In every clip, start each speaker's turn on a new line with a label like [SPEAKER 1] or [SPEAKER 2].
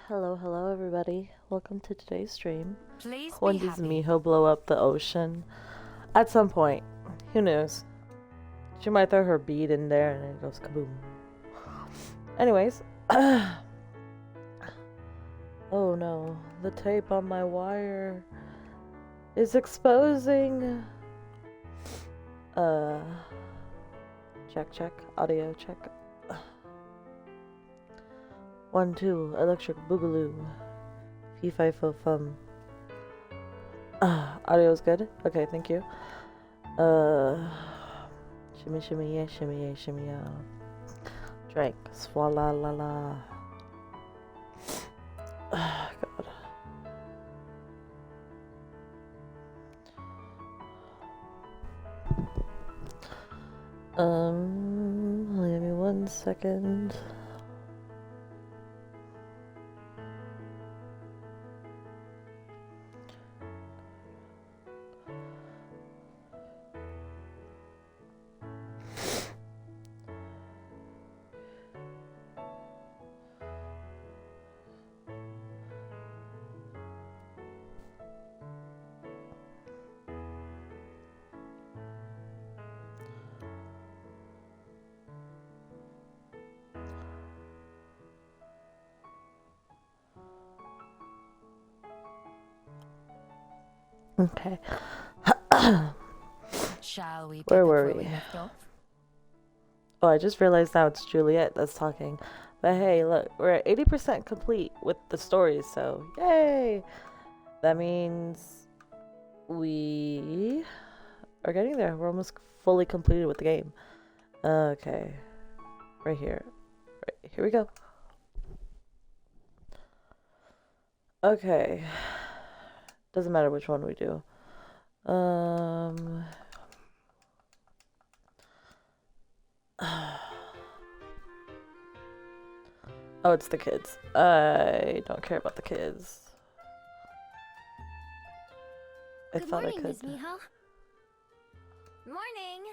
[SPEAKER 1] Hello everybody. Welcome to today's stream.
[SPEAKER 2] Please
[SPEAKER 1] When
[SPEAKER 2] be
[SPEAKER 1] does
[SPEAKER 2] happy.
[SPEAKER 1] Miho blow up the ocean? At some point. Who knows? She might throw her bead in there and it goes kaboom. Anyways. Oh no. The tape on my wire is exposing. Check. Audio check. 1, 2. Electric boogaloo. Fee fi fo fum. Audio's good? Okay, thank you. Shimmy yeah, shimmy yeah. Drink. Swalla la la. God. Give me 1 second. Okay.
[SPEAKER 2] Shall we pick
[SPEAKER 1] Where
[SPEAKER 2] up
[SPEAKER 1] were
[SPEAKER 2] where
[SPEAKER 1] we?
[SPEAKER 2] we left off?
[SPEAKER 1] Oh, I just realized now it's Juliet that's talking. But hey, look, we're at 80% complete with the stories, so yay! That means we are getting there. We're almost fully completed with the game. Okay. Right here. Right, here we go. Okay. Doesn't matter which one we do. Oh, it's the kids. I don't care about the kids.
[SPEAKER 3] Good morning, Miss Miho. Morning.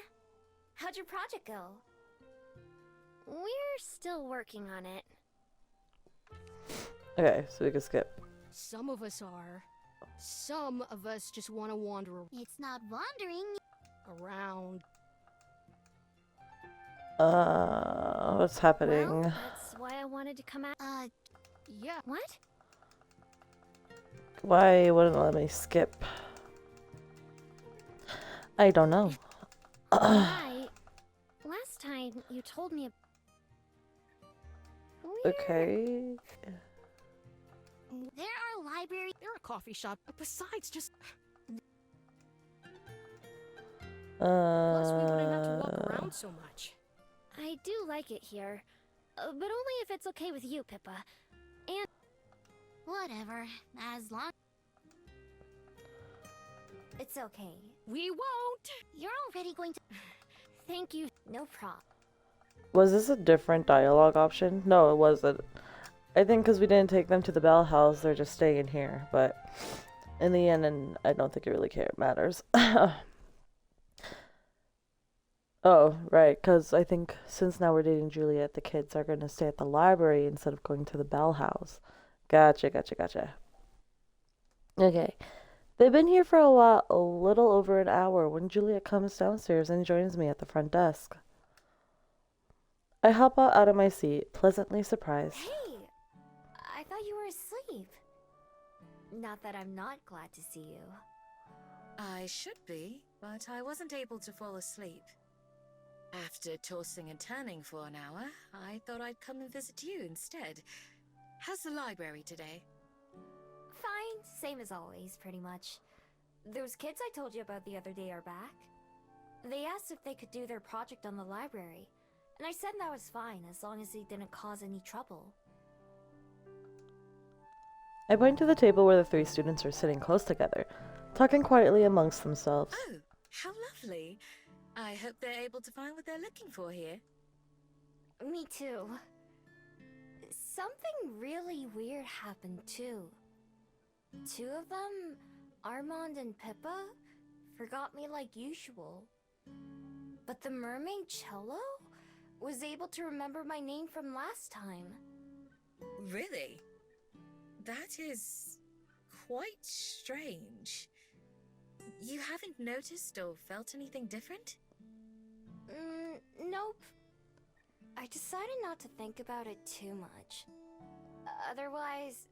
[SPEAKER 3] How'd your project go? We're still working on it.
[SPEAKER 1] Okay, so we can skip.
[SPEAKER 4] Some of us are. Some of us just want to wander
[SPEAKER 3] It's not wandering.
[SPEAKER 4] around.
[SPEAKER 1] What's happening?
[SPEAKER 3] Well, that's why I wanted to come out.
[SPEAKER 4] Yeah.
[SPEAKER 3] What?
[SPEAKER 1] Why wouldn't it let me skip? I don't know.
[SPEAKER 3] Why? Last time you told me.
[SPEAKER 1] Okay.
[SPEAKER 3] There are libraries.
[SPEAKER 4] They're a coffee shop. Besides, just. Plus, we wouldn't have to walk around so much.
[SPEAKER 3] I do like it here, but only if it's okay with you, Pippa. And whatever, as long. It's okay.
[SPEAKER 4] We won't.
[SPEAKER 3] You're already going to. Thank you. No problem.
[SPEAKER 1] Was this a different dialogue option? No, it wasn't. I think because we didn't take them to the Bell House, they're just staying here. But in the end, and I don't think it really matters. Oh, right, because I think since now we're dating Juliet, the kids are going to stay at the library instead of going to the Bell House. Gotcha. Okay. They've been here for a while, a little over an hour, when Juliet comes downstairs and joins me at the front desk. I hop out of my seat, pleasantly surprised.
[SPEAKER 3] Hey! I thought you were asleep. Not that I'm not glad to see you.
[SPEAKER 2] I should be, but I wasn't able to fall asleep. After tossing and turning for an hour, I thought I'd come and visit you instead. How's the library today?
[SPEAKER 3] Fine, same as always, pretty much. Those kids I told you about the other day are back. They asked if they could do their project on the library, and I said that was fine as long as they didn't cause any trouble.
[SPEAKER 1] I point to the table where the 3 students are sitting close together, talking quietly amongst themselves.
[SPEAKER 2] Oh, how lovely. I hope they're able to find what they're looking for here.
[SPEAKER 3] Me too. Something really weird happened too. 2 of them, Armand and Pippa, forgot me like usual. But the mermaid Cello was able to remember my name from last time.
[SPEAKER 2] Really? That is quite strange. You haven't noticed or felt anything different?
[SPEAKER 3] Nope. I decided not to think about it too much. Otherwise,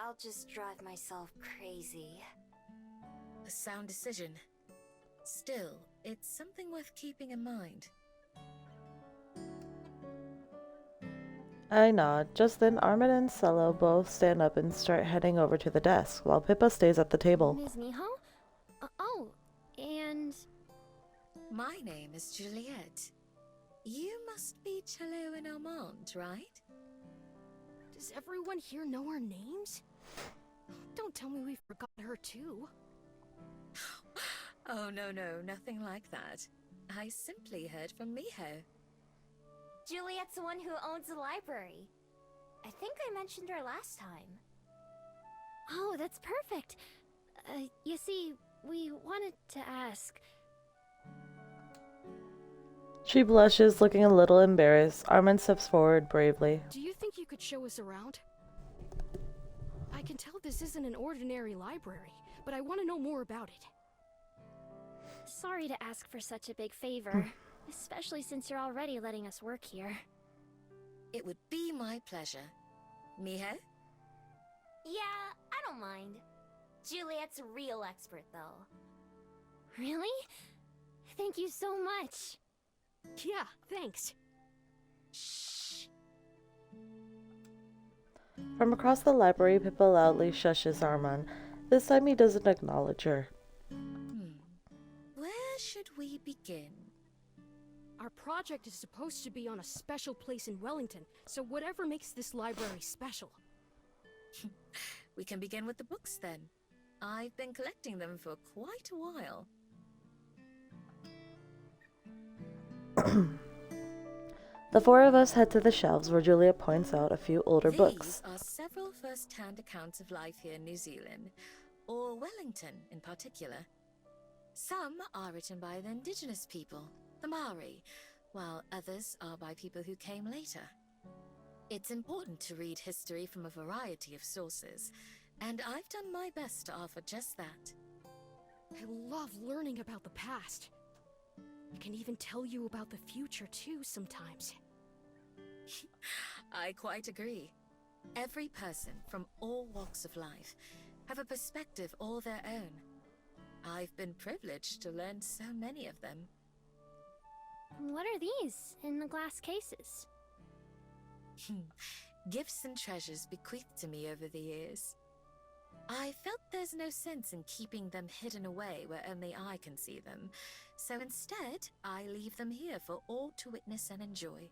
[SPEAKER 3] I'll just drive myself crazy.
[SPEAKER 2] A sound decision. Still, it's something worth keeping in mind.
[SPEAKER 1] I nod. Just then, Armin and Cello both stand up and start heading over to the desk, while Pippa stays at the table.
[SPEAKER 3] Ms. Miho? Oh, and...
[SPEAKER 2] My name is Juliet. You must be Cello and Armand, right?
[SPEAKER 4] Does everyone here know our names? Don't tell me we forgot her too.
[SPEAKER 2] Oh, no, nothing like that. I simply heard from Miho.
[SPEAKER 3] Juliet's the one who owns the library. I think I mentioned her last time. Oh, that's perfect. You see, we wanted to ask...
[SPEAKER 1] She blushes, looking a little embarrassed. Armin steps forward bravely.
[SPEAKER 4] Do you think you could show us around? I can tell this isn't an ordinary library, but I want to know more about it.
[SPEAKER 3] Sorry to ask for such a big favor, especially since you're already letting us work here.
[SPEAKER 2] It would be my pleasure. Miho?
[SPEAKER 3] Yeah, I don't mind. Juliet's a real expert, though. Really? Thank you so much.
[SPEAKER 4] Yeah, thanks.
[SPEAKER 3] Shh.
[SPEAKER 1] From across the library, Pippa loudly shushes Armin. This time he doesn't acknowledge her.
[SPEAKER 2] Where should we begin?
[SPEAKER 4] Our project is supposed to be on a special place in Wellington, so whatever makes this library special.
[SPEAKER 2] We can begin with the books then. I've been collecting them for quite a while.
[SPEAKER 1] The four of us head to the shelves where Juliet points out a few older books.
[SPEAKER 2] These are several first-hand accounts of life here in New Zealand, or Wellington in particular. Some are written by the indigenous people, the Maori, while others are by people who came later. It's important to read history from a variety of sources, and I've done my best to offer just that.
[SPEAKER 4] I love learning about the past. I can even tell you about the future too sometimes.
[SPEAKER 2] I quite agree. Every person from all walks of life have a perspective all their own. I've been privileged to learn so many of them.
[SPEAKER 3] What are these in the glass cases?
[SPEAKER 2] Gifts and treasures bequeathed to me over the years. I felt there's no sense in keeping them hidden away where only I can see them, so instead I leave them here for all to witness and enjoy.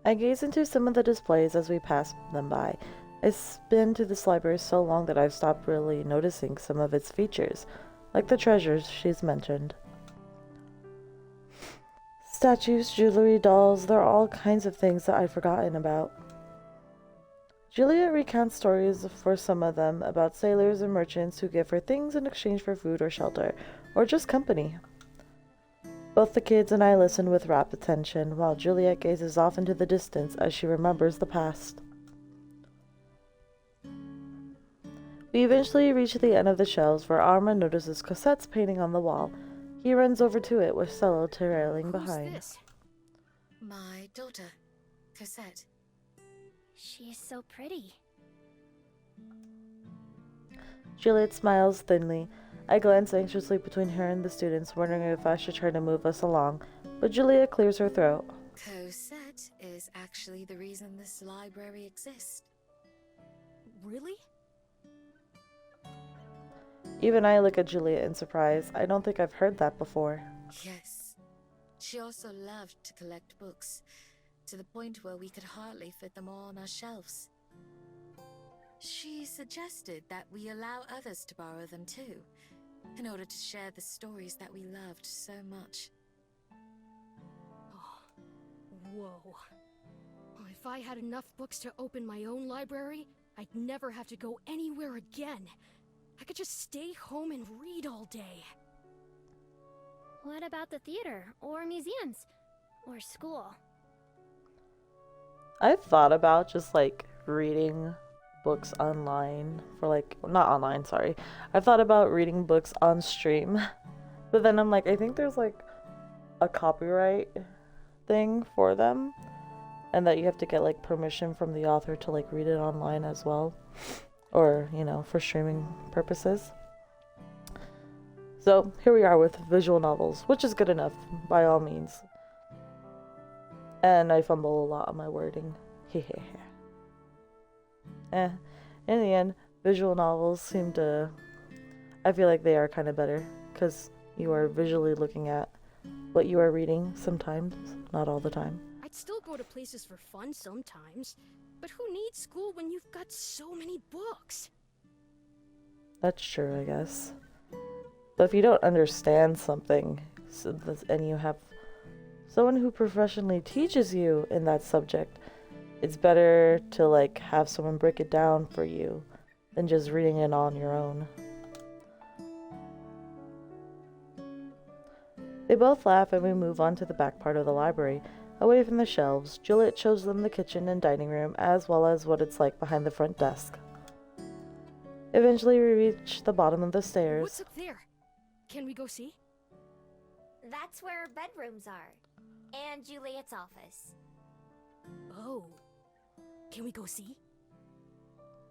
[SPEAKER 1] I gaze into some of the displays as we pass them by. It's been to this library so long that I've stopped really noticing some of its features, like the treasures she's mentioned. Statues, jewelry, dolls, there are all kinds of things that I've forgotten about. Juliet recounts stories for some of them about sailors and merchants who give her things in exchange for food or shelter, or just company. Both the kids and I listen with rapt attention, while Juliet gazes off into the distance as she remembers the past. We eventually reach the end of the shelves where Armin notices Cosette's painting on the wall. He runs over to it with Cello trailing behind.
[SPEAKER 4] Who's this?
[SPEAKER 2] My daughter, Cosette.
[SPEAKER 3] She is so pretty.
[SPEAKER 1] Juliet smiles thinly. I glance anxiously between her and the students, wondering if I should try to move us along, but Juliet clears her throat.
[SPEAKER 2] Cosette is actually the reason this library exists.
[SPEAKER 4] Really?
[SPEAKER 1] Even I look at Juliet in surprise. I don't think I've heard that before.
[SPEAKER 2] Yes. She also loved to collect books, to the point where we could hardly fit them all on our shelves. She suggested that we allow others to borrow them too, in order to share the stories that we loved so much.
[SPEAKER 4] Oh, whoa. If I had enough books to open my own library, I'd never have to go anywhere again. I could just stay home and read all day.
[SPEAKER 3] What about the theater, or museums, or school?
[SPEAKER 1] I've thought about just reading books online for like, not online, sorry. I've thought about reading books on stream, but then I'm like, I think there's like a copyright thing for them, and that you have to get like permission from the author to like read it online as well, or you know, for streaming purposes. So here we are with visual novels, which is good enough by all means. And I fumble a lot on my wording. In the end, visual novels seem to, I feel like they are kind of better because you are visually looking at what you are reading sometimes, not all the time.
[SPEAKER 4] I'd still go to places for fun sometimes, but who needs school when you've got so many books?
[SPEAKER 1] That's true, I guess. But if you don't understand something, and you have someone who professionally teaches you in that subject, it's better to like have someone break it down for you than just reading it on your own. They both laugh and we move on to the back part of the library, away from the shelves. Juliet shows them the kitchen and dining room, as well as what it's like behind the front desk. Eventually we reach the bottom of the stairs.
[SPEAKER 4] What's up there? Can we go see?
[SPEAKER 3] That's where bedrooms are. And Juliet's office.
[SPEAKER 4] Oh. Can we go see?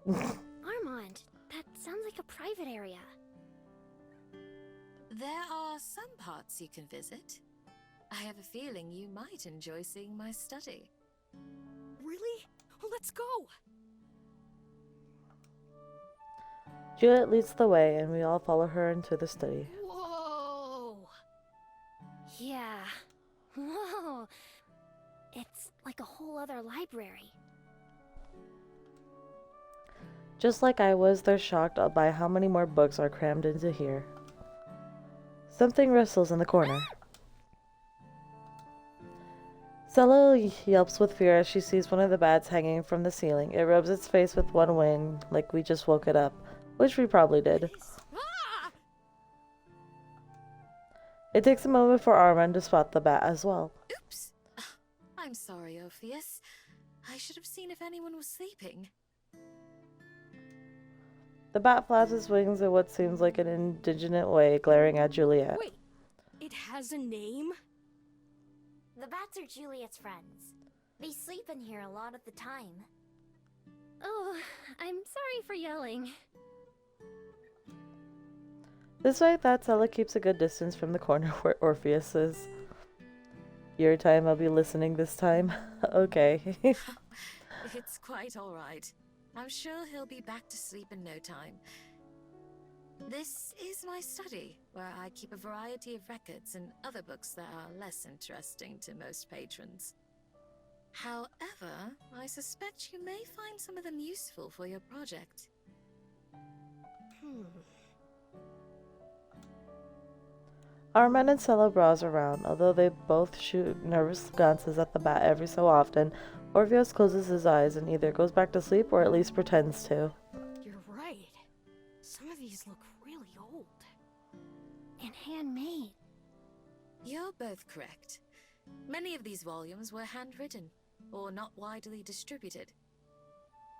[SPEAKER 3] Armand, that sounds like a private area.
[SPEAKER 2] There are some parts you can visit. I have a feeling you might enjoy seeing my study.
[SPEAKER 4] Really? Let's go!
[SPEAKER 1] Juliet leads the way and we all follow her into the study.
[SPEAKER 4] Whoa!
[SPEAKER 3] Yeah. Whoa. It's like a whole other library.
[SPEAKER 1] Just like I was, they're shocked by how many more books are crammed into here. Something rustles in the corner. Cello yelps with fear as she sees one of the bats hanging from the ceiling. It rubs its face with one wing, like we just woke it up, which we probably did.
[SPEAKER 4] Ah!
[SPEAKER 1] It takes a moment for Armand to spot the bat as well.
[SPEAKER 2] Oops! I'm sorry, Orpheus. I should have seen if anyone was sleeping.
[SPEAKER 1] The bat flaps its wings in what seems like an indignant way, glaring at Juliet.
[SPEAKER 4] Wait, it has a name?
[SPEAKER 3] The bats are Juliet's friends. They sleep in here a lot of the time. Oh, I'm sorry for yelling.
[SPEAKER 1] This way, that Ella keeps a good distance from the corner where Orpheus is. Your time, I'll be listening this time. Okay.
[SPEAKER 2] It's quite all right. I'm sure he'll be back to sleep in no time. This is my study, where I keep a variety of records and other books that are less interesting to most patrons. However, I suspect you may find some of them useful for your project.
[SPEAKER 1] Armand and Cello browse around. Although they both shoot nervous glances at the bat every so often, Orpheus closes his eyes and either goes back to sleep or at least pretends to.
[SPEAKER 4] You're right. Some of these look really old.
[SPEAKER 3] And handmade.
[SPEAKER 2] You're both correct. Many of these volumes were handwritten, or not widely distributed.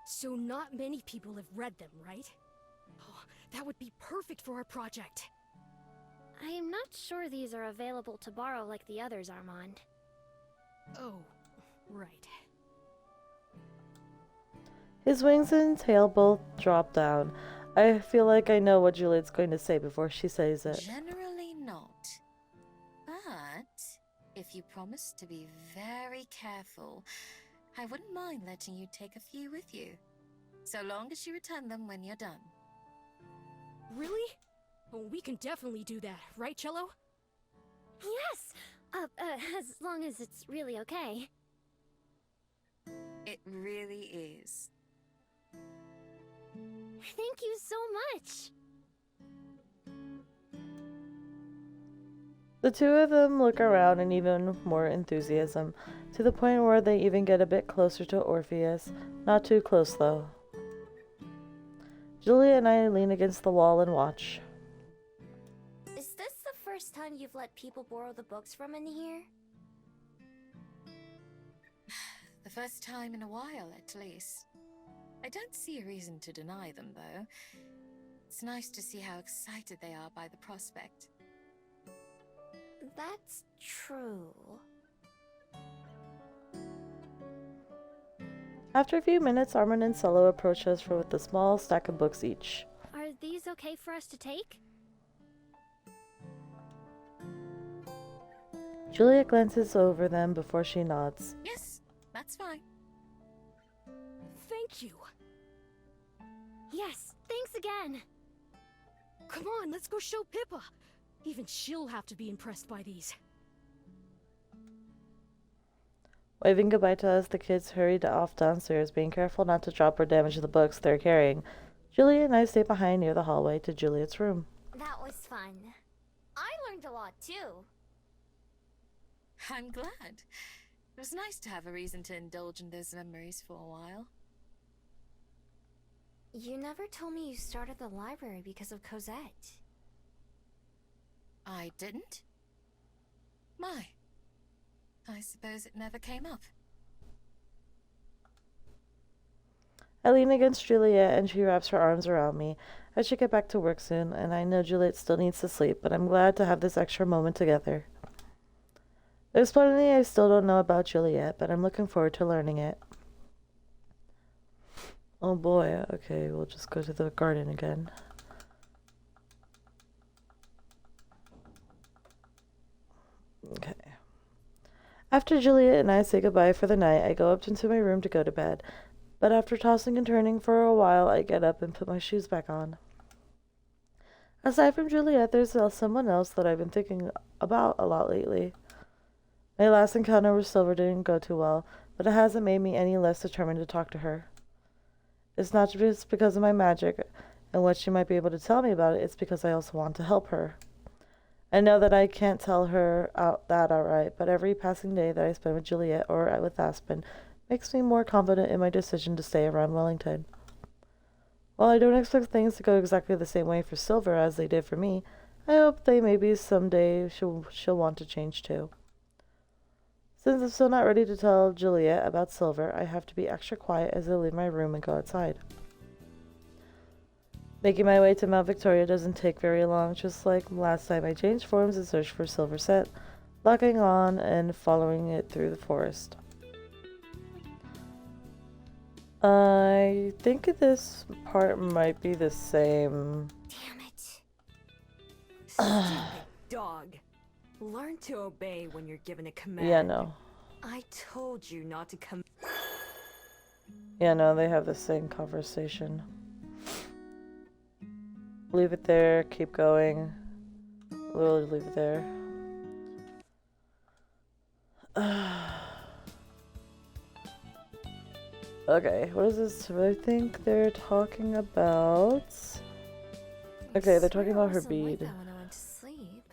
[SPEAKER 4] So not many people have read them, right? Oh, that would be perfect for our project.
[SPEAKER 3] I am not sure these are available to borrow like the others, Armand.
[SPEAKER 4] Oh, right.
[SPEAKER 1] His wings and tail both drop down. I feel like I know what Juliet's going to say before she says it.
[SPEAKER 2] Generally not. But if you promise to be very careful, I wouldn't mind letting you take a few with you. So long as you return them when you're done.
[SPEAKER 4] Really? Oh, we can definitely do that, right, Cello?
[SPEAKER 3] Yes! As long as it's really okay.
[SPEAKER 2] It really is.
[SPEAKER 3] Thank you so much!
[SPEAKER 1] The two of them look around in even more enthusiasm, to the point where they even get a bit closer to Orpheus. Not too close, though. Julia and I lean against the wall and watch.
[SPEAKER 3] Is this the first time you've let people borrow the books from in here?
[SPEAKER 2] The first time in a while, at least. I don't see a reason to deny them, though. It's nice to see how excited they are by the prospect.
[SPEAKER 3] That's true.
[SPEAKER 1] After a few minutes, Armin and Solo approach us with a small stack of books each.
[SPEAKER 4] Are these okay for us to take?
[SPEAKER 1] Juliet glances over them before she nods.
[SPEAKER 2] Yes, that's fine.
[SPEAKER 4] Thank you.
[SPEAKER 3] Yes, thanks again.
[SPEAKER 4] Come on, let's go show Pippa. Even she'll have to be impressed by these.
[SPEAKER 1] Waving goodbye to us, the kids hurried off downstairs, being careful not to drop or damage the books they're carrying. Juliet and I stayed behind near the hallway to Juliet's room.
[SPEAKER 3] That was fun. I learned a lot too.
[SPEAKER 2] I'm glad. It was nice to have a reason to indulge in those memories for a while.
[SPEAKER 3] You never told me you started the library because of Cosette.
[SPEAKER 2] I didn't? My. I suppose it never came up.
[SPEAKER 1] I lean against Juliet and she wraps her arms around me. I should get back to work soon, and I know Juliet still needs to sleep, but I'm glad to have this extra moment together. There's plenty I still don't know about Juliet, but I'm looking forward to learning it. Oh boy, okay, we'll just go to the garden again. Okay. After Juliet and I say goodbye for the night, I go up into my room to go to bed. But after tossing and turning for a while, I get up and put my shoes back on. Aside from Juliet, there's someone else that I've been thinking about a lot lately. My last encounter with Silver didn't go too well, but it hasn't made me any less determined to talk to her. It's not just because of my magic and what she might be able to tell me about it, it's because I also want to help her. I know that I can't tell her that outright, but every passing day that I spend with Juliet or with Aspen makes me more confident in my decision to stay around Wellington. While I don't expect things to go exactly the same way for Silver as they did for me, I hope they maybe someday she'll want to change too. Since I'm still not ready to tell Juliet about Silver, I have to be extra quiet as I leave my room and go outside. Making my way to Mount Victoria doesn't take very long, just like last time I changed forms and searched for Silver Set, locking on and following it through the forest. I think this part might be the same.
[SPEAKER 3] Damn it.
[SPEAKER 5] Stupid dog. Learn to obey when you're given a command.
[SPEAKER 1] Yeah, no.
[SPEAKER 5] I told you not to come.
[SPEAKER 1] Yeah, no, they have the same conversation. Leave it there, keep going. We'll leave it there. Okay, what is this? I think they're talking about... Okay, they're talking about her bead.
[SPEAKER 3] When I went to sleep.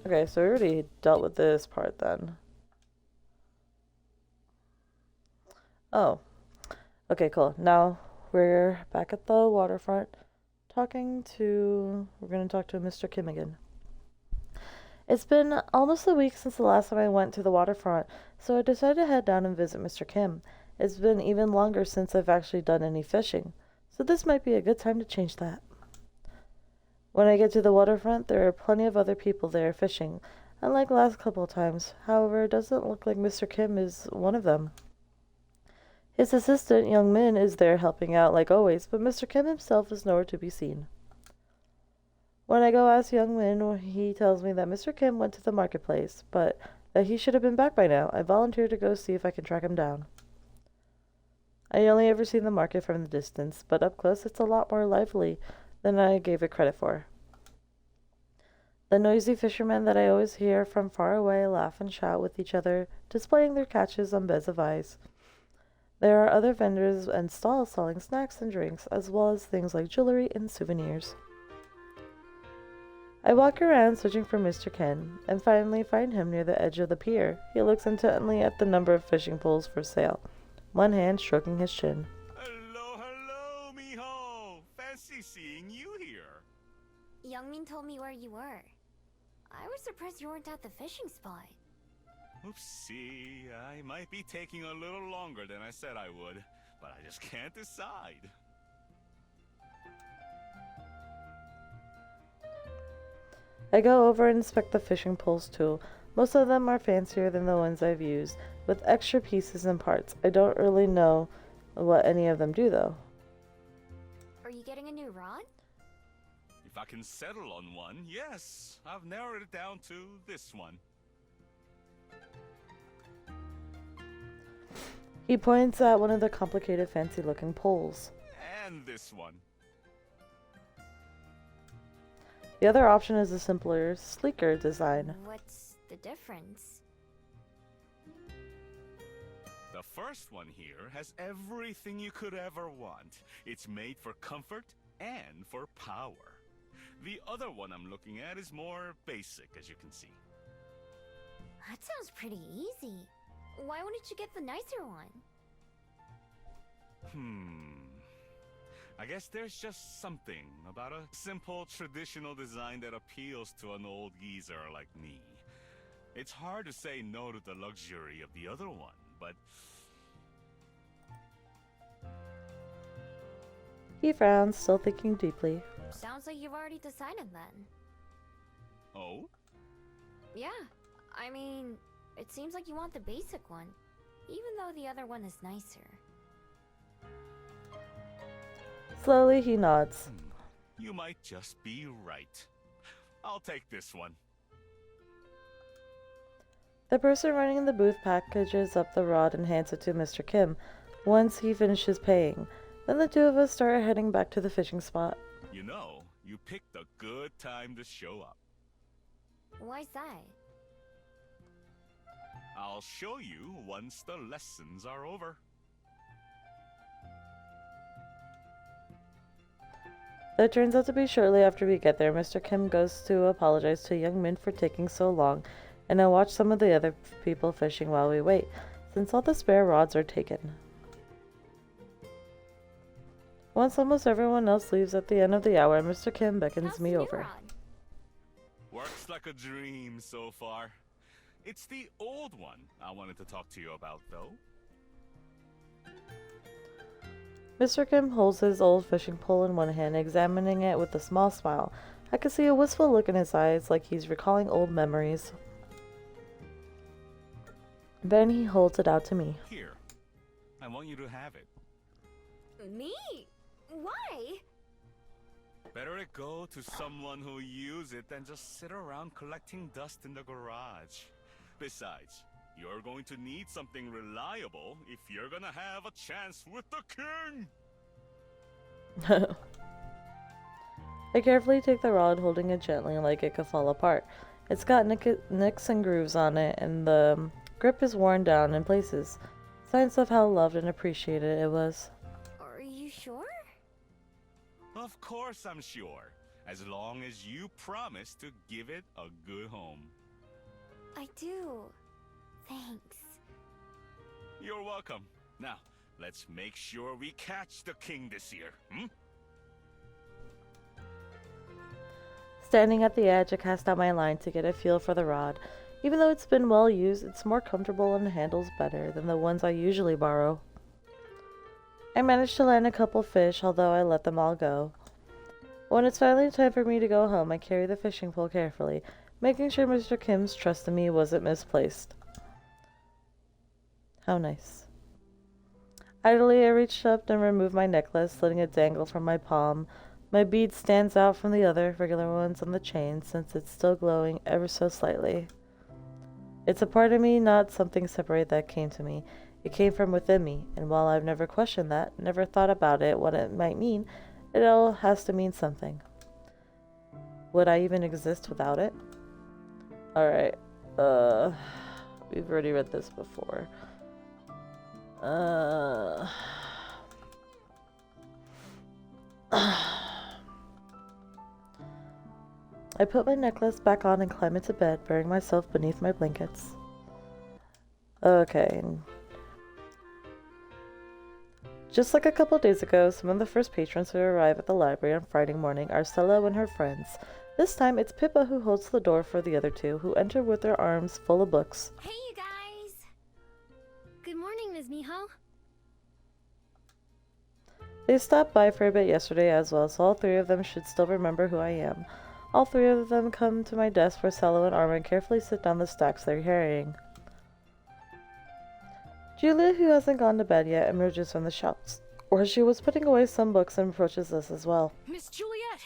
[SPEAKER 1] Okay, so we already dealt with this part then. Oh. Okay, cool. Now we're back at the waterfront we're gonna talk to Mr. Kim again. It's been almost a week since the last time I went to the waterfront, so I decided to head down and visit Mr. Kim. It's been even longer since I've actually done any fishing, so this might be a good time to change that. When I get to the waterfront, there are plenty of other people there fishing, unlike the last couple of times. However, it doesn't look like Mr. Kim is one of them. His assistant, Young Min, is there helping out like always, but Mr. Kim himself is nowhere to be seen. When I go ask Young Min, he tells me that Mr. Kim went to the marketplace, but that he should have been back by now. I volunteer to go see if I can track him down. I only ever seen the market from the distance, but up close it's a lot more lively than I gave it credit for. The noisy fishermen that I always hear from far away laugh and shout with each other, displaying their catches on beds of ice. There are other vendors and stalls selling snacks and drinks, as well as things like jewelry and souvenirs. I walk around searching for Mr. Ken, and finally find him near the edge of the pier. He looks intently at the number of fishing poles for sale, one hand stroking his chin.
[SPEAKER 6] Hello, mijo! Fancy seeing you here.
[SPEAKER 3] Youngmin told me where you were. I was surprised you weren't at the fishing spot.
[SPEAKER 6] Oopsie, I might be taking a little longer than I said I would. but I just can't decide.
[SPEAKER 1] I go over and inspect the fishing poles too. Most of them are fancier than the ones I've used, with extra pieces and parts. I don't really know what any of them do though.
[SPEAKER 3] Are you getting a new rod?
[SPEAKER 6] If I can settle on one, yes. I've narrowed it down to this one.
[SPEAKER 1] He points at one of the complicated fancy looking poles.
[SPEAKER 6] And this one.
[SPEAKER 1] The other option is a simpler, sleeker design.
[SPEAKER 3] What's the difference?
[SPEAKER 6] The first one here has everything you could ever want. It's made for comfort and for power. The other one I'm looking at is more basic, as you can see.
[SPEAKER 3] That sounds pretty easy. Why wouldn't you get the nicer one?
[SPEAKER 6] I guess there's just something about a simple traditional design that appeals to an old geezer like me. It's hard to say no to the luxury of the other one, but...
[SPEAKER 1] He frowns, still thinking deeply.
[SPEAKER 3] Sounds like you've already decided then.
[SPEAKER 6] Oh?
[SPEAKER 3] Yeah, I mean, it seems like you want the basic one, even though the other one is nicer.
[SPEAKER 1] Slowly he nods.
[SPEAKER 6] You might just be right. I'll take this one.
[SPEAKER 1] The person running the booth packages up the rod and hands it to Mr. Kim once he finishes paying. Then the two of us start heading back to the fishing spot.
[SPEAKER 6] You know, you picked a good time to show up.
[SPEAKER 3] Why's that?
[SPEAKER 6] I'll show you once the lessons are over.
[SPEAKER 1] That turns out to be shortly after we get there. Mr. Kim goes to apologize to Young Min for taking so long, and I watch some of the other people fishing while we wait, since all the spare rods are taken. Once almost everyone else leaves at the end of the hour, Mr. Kim beckons
[SPEAKER 3] How's
[SPEAKER 1] me
[SPEAKER 3] the new
[SPEAKER 1] over.
[SPEAKER 3] rod?
[SPEAKER 6] Works like a dream so far. It's the old one I wanted to talk to you about, though.
[SPEAKER 1] Mr. Kim holds his old fishing pole in one hand, examining it with a small smile. I can see a wistful look in his eyes, like he's recalling old memories. Then he holds it out to me.
[SPEAKER 6] Here, I want you to have it.
[SPEAKER 3] Me? Why?
[SPEAKER 6] Better it go to someone who'll use it than just sit around collecting dust in the garage. Besides, you're going to need something reliable if you're gonna have a chance with the king!
[SPEAKER 1] I carefully take the rod, holding it gently like it could fall apart. It's got nicks and grooves on it, and the grip is worn down in places. Signs of how loved and appreciated it was.
[SPEAKER 3] Are you sure?
[SPEAKER 6] Of course I'm sure, as long as you promise to give it a good home.
[SPEAKER 3] I do. Thanks.
[SPEAKER 6] You're welcome. Now, let's make sure we catch the king this year, hmm?
[SPEAKER 1] Standing at the edge, I cast out my line to get a feel for the rod. Even though it's been well used, it's more comfortable and handles better than the ones I usually borrow. I managed to land a couple fish, although I let them all go. When it's finally time for me to go home, I carry the fishing pole carefully, making sure Mr. Kim's trust in me wasn't misplaced. How nice. Idly, I reached up and removed my necklace, letting it dangle from my palm. My bead stands out from the other regular ones on the chain, since it's still glowing ever so slightly. It's a part of me, not something separate, that came to me. It came from within me, and while I've never questioned that, never thought about it, what it might mean, it all has to mean something. Would I even exist without it? Alright, we've already read this before. I put my necklace back on and climb into bed, burying myself beneath my blankets. Okay. Just like a couple days ago, some of the first patrons who arrive at the library on Friday morning are Stella and her friends. This time, it's Pippa who holds the door for the other two, who enter with their arms full of books.
[SPEAKER 4] Hey, you guys! Good morning, Ms. Miho.
[SPEAKER 1] They stopped by for a bit yesterday as well, so all three of them should still remember who I am. All three of them come to my desk where Cello and Armin carefully sit down the stacks they're carrying. Juliet, who hasn't gone to bed yet, emerges from the shops, where she was putting away some books and approaches us as well.
[SPEAKER 4] Miss Juliet!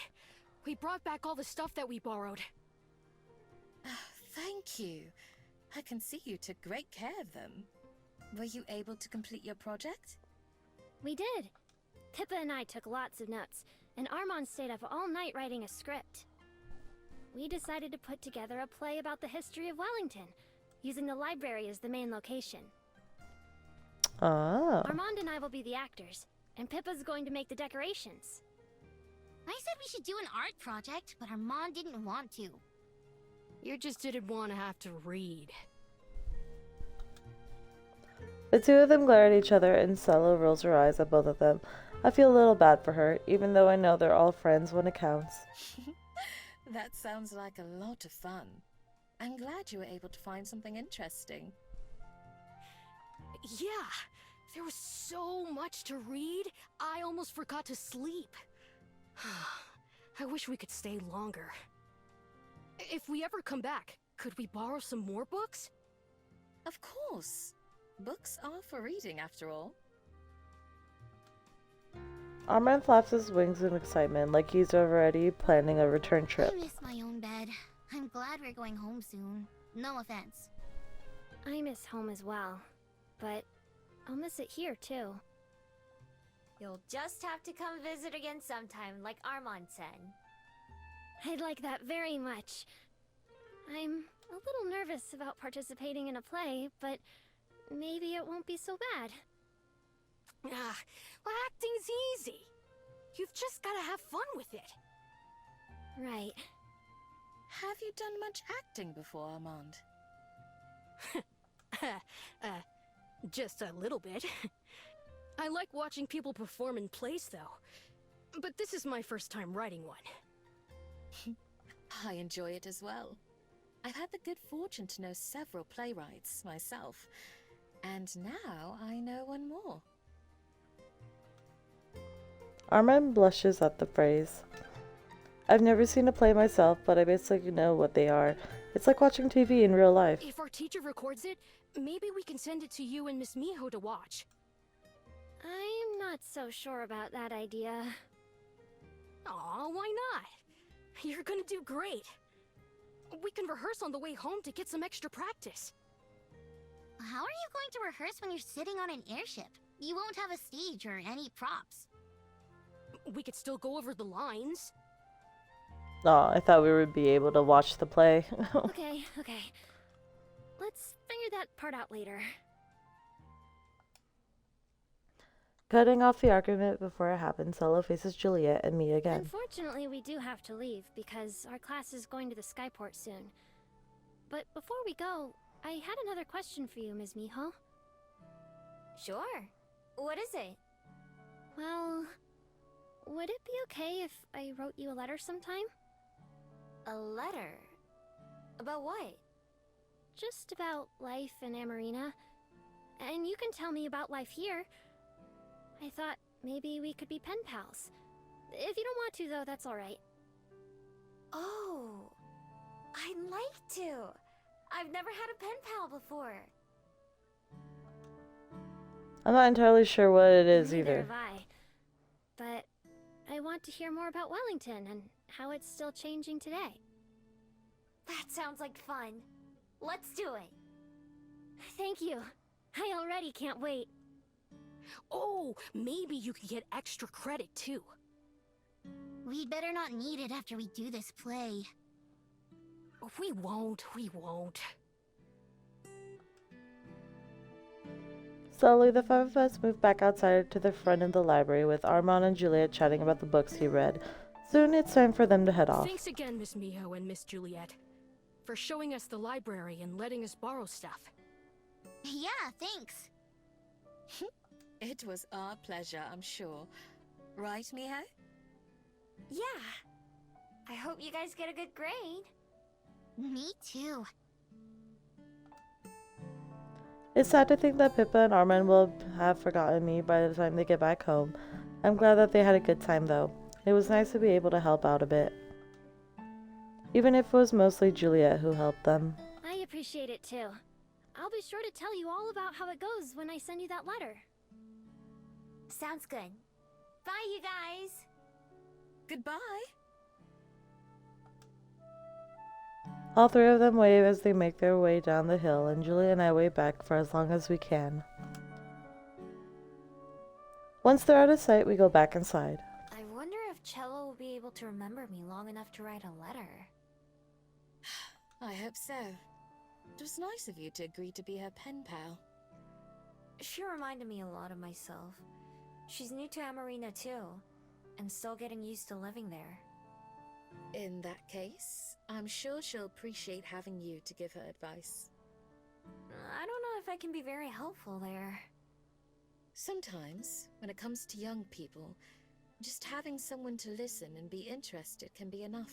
[SPEAKER 4] We brought back all the stuff that we borrowed.
[SPEAKER 2] Thank you. I can see you took great care of them. Were you able to complete your project?
[SPEAKER 7] We did. Pippa and I took lots of notes, and Armand stayed up all night writing a script. We decided to put together a play about the history of Wellington, using the library as the main location.
[SPEAKER 1] Ah.
[SPEAKER 7] Armand and I will be the actors, and Pippa's going to make the decorations.
[SPEAKER 8] I said we should do an art project, but Armand didn't want to.
[SPEAKER 4] You just didn't want to have to read.
[SPEAKER 1] The two of them glare at each other, and Cello rolls her eyes at both of them. I feel a little bad for her, even though I know they're all friends when it counts.
[SPEAKER 2] That sounds like a lot of fun. I'm glad you were able to find something interesting.
[SPEAKER 4] Yeah, there was so much to read, I almost forgot to sleep. I wish we could stay longer. If we ever come back, could we borrow some more books?
[SPEAKER 2] Of course. Books are for reading, after all.
[SPEAKER 1] Armand flaps his wings in excitement, like he's already planning a return trip.
[SPEAKER 8] I miss my own bed. I'm glad we're going home soon. No offense.
[SPEAKER 7] I miss home as well, but I'll miss it here too.
[SPEAKER 3] You'll just have to come visit again sometime, like Armand said.
[SPEAKER 7] I'd like that very much. I'm a little nervous about participating in a play, but maybe it won't be so bad.
[SPEAKER 4] Well, acting's easy. You've just gotta have fun with it.
[SPEAKER 7] Right.
[SPEAKER 2] Have you done much acting before, Armand?
[SPEAKER 4] Just a little bit. I like watching people perform in plays, though. But this is my first time writing one.
[SPEAKER 2] I enjoy it as well. I've had the good fortune to know several playwrights myself, and now I know one more.
[SPEAKER 1] Armand blushes at the phrase. I've never seen a play myself, but I basically know what they are. It's like watching TV in real life.
[SPEAKER 4] If our teacher records it, maybe we can send it to you and Miss Miho to watch.
[SPEAKER 7] I'm not so sure about that idea.
[SPEAKER 4] Aw, why not? You're gonna do great. We can rehearse on the way home to get some extra practice.
[SPEAKER 8] How are you going to rehearse when you're sitting on an airship? You won't have a stage or any props.
[SPEAKER 4] We could still go over the lines.
[SPEAKER 1] Oh, I thought we would be able to watch the play.
[SPEAKER 7] Okay. Let's figure that part out later.
[SPEAKER 1] Cutting off the argument before it happens, Cello faces Juliet and me again.
[SPEAKER 7] Unfortunately, we do have to leave because our class is going to the Skyport soon. But before we go, I had another question for you, Ms. Miho.
[SPEAKER 3] Sure. What is it?
[SPEAKER 7] Well, would it be okay if I wrote you a letter sometime?
[SPEAKER 3] A letter? About what?
[SPEAKER 7] Just about life in Amarina. And you can tell me about life here. I thought maybe we could be pen pals. If you don't want to, though, that's alright.
[SPEAKER 3] Oh, I'd like to. I've never had a pen pal before.
[SPEAKER 1] I'm not entirely sure what it is
[SPEAKER 7] Neither
[SPEAKER 1] either.
[SPEAKER 7] have I. But I want to hear more about Wellington and how it's still changing today.
[SPEAKER 3] That sounds like fun. Let's do it.
[SPEAKER 7] Thank you. I already can't wait.
[SPEAKER 4] Oh, maybe you could get extra credit, too.
[SPEAKER 8] We'd better not need it after we do this play.
[SPEAKER 4] We won't.
[SPEAKER 1] Slowly, the five of us moved back outside to the front of the library with Armand and Juliet chatting about the books he read. Soon it's time for them to head off.
[SPEAKER 4] Thanks again, Miss Miho and Miss Juliet, for showing us the library and letting us borrow stuff.
[SPEAKER 8] Yeah, thanks.
[SPEAKER 2] It was our pleasure, I'm sure. Right, Miho?
[SPEAKER 3] Yeah. I hope you guys get a good grade.
[SPEAKER 8] Me too.
[SPEAKER 1] It's sad to think that Pippa and Armand will have forgotten me by the time they get back home. I'm glad that they had a good time, though. It was nice to be able to help out a bit. Even if it was mostly Juliet who helped them.
[SPEAKER 7] I appreciate it too. I'll be sure to tell you all about how it goes when I send you that letter.
[SPEAKER 3] Sounds good. Bye, you guys!
[SPEAKER 2] Goodbye.
[SPEAKER 1] All three of them wave as they make their way down the hill, and Juliet and I wave back for as long as we can. Once they're out of sight, we go back inside.
[SPEAKER 3] I wonder if Cello will be able to remember me long enough to write a letter.
[SPEAKER 2] I hope so. It was nice of you to agree to be her pen pal.
[SPEAKER 3] She reminded me a lot of myself. She's new to Amarina too, and still getting used to living there.
[SPEAKER 2] In that case, I'm sure she'll appreciate having you to give her advice.
[SPEAKER 3] I don't know if I can be very helpful there.
[SPEAKER 2] Sometimes, when it comes to young people, just having someone to listen and be interested can be enough.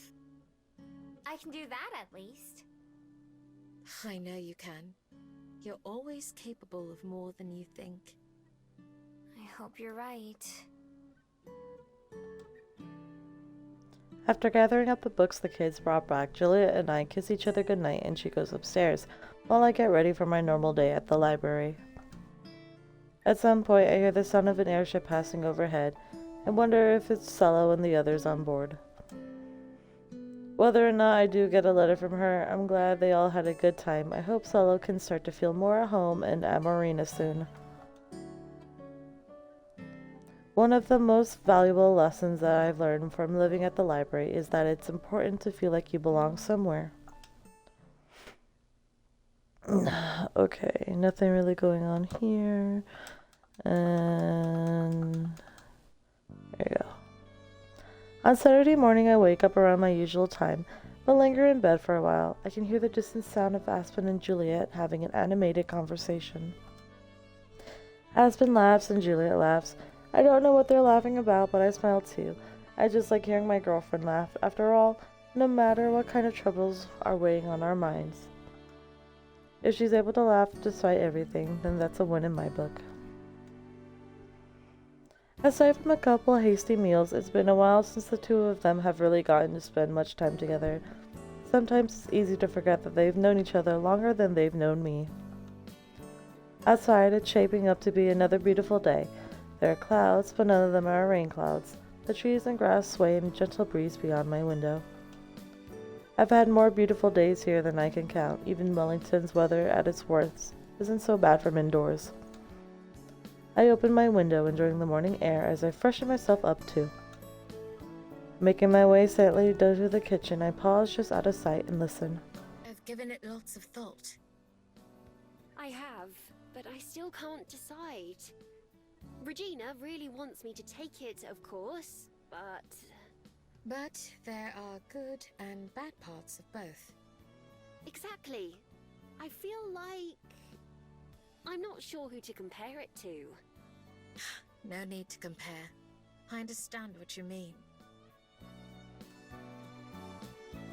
[SPEAKER 3] I can do that at least.
[SPEAKER 2] I know you can. You're always capable of more than you think.
[SPEAKER 3] I hope you're right.
[SPEAKER 1] After gathering up the books the kids brought back, Juliet and I kiss each other goodnight and she goes upstairs, while I get ready for my normal day at the library. At some point, I hear the sound of an airship passing overhead, and wonder if it's Cello and the others on board. Whether or not I do get a letter from her, I'm glad they all had a good time. I hope Cello can start to feel more at home in Amarina soon. One of the most valuable lessons that I've learned from living at the library is that it's important to feel like you belong somewhere. Okay, nothing really going on here. And there you go. On Saturday morning, I wake up around my usual time, but linger in bed for a while. I can hear the distant sound of Aspen and Juliet having an animated conversation. Aspen laughs and Juliet laughs. I don't know what they're laughing about, but I smile too. I just like hearing my girlfriend laugh. After all, no matter what kind of troubles are weighing on our minds, if she's able to laugh despite everything, then that's a win in my book. Aside from a couple hasty meals, it's been a while since the two of them have really gotten to spend much time together. Sometimes it's easy to forget that they've known each other longer than they've known me. Outside, it's shaping up to be another beautiful day. There are clouds, but none of them are rain clouds. The trees and grass sway in a gentle breeze beyond my window. I've had more beautiful days here than I can count. Even Wellington's weather at its worst isn't so bad from indoors. I open my window, enjoying the morning air as I freshen myself up too. Making my way silently to the kitchen, I pause just out of sight and listen.
[SPEAKER 2] I've given it lots of thought.
[SPEAKER 4] I have, but I still can't decide. Regina really wants me to take it, of course, but...
[SPEAKER 2] But there are good and bad parts of both.
[SPEAKER 4] Exactly. I feel like... I'm not sure who to compare it to.
[SPEAKER 2] No need to compare. I understand what you mean.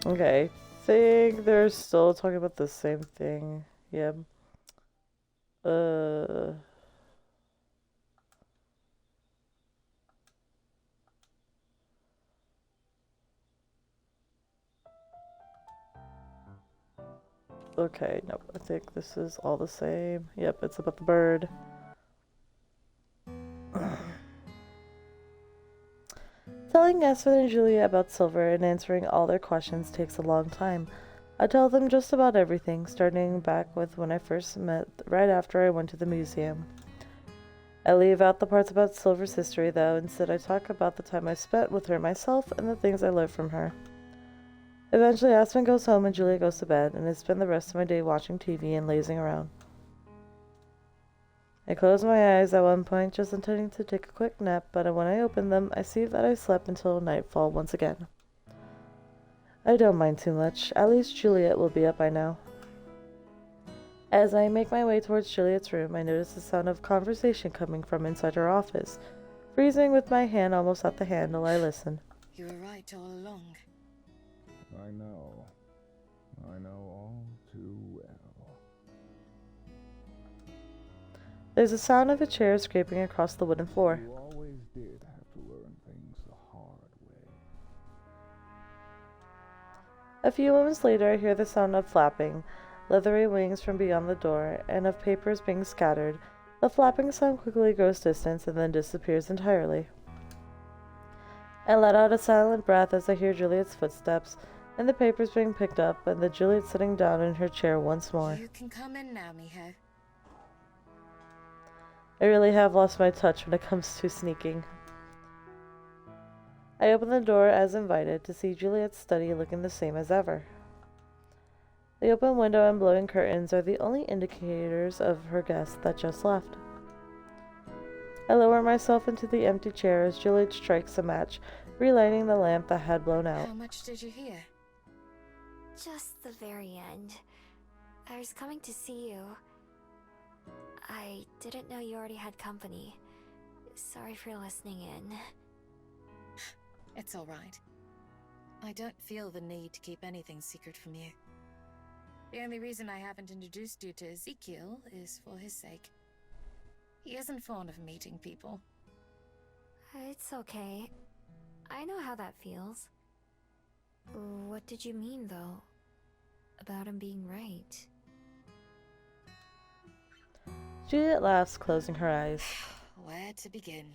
[SPEAKER 1] Okay, I think they're still talking about the same thing. Yep. Okay, nope, I think this is all the same. Yep, it's about the bird. Telling Aspen and Julia about Silver and answering all their questions takes a long time. I tell them just about everything, starting back with when I first met, right after I went to the museum. I leave out the parts about Silver's history, though. Instead, I talk about the time I spent with her myself and the things I learned from her. Eventually, Aspen goes home and Julia goes to bed, and I spend the rest of my day watching TV and lazing around. I close my eyes at one point, just intending to take a quick nap, but when I open them, I see that I slept until nightfall once again. I don't mind too much. At least Juliet will be up by now. As I make my way towards Juliet's room, I notice the sound of conversation coming from inside her office. Freezing with my hand almost at the handle, I listen.
[SPEAKER 2] You were right all along.
[SPEAKER 9] I know. I know all too well.
[SPEAKER 1] There's a sound of a chair scraping across the wooden floor.
[SPEAKER 9] You always did have
[SPEAKER 1] A few moments later, I hear the sound of flapping, leathery wings from beyond the door, and of papers being scattered. The flapping sound quickly grows distant and then disappears entirely. I let out a silent breath as I hear Juliet's footsteps, and the papers being picked up, and the Juliet sitting down in her chair once more.
[SPEAKER 2] You can come in now, Miho.
[SPEAKER 1] I really have lost my touch when it comes to sneaking. I open the door as invited to see Juliet's study looking the same as ever. The open window and blowing curtains are the only indicators of her guest that just left. I lower myself into the empty chair as Juliet strikes a match, relighting the lamp that had blown out.
[SPEAKER 2] How much did you hear?
[SPEAKER 3] Just the very end. I was coming to see you. I didn't know you already had company. Sorry for listening in.
[SPEAKER 2] It's all right. I don't feel the need to keep anything secret from you. The only reason I haven't introduced you to Ezekiel is for his sake. He isn't fond of meeting people.
[SPEAKER 3] It's okay. I know how that feels. What did you mean, though? About him being right?
[SPEAKER 1] Juliet laughs, closing her eyes.
[SPEAKER 2] Where to begin?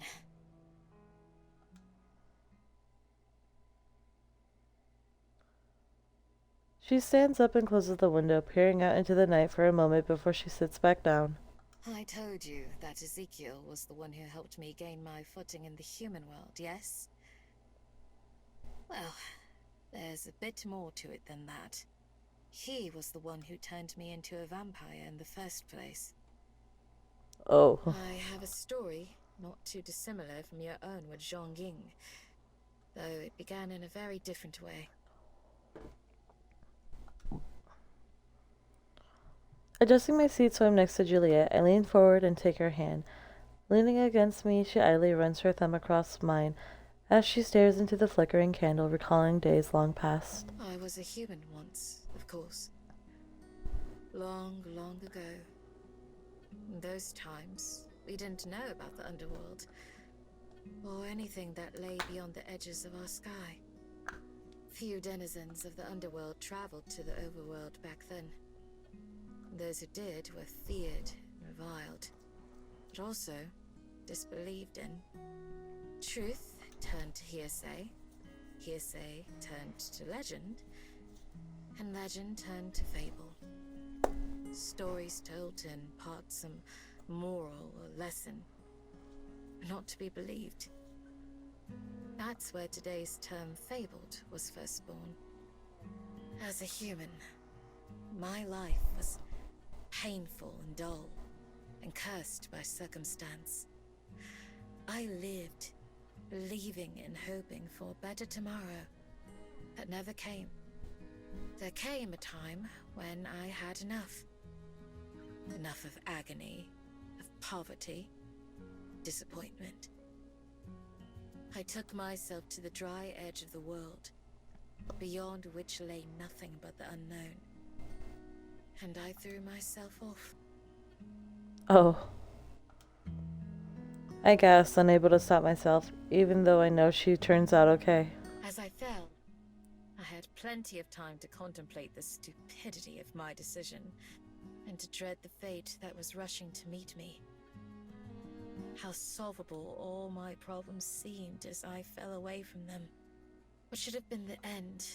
[SPEAKER 1] She stands up and closes the window, peering out into the night for a moment before she sits back down.
[SPEAKER 2] I told you that Ezekiel was the one who helped me gain my footing in the human world, yes? Well, there's a bit more to it than that. He was the one who turned me into a vampire in the first place.
[SPEAKER 1] Oh.
[SPEAKER 2] I have a story not too dissimilar from your own with Zhong Ying, though it began in a very different way.
[SPEAKER 1] Adjusting my seat so I'm next to Juliet, I lean forward and take her hand. Leaning against me, she idly runs her thumb across mine as she stares into the flickering candle, recalling days long past.
[SPEAKER 2] I was a human once, of course. Long, long ago. In those times, we didn't know about the underworld, or anything that lay beyond the edges of our sky. Few denizens of the underworld traveled to the overworld back then. Those who did were feared and reviled, but also disbelieved in. Truth turned to hearsay, hearsay turned to legend, and legend turned to fable. Stories told to impart some moral or lesson, not to be believed. That's where today's term fabled was first born. As a human, my life was painful and dull, and cursed by circumstance. I lived, believing and hoping for a better tomorrow that never came. There came a time when I had enough. Enough of agony, of poverty, disappointment. I took myself to the dry edge of the world, beyond which lay nothing but the unknown. And I threw myself off.
[SPEAKER 1] Oh. I guess, unable to stop myself, even though I know she turns out okay.
[SPEAKER 2] As I fell, I had plenty of time to contemplate the stupidity of my decision, and to dread the fate that was rushing to meet me. How solvable all my problems seemed as I fell away from them. What should have been the end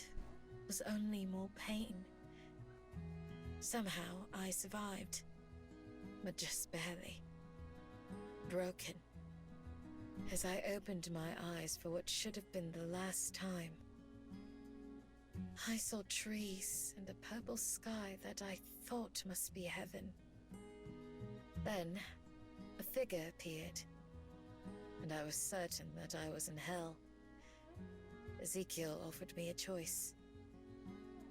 [SPEAKER 2] was only more pain. Somehow I survived, but just barely. Broken. As I opened my eyes for what should have been the last time, I saw trees and a purple sky that I thought must be heaven. Then, a figure appeared, and I was certain that I was in hell. Ezekiel offered me a choice.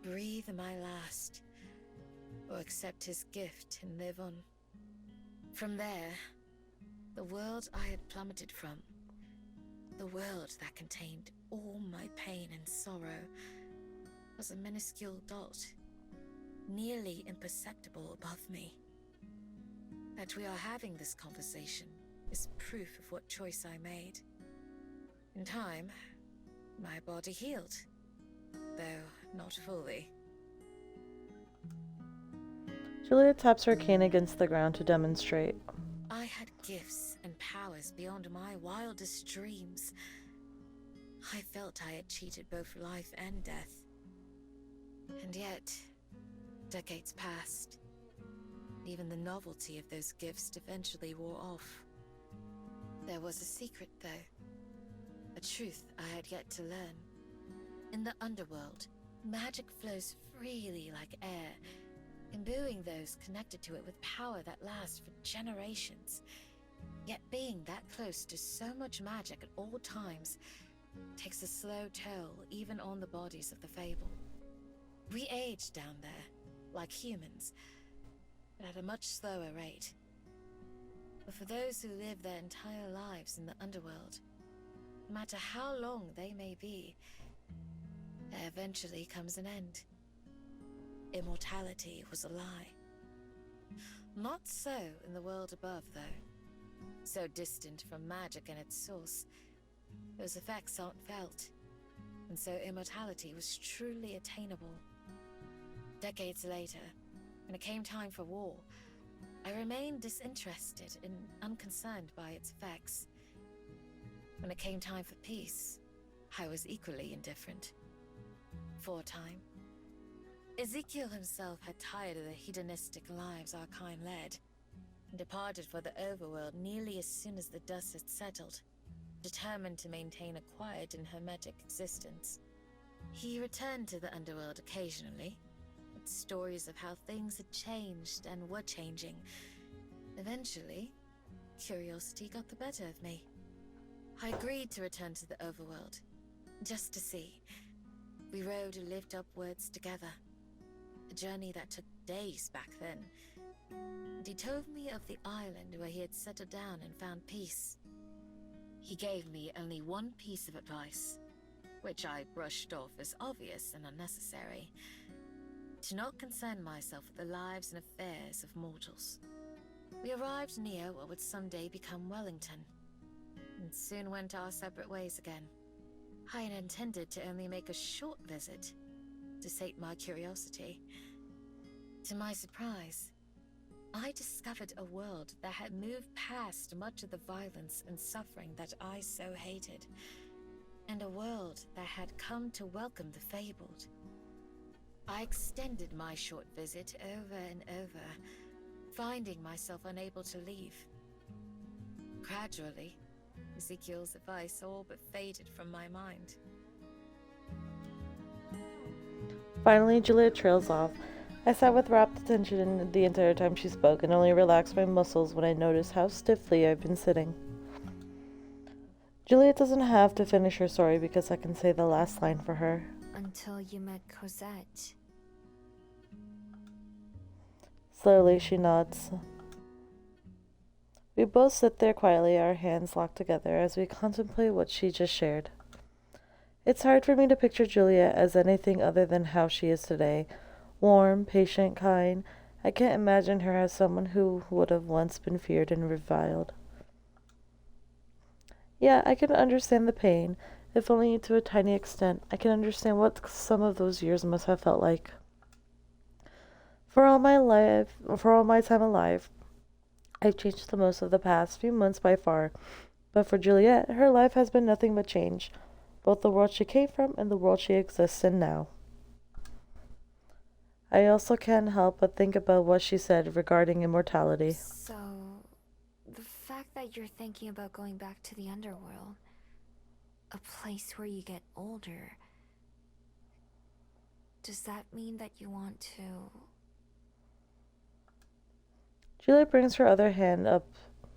[SPEAKER 2] Breathe my last, or accept his gift and live on. From there, the world I had plummeted from, the world that contained all my pain and sorrow, was a minuscule dot, nearly imperceptible above me. That we are having this conversation is proof of what choice I made. In time, my body healed, though not fully.
[SPEAKER 1] Juliet taps her cane against the ground to demonstrate.
[SPEAKER 2] I had gifts and powers beyond my wildest dreams. I felt I had cheated both life and death. And yet, decades passed. Even the novelty of those gifts eventually wore off. There was a secret, though. A truth I had yet to learn. In the underworld, magic flows freely like air, imbuing those connected to it with power that lasts for generations. Yet being that close to so much magic at all times takes a slow toll even on the bodies of the Fable. We age down there, like humans, but at a much slower rate. But for those who live their entire lives in the underworld, no matter how long they may be, there eventually comes an end. Immortality was a lie. Not so in the world above, though. So distant from magic and its source, those effects aren't felt, and so immortality was truly attainable. Decades later, when it came time for war, I remained disinterested and unconcerned by its effects. When it came time for peace, I was equally indifferent. For a time, Ezekiel himself had tired of the hedonistic lives our kind led, and departed for the overworld nearly as soon as the dust had settled, determined to maintain a quiet and hermetic existence. He returned to the underworld occasionally, with stories of how things had changed and were changing. Eventually, curiosity got the better of me. I agreed to return to the overworld, just to see. We rode and lived upwards together. A journey that took days back then. And he told me of the island where he had settled down and found peace. He gave me only one piece of advice, which I brushed off as obvious and unnecessary: to not concern myself with the lives and affairs of mortals. We arrived near what would someday become Wellington, and soon went our separate ways again. I had intended to only make a short visit, to sate my curiosity. To my surprise, I discovered a world that had moved past much of the violence and suffering that I so hated, and a world that had come to welcome the fabled. I extended my short visit over and over, finding myself unable to leave. Gradually, Ezekiel's advice all but faded from my mind.
[SPEAKER 1] Finally, Juliet trails off. I sat with rapt attention the entire time she spoke and only relaxed my muscles when I noticed how stiffly I've been sitting. Juliet doesn't have to finish her story because I can say the last line for her.
[SPEAKER 3] Until you met Cosette.
[SPEAKER 1] Slowly, she nods. We both sit there quietly, our hands locked together as we contemplate what she just shared. It's hard for me to picture Juliet as anything other than how she is today. Warm, patient, kind. I can't imagine her as someone who would have once been feared and reviled. Yeah, I can understand the pain, if only to a tiny extent. I can understand what some of those years must have felt like. For all my time alive, I've changed the most of the past few months by far. But for Juliet, her life has been nothing but change, both the world she came from and the world she exists in now. I also can't help but think about what she said regarding immortality.
[SPEAKER 3] So, the fact that you're thinking about going back to the underworld, a place where you get older, does that mean that you want to...
[SPEAKER 1] Juliet brings her other hand up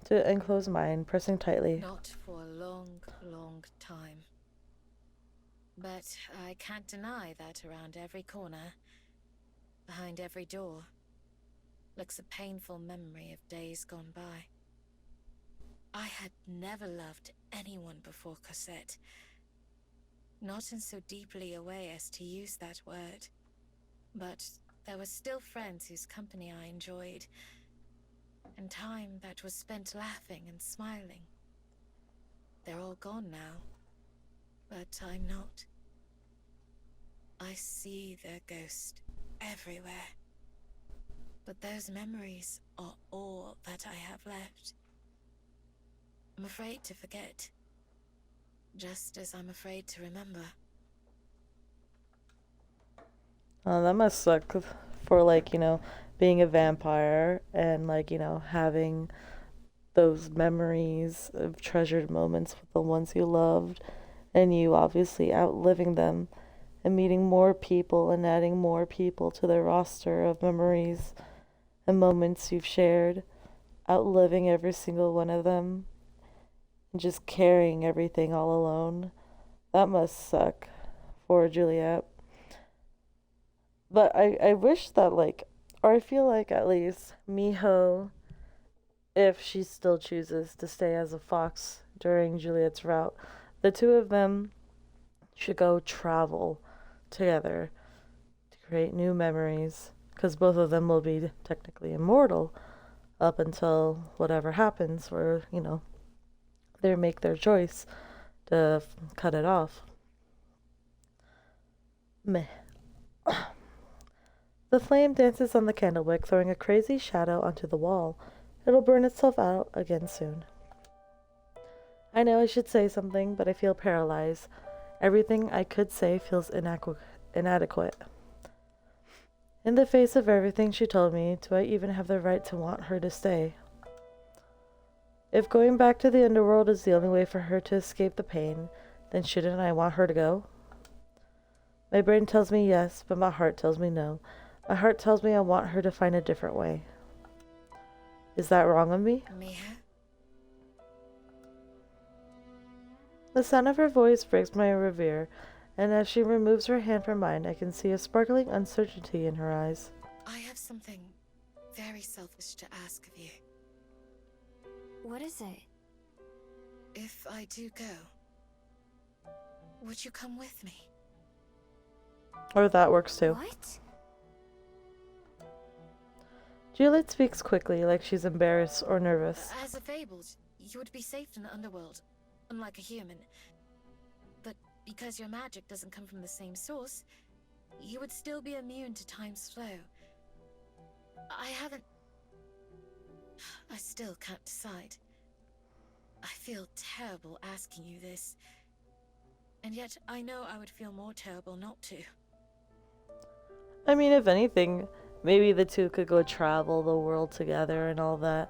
[SPEAKER 1] to enclose mine, pressing tightly.
[SPEAKER 2] Not for a long, long time. But I can't deny that around every corner, behind every door, lurks a painful memory of days gone by. I had never loved anyone before Cosette. Not in so deeply a way as to use that word. But there were still friends whose company I enjoyed, and time that was spent laughing and smiling. They're all gone now, but I'm not. I see their ghost everywhere. But those memories are all that I have left. I'm afraid to forget, just as I'm afraid to remember.
[SPEAKER 1] Oh, that must suck for, like, being a vampire and, like, having those memories of treasured moments with the ones you loved, and you obviously outliving them and meeting more people and adding more people to the roster of memories and moments you've shared, outliving every single one of them, and just carrying everything all alone. That must suck for Juliet. But I wish that, like, or I feel like at least Miho, if she still chooses to stay as a fox during Juliet's route, the two of them should go travel together to create new memories, because both of them will be technically immortal up until whatever happens, where, they make their choice to cut it off. Meh. The flame dances on the candlewick, throwing a crazy shadow onto the wall. It'll burn itself out again soon. I know I should say something, but I feel paralyzed. Everything I could say feels inadequate. In the face of everything she told me, do I even have the right to want her to stay? If going back to the underworld is the only way for her to escape the pain, then shouldn't I want her to go? My brain tells me yes, but my heart tells me no. My heart tells me I want her to find a different way. Is that wrong of me?
[SPEAKER 2] Mia?
[SPEAKER 1] The sound of her voice breaks my reverie, and as she removes her hand from mine, I can see a sparkling uncertainty in her eyes.
[SPEAKER 2] I have something very selfish to ask of you.
[SPEAKER 3] What is it?
[SPEAKER 2] If I do go, would you come with me?
[SPEAKER 1] Or that works too.
[SPEAKER 3] What?
[SPEAKER 1] Juliet speaks quickly, like she's embarrassed or nervous.
[SPEAKER 2] As a fabled, you would be safe in the underworld, unlike a human. But because your magic doesn't come from the same source, you would still be immune to time's flow. I still can't decide. I feel terrible asking you this, and yet I know I would feel more terrible not to.
[SPEAKER 1] I mean, if anything, maybe the two could go travel the world together and all that,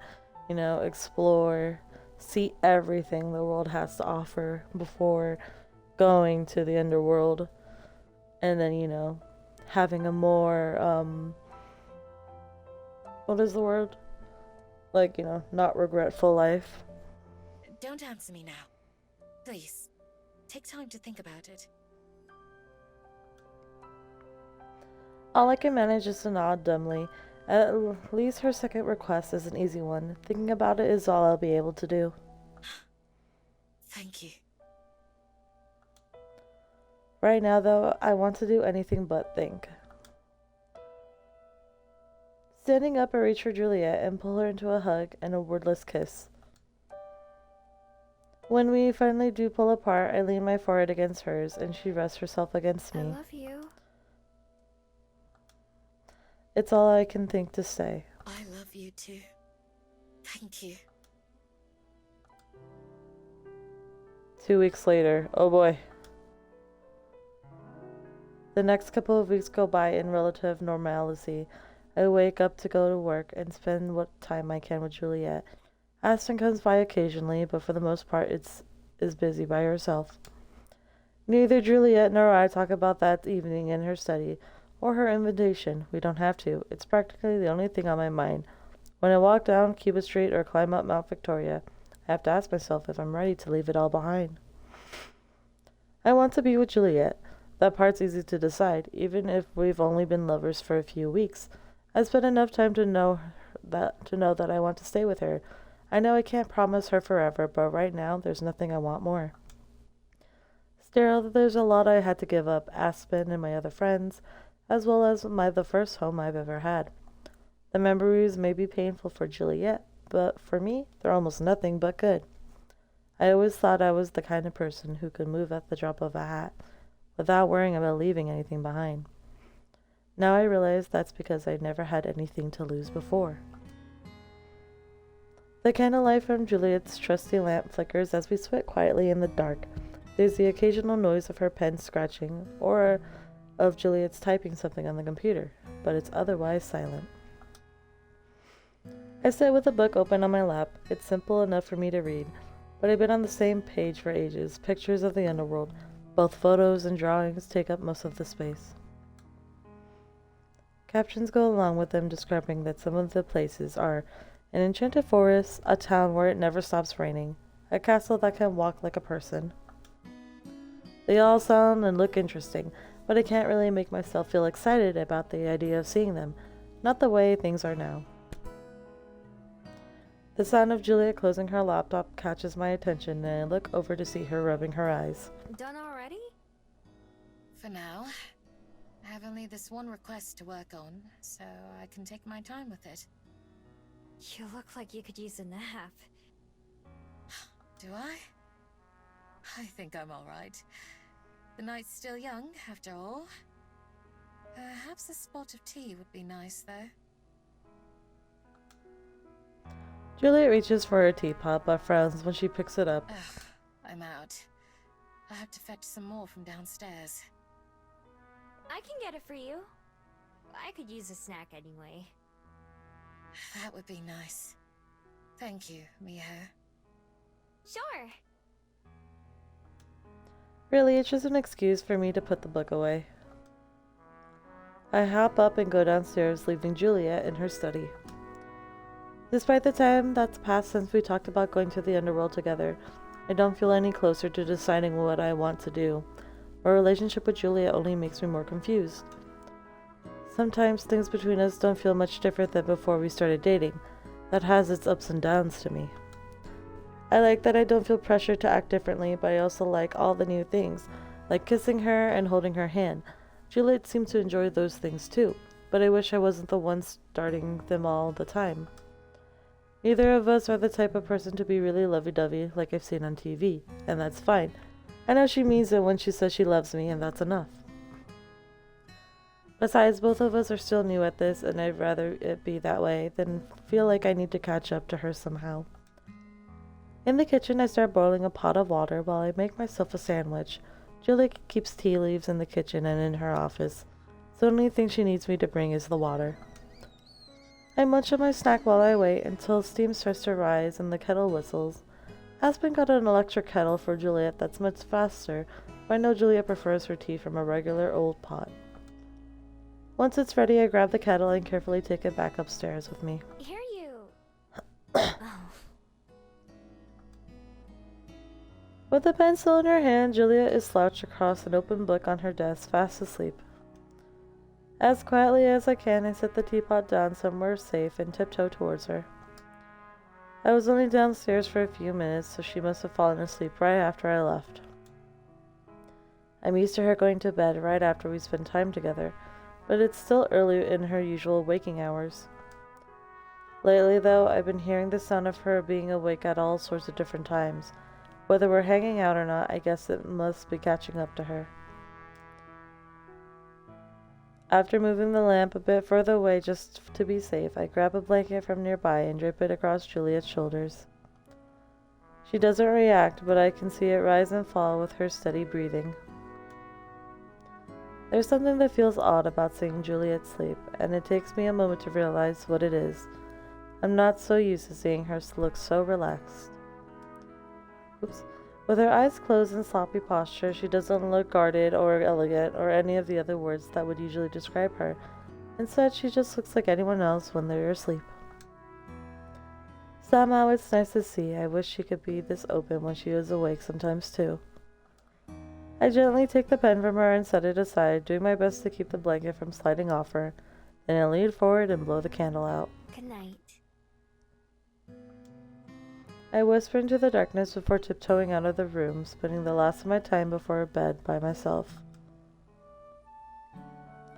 [SPEAKER 1] explore, see everything the world has to offer before going to the underworld, and then, having a more, what is the word? Like, not regretful life.
[SPEAKER 2] Don't answer me now. Please, take time to think about it.
[SPEAKER 1] All I can manage is to nod dumbly. At least her second request is an easy one. Thinking about it is all I'll be able to do.
[SPEAKER 2] Thank you.
[SPEAKER 1] Right now, though, I want to do anything but think. Standing up, I reach for Juliet and pull her into a hug and a wordless kiss. When we finally do pull apart, I lean my forehead against hers and she rests herself against me.
[SPEAKER 3] I love you.
[SPEAKER 1] It's all I can think to say.
[SPEAKER 2] I love you too. Thank you.
[SPEAKER 1] 2 weeks later. Oh boy. The next couple of weeks go by in relative normalcy. I wake up to go to work and spend what time I can with Juliet. Aston comes by occasionally, but for the most part is busy by herself. Neither Juliet nor I talk about that evening in her study, or her invitation. We don't have to. It's practically the only thing on my mind. When I walk down Cuba Street or climb up Mount Victoria, I have to ask myself if I'm ready to leave it all behind. I want to be with Juliet. That part's easy to decide, even if we've only been lovers for a few weeks. I've spent enough time to know that I want to stay with her. I know I can't promise her forever, but right now there's nothing I want more. Still, there's a lot I had to give up, Aspen and my other friends, as well as the first home I've ever had. The memories may be painful for Juliet, but for me, they're almost nothing but good. I always thought I was the kind of person who could move at the drop of a hat. without worrying about leaving anything behind. Now I realize that's because I'd never had anything to lose before. The candlelight from Juliet's trusty lamp flickers as we sit quietly in the dark. There's the occasional noise of her pen scratching or of Juliet's typing something on the computer, but it's otherwise silent. I sit with a book open on my lap. It's simple enough for me to read, but I've been on the same page for ages. Pictures of the underworld, both photos and drawings, take up most of the space. Captions go along with them describing that some of the places are an enchanted forest, a town where it never stops raining, a castle that can walk like a person. They all sound and look interesting, but I can't really make myself feel excited about the idea of seeing them, not the way things are now. The sound of Juliet closing her laptop catches my attention, and I look over to see her rubbing her eyes.
[SPEAKER 3] Done already?
[SPEAKER 2] For now. I have only this one request to work on, so I can take my time with it.
[SPEAKER 3] You look like you could use a nap.
[SPEAKER 2] Do I? I think I'm alright. The night's still young, after all. Perhaps a spot of tea would be nice, though.
[SPEAKER 1] Juliet reaches for her teapot, but frowns when she picks it up.
[SPEAKER 2] Ugh, I'm out. I have to fetch some more from downstairs.
[SPEAKER 3] I can get it for you. I could use a snack anyway.
[SPEAKER 2] That would be nice. Thank you, Miho.
[SPEAKER 3] Sure.
[SPEAKER 1] Really, it's just an excuse for me to put the book away. I hop up and go downstairs, leaving Juliet in her study. Despite the time that's passed since we talked about going to the underworld together, I don't feel any closer to deciding what I want to do. Our relationship with Juliet only makes me more confused. Sometimes things between us don't feel much different than before we started dating. That has its ups and downs to me. I like that I don't feel pressured to act differently, but I also like all the new things, like kissing her and holding her hand. Juliet seemed to enjoy those things too, but I wish I wasn't the one starting them all the time. Neither of us are the type of person to be really lovey-dovey like I've seen on TV, and that's fine. I know she means it when she says she loves me, and that's enough. Besides, both of us are still new at this, and I'd rather it be that way than feel like I need to catch up to her somehow. In the kitchen, I start boiling a pot of water while I make myself a sandwich. Juliet keeps tea leaves in the kitchen and in her office, so the only thing she needs me to bring is the water. I munch on my snack while I wait until steam starts to rise and the kettle whistles. Aspen got an electric kettle for Juliet that's much faster, but I know Juliet prefers her tea from a regular old pot. Once it's ready, I grab the kettle and carefully take it back upstairs with me.
[SPEAKER 3] Here you... Oh.
[SPEAKER 1] With a pencil in her hand, Juliet is slouched across an open book on her desk, fast asleep. As quietly as I can, I set the teapot down somewhere safe and tiptoe towards her. I was only downstairs for a few minutes, so she must have fallen asleep right after I left. I'm used to her going to bed right after we spend time together, but it's still early in her usual waking hours. Lately, though, I've been hearing the sound of her being awake at all sorts of different times. Whether we're hanging out or not, I guess it must be catching up to her. After moving the lamp a bit further away just to be safe, I grab a blanket from nearby and drape it across Juliet's shoulders. She doesn't react, but I can see it rise and fall with her steady breathing. There's something that feels odd about seeing Juliet sleep, and it takes me a moment to realize what it is. I'm not so used to seeing her look so relaxed. Oops. With her eyes closed in sloppy posture, she doesn't look guarded or elegant or any of the other words that would usually describe her. Instead, she just looks like anyone else when they're asleep. Somehow it's nice to see. I wish she could be this open when she was awake sometimes too. I gently take the pen from her and set it aside, doing my best to keep the blanket from sliding off her. Then I lean forward and blow the candle out.
[SPEAKER 3] Good night.
[SPEAKER 1] I whisper into the darkness before tiptoeing out of the room, spending the last of my time before bed by myself.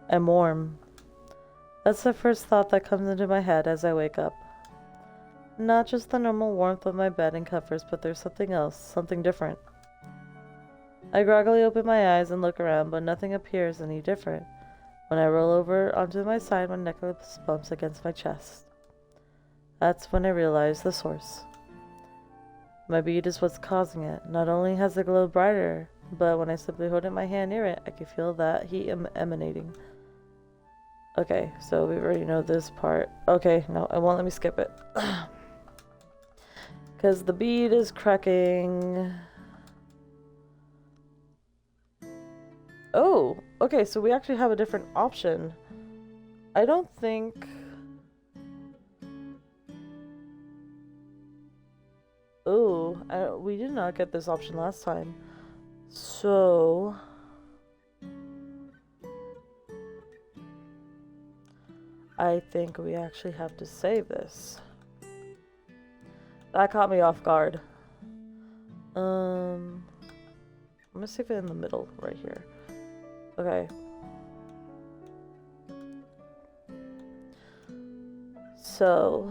[SPEAKER 1] I'm warm. That's the first thought that comes into my head as I wake up. Not just the normal warmth of my bed and covers, but there's something else, something different. I groggily open my eyes and look around, but nothing appears any different. When I roll over onto my side, my necklace bumps against my chest. That's when I realize the source. My bead is what's causing it. Not only has it glowed brighter, but when I simply hold it in my hand near it, I can feel that heat emanating. Okay, so we already know this part. Okay, no, it won't let me skip it. Because the bead is cracking. Oh, okay, so we actually have a different option. I don't think... Oh, we did not get this option last time. So... I think we actually have to save this. That caught me off guard. I'm gonna save it in the middle, right here. Okay. So...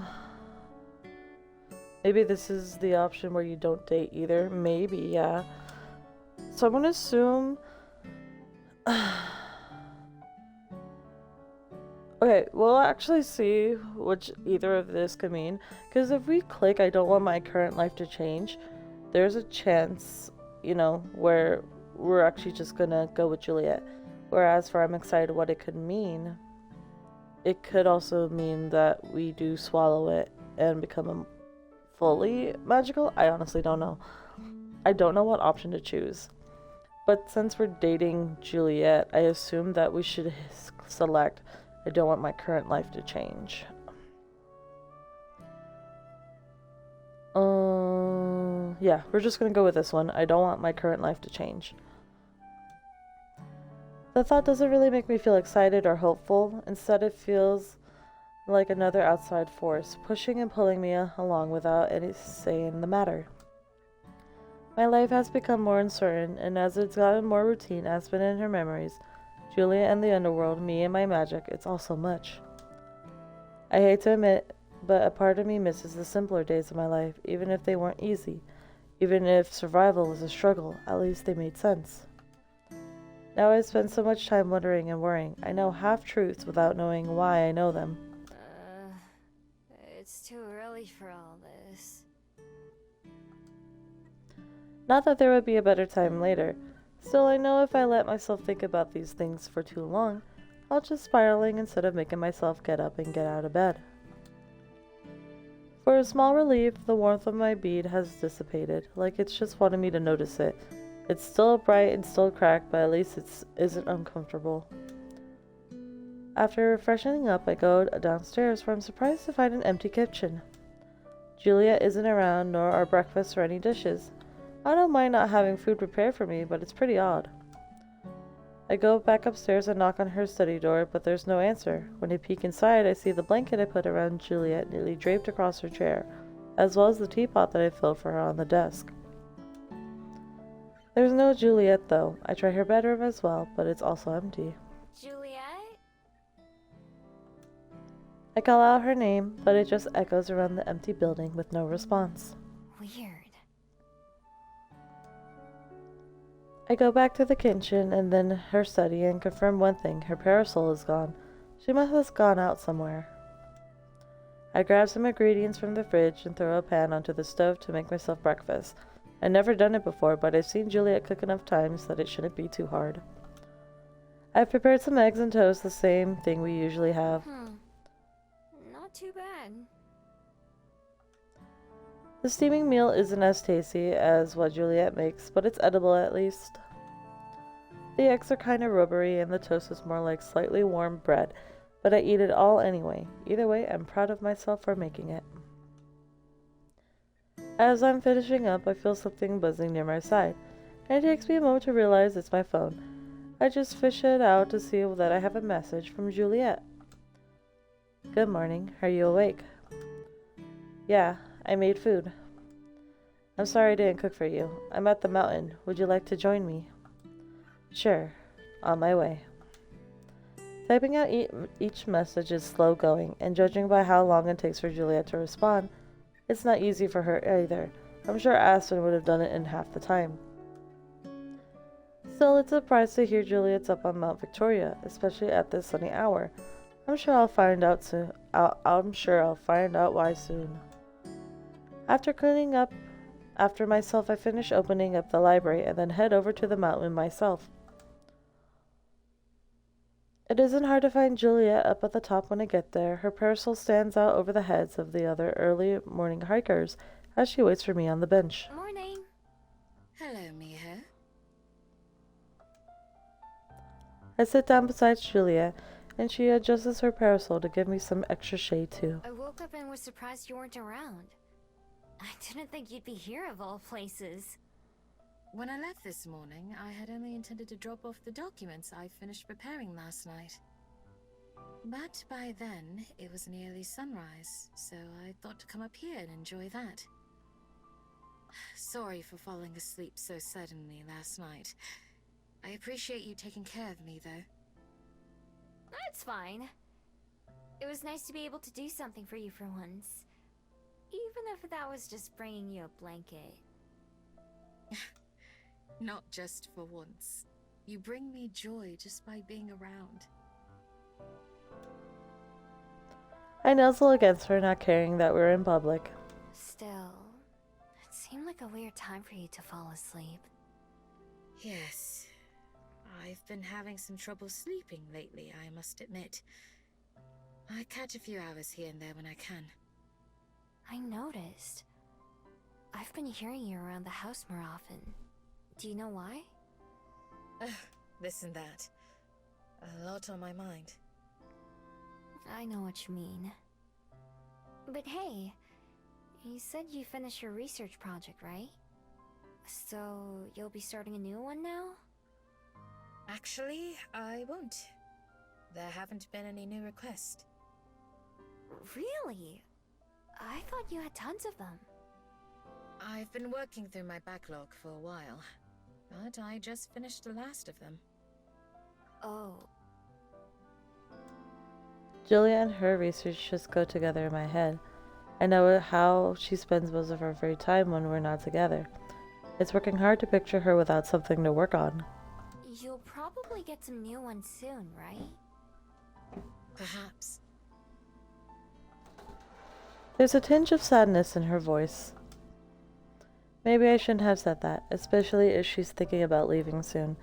[SPEAKER 1] maybe this is the option where you don't date either. Maybe, yeah. So I'm gonna assume... okay, we'll actually see which either of this could mean. Because if we click, I don't want my current life to change, there's a chance, you know, where we're actually just gonna go with Juliet. Whereas for I'm excited what it could mean, it could also mean that we do swallow it and become fully magical. I honestly don't know. I don't know what option to choose. But since we're dating Juliet, I assume that we should select I don't want my current life to change. Yeah, we're just gonna go with this one. I don't want my current life to change. The thought doesn't really make me feel excited or hopeful. Instead, it feels like another outside force, pushing and pulling me along without any say in the matter. My life has become more uncertain, and as it's gotten more routine, Aspen and her memories, Julia and the underworld, me and my magic, it's all so much. I hate to admit, but a part of me misses the simpler days of my life, even if they weren't easy. Even if survival was a struggle, at least they made sense. Now I spend so much time wondering and worrying. I know half-truths without knowing why I know them.
[SPEAKER 3] It's too early for all this.
[SPEAKER 1] Not that there would be a better time later. Still, I know if I let myself think about these things for too long, I'll just spiraling instead of making myself get up and get out of bed. For a small relief, the warmth of my bead has dissipated, like it's just wanted me to notice it. It's still bright and still cracked, but at least it isn't uncomfortable. After freshening up, I go downstairs where I'm surprised to find an empty kitchen. Juliet isn't around, nor are breakfast or any dishes. I don't mind not having food prepared for me, but it's pretty odd. I go back upstairs and knock on her study door, but there's no answer. When I peek inside, I see the blanket I put around Juliet neatly draped across her chair, as well as the teapot that I filled for her on the desk. There's no Juliet, though. I try her bedroom as well, but it's also empty.
[SPEAKER 3] Juliet?
[SPEAKER 1] I call out her name, but it just echoes around the empty building with no response.
[SPEAKER 3] Weird.
[SPEAKER 1] I go back to the kitchen and then her study and confirm one thing. Her parasol is gone. She must have gone out somewhere. I grab some ingredients from the fridge and throw a pan onto the stove to make myself breakfast. I've never done it before, but I've seen Juliet cook enough times that it shouldn't be too hard. I've prepared some eggs and toast, the same thing we usually have.
[SPEAKER 3] Not too bad.
[SPEAKER 1] The steaming meal isn't as tasty as what Juliet makes, but it's edible at least. The eggs are kind of rubbery and the toast is more like slightly warm bread, but I eat it all anyway. Either way, I'm proud of myself for making it. As I'm finishing up, I feel something buzzing near my side, and it takes me a moment to realize it's my phone. I just fish it out to see that I have a message from Juliet. Good morning. Are you awake? Yeah, I made food. I'm sorry I didn't cook for you. I'm at the mountain. Would you like to join me? Sure. On my way. Typing out each message is slow going, and judging by how long it takes for Juliet to respond, it's not easy for her either. I'm sure Aspen would have done it in half the time. Still, it's a surprise to hear Juliet's up on Mount Victoria, especially at this sunny hour. I'm sure I'll find out soon. I'm sure I'll find out why soon. After cleaning up after myself, I finish opening up the library and then head over to the mountain myself. It isn't hard to find Juliet up at the top when I get there. Her parasol stands out over the heads of the other early morning hikers as she waits for me on the bench.
[SPEAKER 3] Morning.
[SPEAKER 2] Hello, Miho.
[SPEAKER 1] I sit down beside Juliet, and she adjusts her parasol to give me some extra shade too.
[SPEAKER 3] I woke up and was surprised you weren't around. I didn't think you'd be here of all places.
[SPEAKER 2] When I left this morning, I had only intended to drop off the documents I finished preparing last night. But by then, it was nearly sunrise, so I thought to come up here and enjoy that. Sorry for falling asleep so suddenly last night. I appreciate you taking care of me, though.
[SPEAKER 3] That's fine. It was nice to be able to do something for you for once. Even if that was just bringing you a blanket.
[SPEAKER 2] Not just for once. You bring me joy just by being around.
[SPEAKER 1] I nuzzle against her, not caring that we're in public.
[SPEAKER 3] Still, it seemed like a weird time for you to fall asleep.
[SPEAKER 2] Yes. I've been having some trouble sleeping lately, I must admit. I catch a few hours here and there when I can.
[SPEAKER 3] I noticed. I've been hearing you around the house more often. Do you know why?
[SPEAKER 2] This and that. A lot on my mind.
[SPEAKER 3] I know what you mean. But hey, you said you finished your research project, right? So, you'll be starting a new one now?
[SPEAKER 2] Actually, I won't. There haven't been any new requests.
[SPEAKER 3] Really? I thought you had tons of them.
[SPEAKER 2] I've been working through my backlog for a while, but I just finished the last of them.
[SPEAKER 3] Oh.
[SPEAKER 1] Julia and her research just go together in my head. I know how she spends most of her free time when we're not together. It's working hard to picture her without something to work on.
[SPEAKER 3] You'll probably get some new ones soon, right?
[SPEAKER 2] Perhaps.
[SPEAKER 1] There's a tinge of sadness in her voice. Maybe I shouldn't have said that, especially if she's thinking about leaving soon.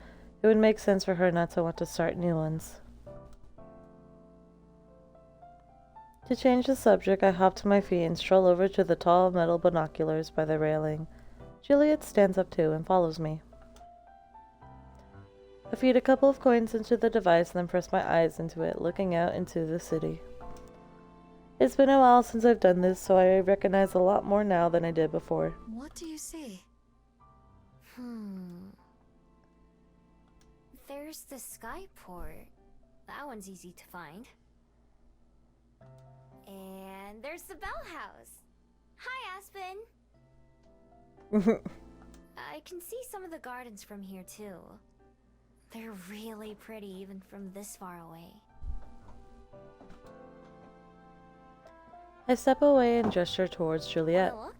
[SPEAKER 1] It would make sense for her not to want to start new ones. To change the subject, I hop to my feet and stroll over to the tall metal binoculars by the railing. Juliet stands up too and follows me. I feed a couple of coins into the device and then press my eyes into it, looking out into the city. It's been a while since I've done this, so I recognize a lot more now than I did before.
[SPEAKER 2] What do you see?
[SPEAKER 3] There's the skyport. That one's easy to find. And there's the bell house. Hi, Aspen. I can see some of the gardens from here, too. They're really pretty even from this far away.
[SPEAKER 1] I step away and gesture towards Juliet.
[SPEAKER 3] Wanna look?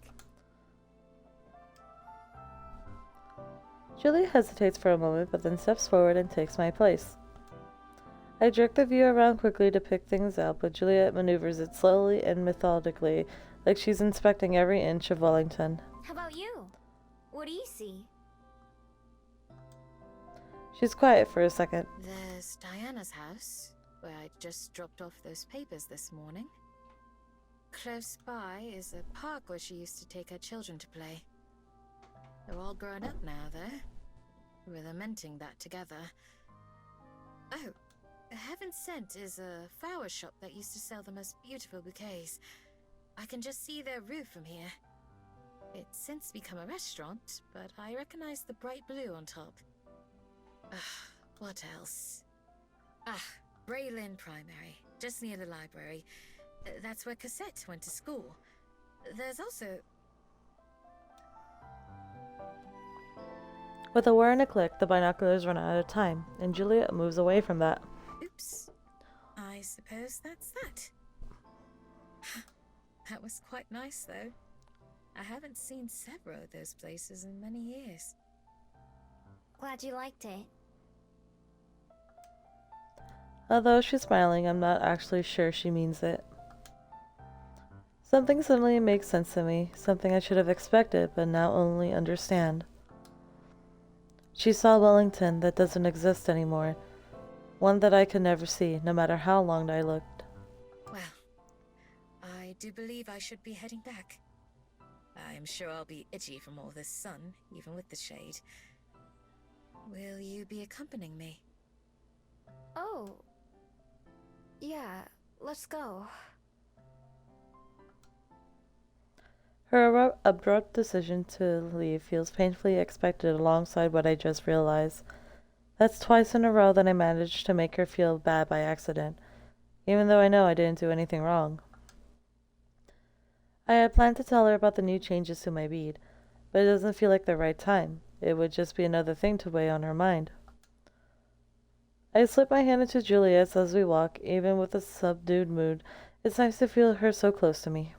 [SPEAKER 1] Juliet hesitates for a moment, but then steps forward and takes my place. I jerk the view around quickly to pick things out, but Juliet maneuvers it slowly and methodically, like she's inspecting every inch of Wellington.
[SPEAKER 3] How about you? What do you see?
[SPEAKER 1] She's quiet for a second.
[SPEAKER 2] There's Diana's house, where I just dropped off those papers this morning. Close by is a park where she used to take her children to play. They're all grown up now, though. We're lamenting that together. Oh, Heaven Sent is a flower shop that used to sell the most beautiful bouquets. I can just see their roof from here. It's since become a restaurant, but I recognize the bright blue on top. What else? Braylin Primary, just near the library. That's where Cassette went to school. There's also...
[SPEAKER 1] With a whir and a click, the binoculars run out of time, and Juliet moves away from that.
[SPEAKER 2] Oops. I suppose that's that. That was quite nice, though. I haven't seen several of those places in many years.
[SPEAKER 3] Glad you liked it.
[SPEAKER 1] Although she's smiling, I'm not actually sure she means it. Something suddenly makes sense to me, something I should have expected, but now only understand. She saw Wellington that doesn't exist anymore, one that I could never see, no matter how long I looked.
[SPEAKER 2] Well, I do believe I should be heading back. I'm sure I'll be itchy from all this sun, even with the shade. Will you be accompanying me?
[SPEAKER 3] Oh. Yeah, let's go.
[SPEAKER 1] Her abrupt decision to leave feels painfully expected alongside what I just realized. That's twice in a row that I managed to make her feel bad by accident, even though I know I didn't do anything wrong. I had planned to tell her about the new changes to my bead, but it doesn't feel like the right time. It would just be another thing to weigh on her mind. I slip my hand into Juliet's as we walk, even with a subdued mood. It's nice to feel her so close to me.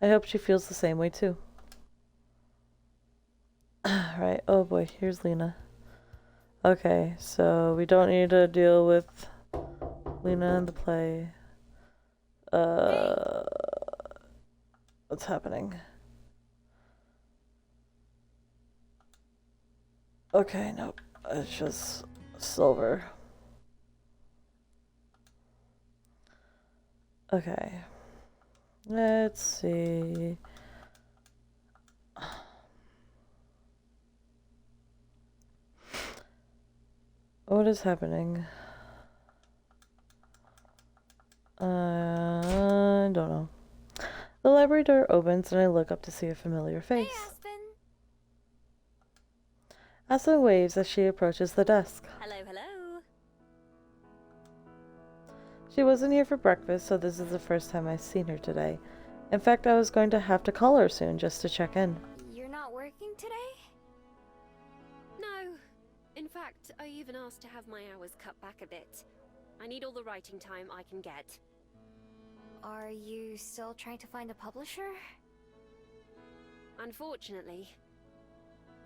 [SPEAKER 1] I hope she feels the same way too. Right, oh boy, here's Lena. Okay, so we don't need to deal with Lena in the play. What's happening? Okay, nope. It's just silver. Okay. Let's see. What is happening? I don't know. The library door opens and I look up to see a familiar face.
[SPEAKER 3] Hey, Aspen.
[SPEAKER 1] Aspen waves as she approaches the desk.
[SPEAKER 7] Hello, hello.
[SPEAKER 1] She wasn't here for breakfast, so this is the first time I've seen her today. In fact, I was going to have to call her soon just to check in.
[SPEAKER 3] You're not working today?
[SPEAKER 7] No. In fact, I even asked to have my hours cut back a bit. I need all the writing time I can get.
[SPEAKER 3] Are you still trying to find a publisher?
[SPEAKER 7] Unfortunately.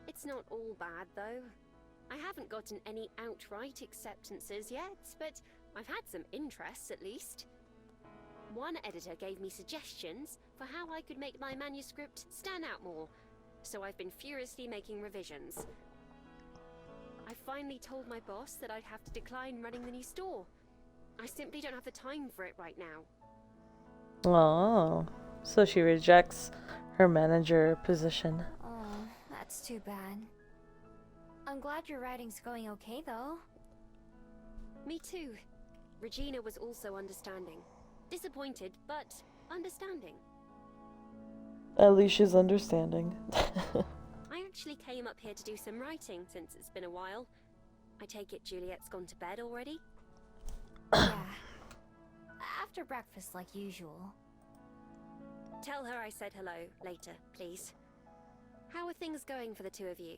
[SPEAKER 7] It's not all bad, though. I haven't gotten any outright acceptances yet, but I've had some interest at least. One editor gave me suggestions for how I could make my manuscript stand out more, so I've been furiously making revisions. I finally told my boss that I'd have to decline running the new store. I simply don't have the time for it right now.
[SPEAKER 1] Oh, so she rejects her manager position.
[SPEAKER 3] Oh, that's too bad. I'm glad your writing's going okay, though.
[SPEAKER 7] Me too. Regina was also understanding. Disappointed, but understanding.
[SPEAKER 1] At least she's understanding.
[SPEAKER 7] I actually came up here to do some writing since it's been a while. I take it Juliet's gone to bed already?
[SPEAKER 3] Yeah. After breakfast, like usual.
[SPEAKER 7] Tell her I said hello later, please. How are things going for the two of you?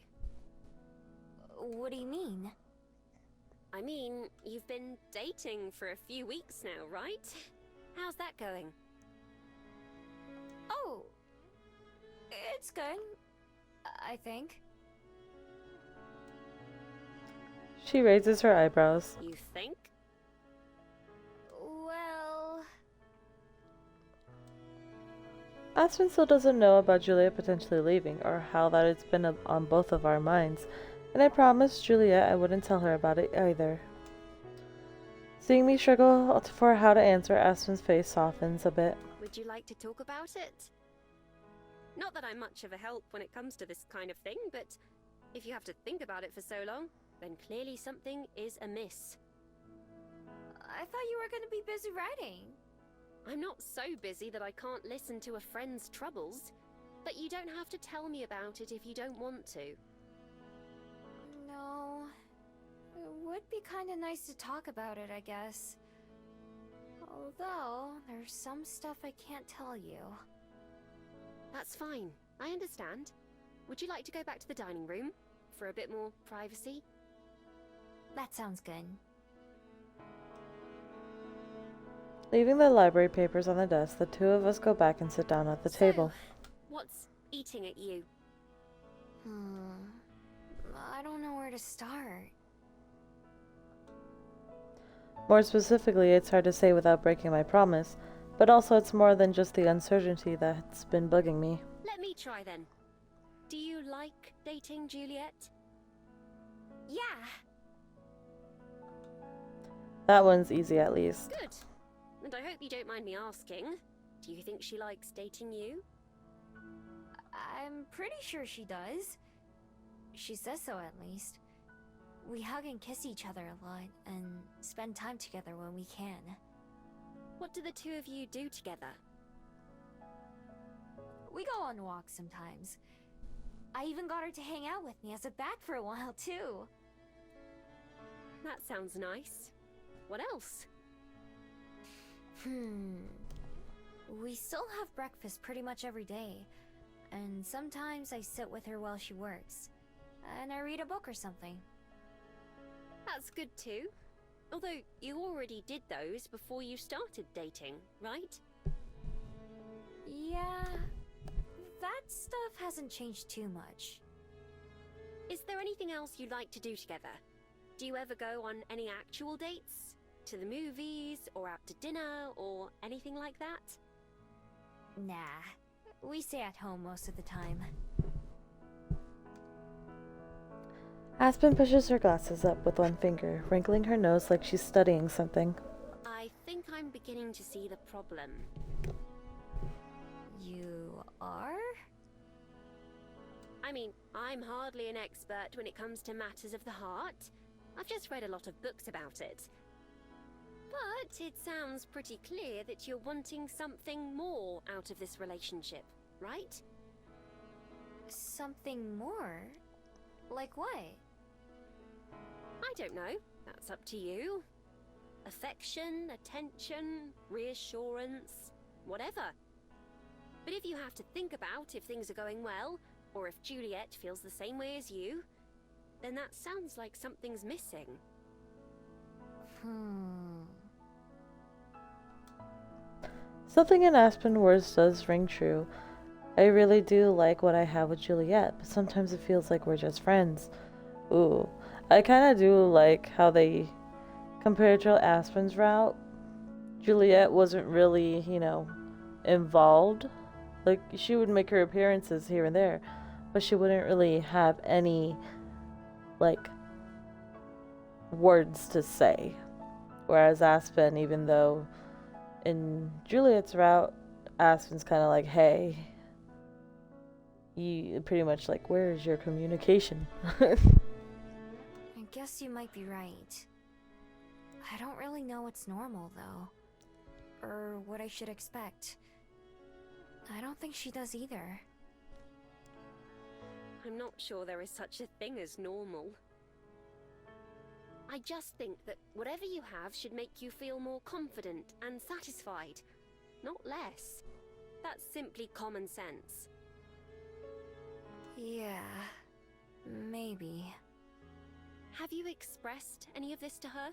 [SPEAKER 3] What do you mean?
[SPEAKER 7] I mean, you've been dating for a few weeks now, right? How's that going?
[SPEAKER 3] Oh, it's good, I think.
[SPEAKER 1] She raises her eyebrows.
[SPEAKER 7] You think?
[SPEAKER 3] Well...
[SPEAKER 1] Aspen still doesn't know about Juliet potentially leaving, or how that it's been on both of our minds, and I promised Juliet I wouldn't tell her about it either. Seeing me struggle for how to answer, Aspen's face softens a bit.
[SPEAKER 7] Would you like to talk about it? Not that I'm much of a help when it comes to this kind of thing, but if you have to think about it for so long, then clearly something is amiss.
[SPEAKER 3] I thought you were going to be busy writing.
[SPEAKER 7] I'm not so busy that I can't listen to a friend's troubles, but you don't have to tell me about it if you don't want to.
[SPEAKER 3] No, it would be kind of nice to talk about it, I guess. Although, there's some stuff I can't tell you.
[SPEAKER 7] That's fine, I understand. Would you like to go back to the dining room for a bit more privacy?
[SPEAKER 3] That sounds good.
[SPEAKER 1] Leaving the library papers on the desk, the two of us go back and sit down at the table.
[SPEAKER 7] What's eating at you?
[SPEAKER 3] I don't know where to start.
[SPEAKER 1] More specifically, it's hard to say without breaking my promise, but also it's more than just the uncertainty that's been bugging me.
[SPEAKER 10] Let me try then. Do you like dating Juliet?
[SPEAKER 3] Yeah.
[SPEAKER 1] That one's easy at least.
[SPEAKER 10] Good. And I hope you don't mind me asking. Do you think she likes dating you?
[SPEAKER 3] I'm pretty sure she does. She says so, at least. We hug and kiss each other a lot, and spend time together when we can.
[SPEAKER 10] What do the two of you do together?
[SPEAKER 3] We go on walks sometimes. I even got her to hang out with me as a bat for a while, too.
[SPEAKER 10] That sounds nice. What else?
[SPEAKER 3] We still have breakfast pretty much every day. And sometimes I sit with her while she works. And I read a book or something.
[SPEAKER 10] That's good too. Although you already did those before you started dating, right?
[SPEAKER 3] Yeah, that stuff hasn't changed too much.
[SPEAKER 10] Is there anything else you'd like to do together? Do you ever go on any actual dates? To the movies, or out to dinner, or anything like that?
[SPEAKER 3] Nah, we stay at home most of the time.
[SPEAKER 1] Aspen pushes her glasses up with one finger, wrinkling her nose like she's studying something.
[SPEAKER 10] I think I'm beginning to see the problem.
[SPEAKER 3] You are?
[SPEAKER 10] I mean, I'm hardly an expert when it comes to matters of the heart. I've just read a lot of books about it. But it sounds pretty clear that you're wanting something more out of this relationship, right?
[SPEAKER 3] Something more? Like what?
[SPEAKER 10] I don't know. That's up to you. Affection, attention, reassurance, whatever. But if you have to think about if things are going well, or if Juliet feels the same way as you, then that sounds like something's missing.
[SPEAKER 1] Something in Aspen's words does ring true. I really do like what I have with Juliet, but sometimes it feels like we're just friends. Ooh, I kind of do like how they, compared to Aspen's route, Juliet wasn't really, involved. Like, she would make her appearances here and there, but she wouldn't really have any, words to say. Whereas Aspen, even though in Juliet's route, Aspen's kind of like, hey, you pretty much like, where's your communication?
[SPEAKER 3] I guess you might be right. I don't really know what's normal, though. Or what I should expect. I don't think she does either.
[SPEAKER 10] I'm not sure there is such a thing as normal. I just think that whatever you have should make you feel more confident and satisfied, not less. That's simply common sense.
[SPEAKER 3] Yeah, maybe.
[SPEAKER 10] Have you expressed any of this to her?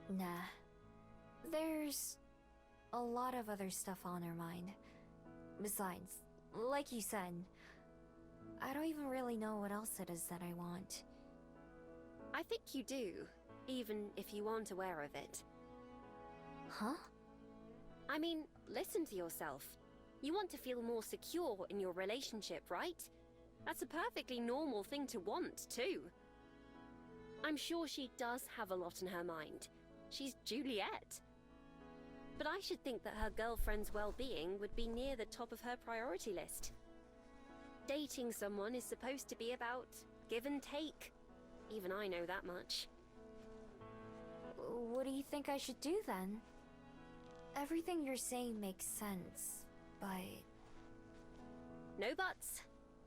[SPEAKER 3] Nah. There's a lot of other stuff on her mind. Besides, like you said, I don't even really know what else it is that I want.
[SPEAKER 10] I think you do, even if you aren't aware of it.
[SPEAKER 3] Huh?
[SPEAKER 10] I mean, listen to yourself. You want to feel more secure in your relationship, right? That's a perfectly normal thing to want, too. I'm sure she does have a lot in her mind. She's Juliet. But I should think that her girlfriend's well-being would be near the top of her priority list. Dating someone is supposed to be about give and take. Even I know that much.
[SPEAKER 3] What do you think I should do then? Everything you're saying makes sense, but...
[SPEAKER 10] No buts.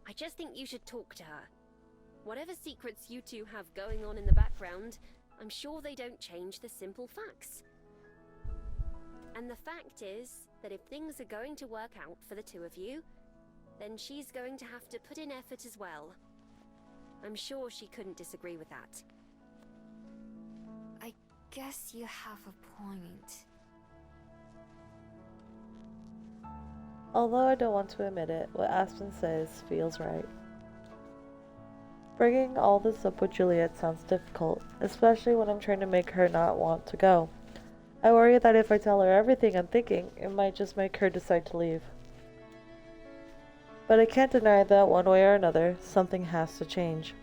[SPEAKER 10] I just think you should talk to her. Whatever secrets you two have going on in the background, I'm sure they don't change the simple facts. And the fact is that if things are going to work out for the two of you, then she's going to have to put in effort as well. I'm sure she couldn't disagree with that.
[SPEAKER 3] I guess you have a point.
[SPEAKER 1] Although I don't want to admit it, what Aspen says feels right. Bringing all this up with Juliet sounds difficult, especially when I'm trying to make her not want to go. I worry that if I tell her everything I'm thinking, it might just make her decide to leave. But I can't deny that one way or another, something has to change.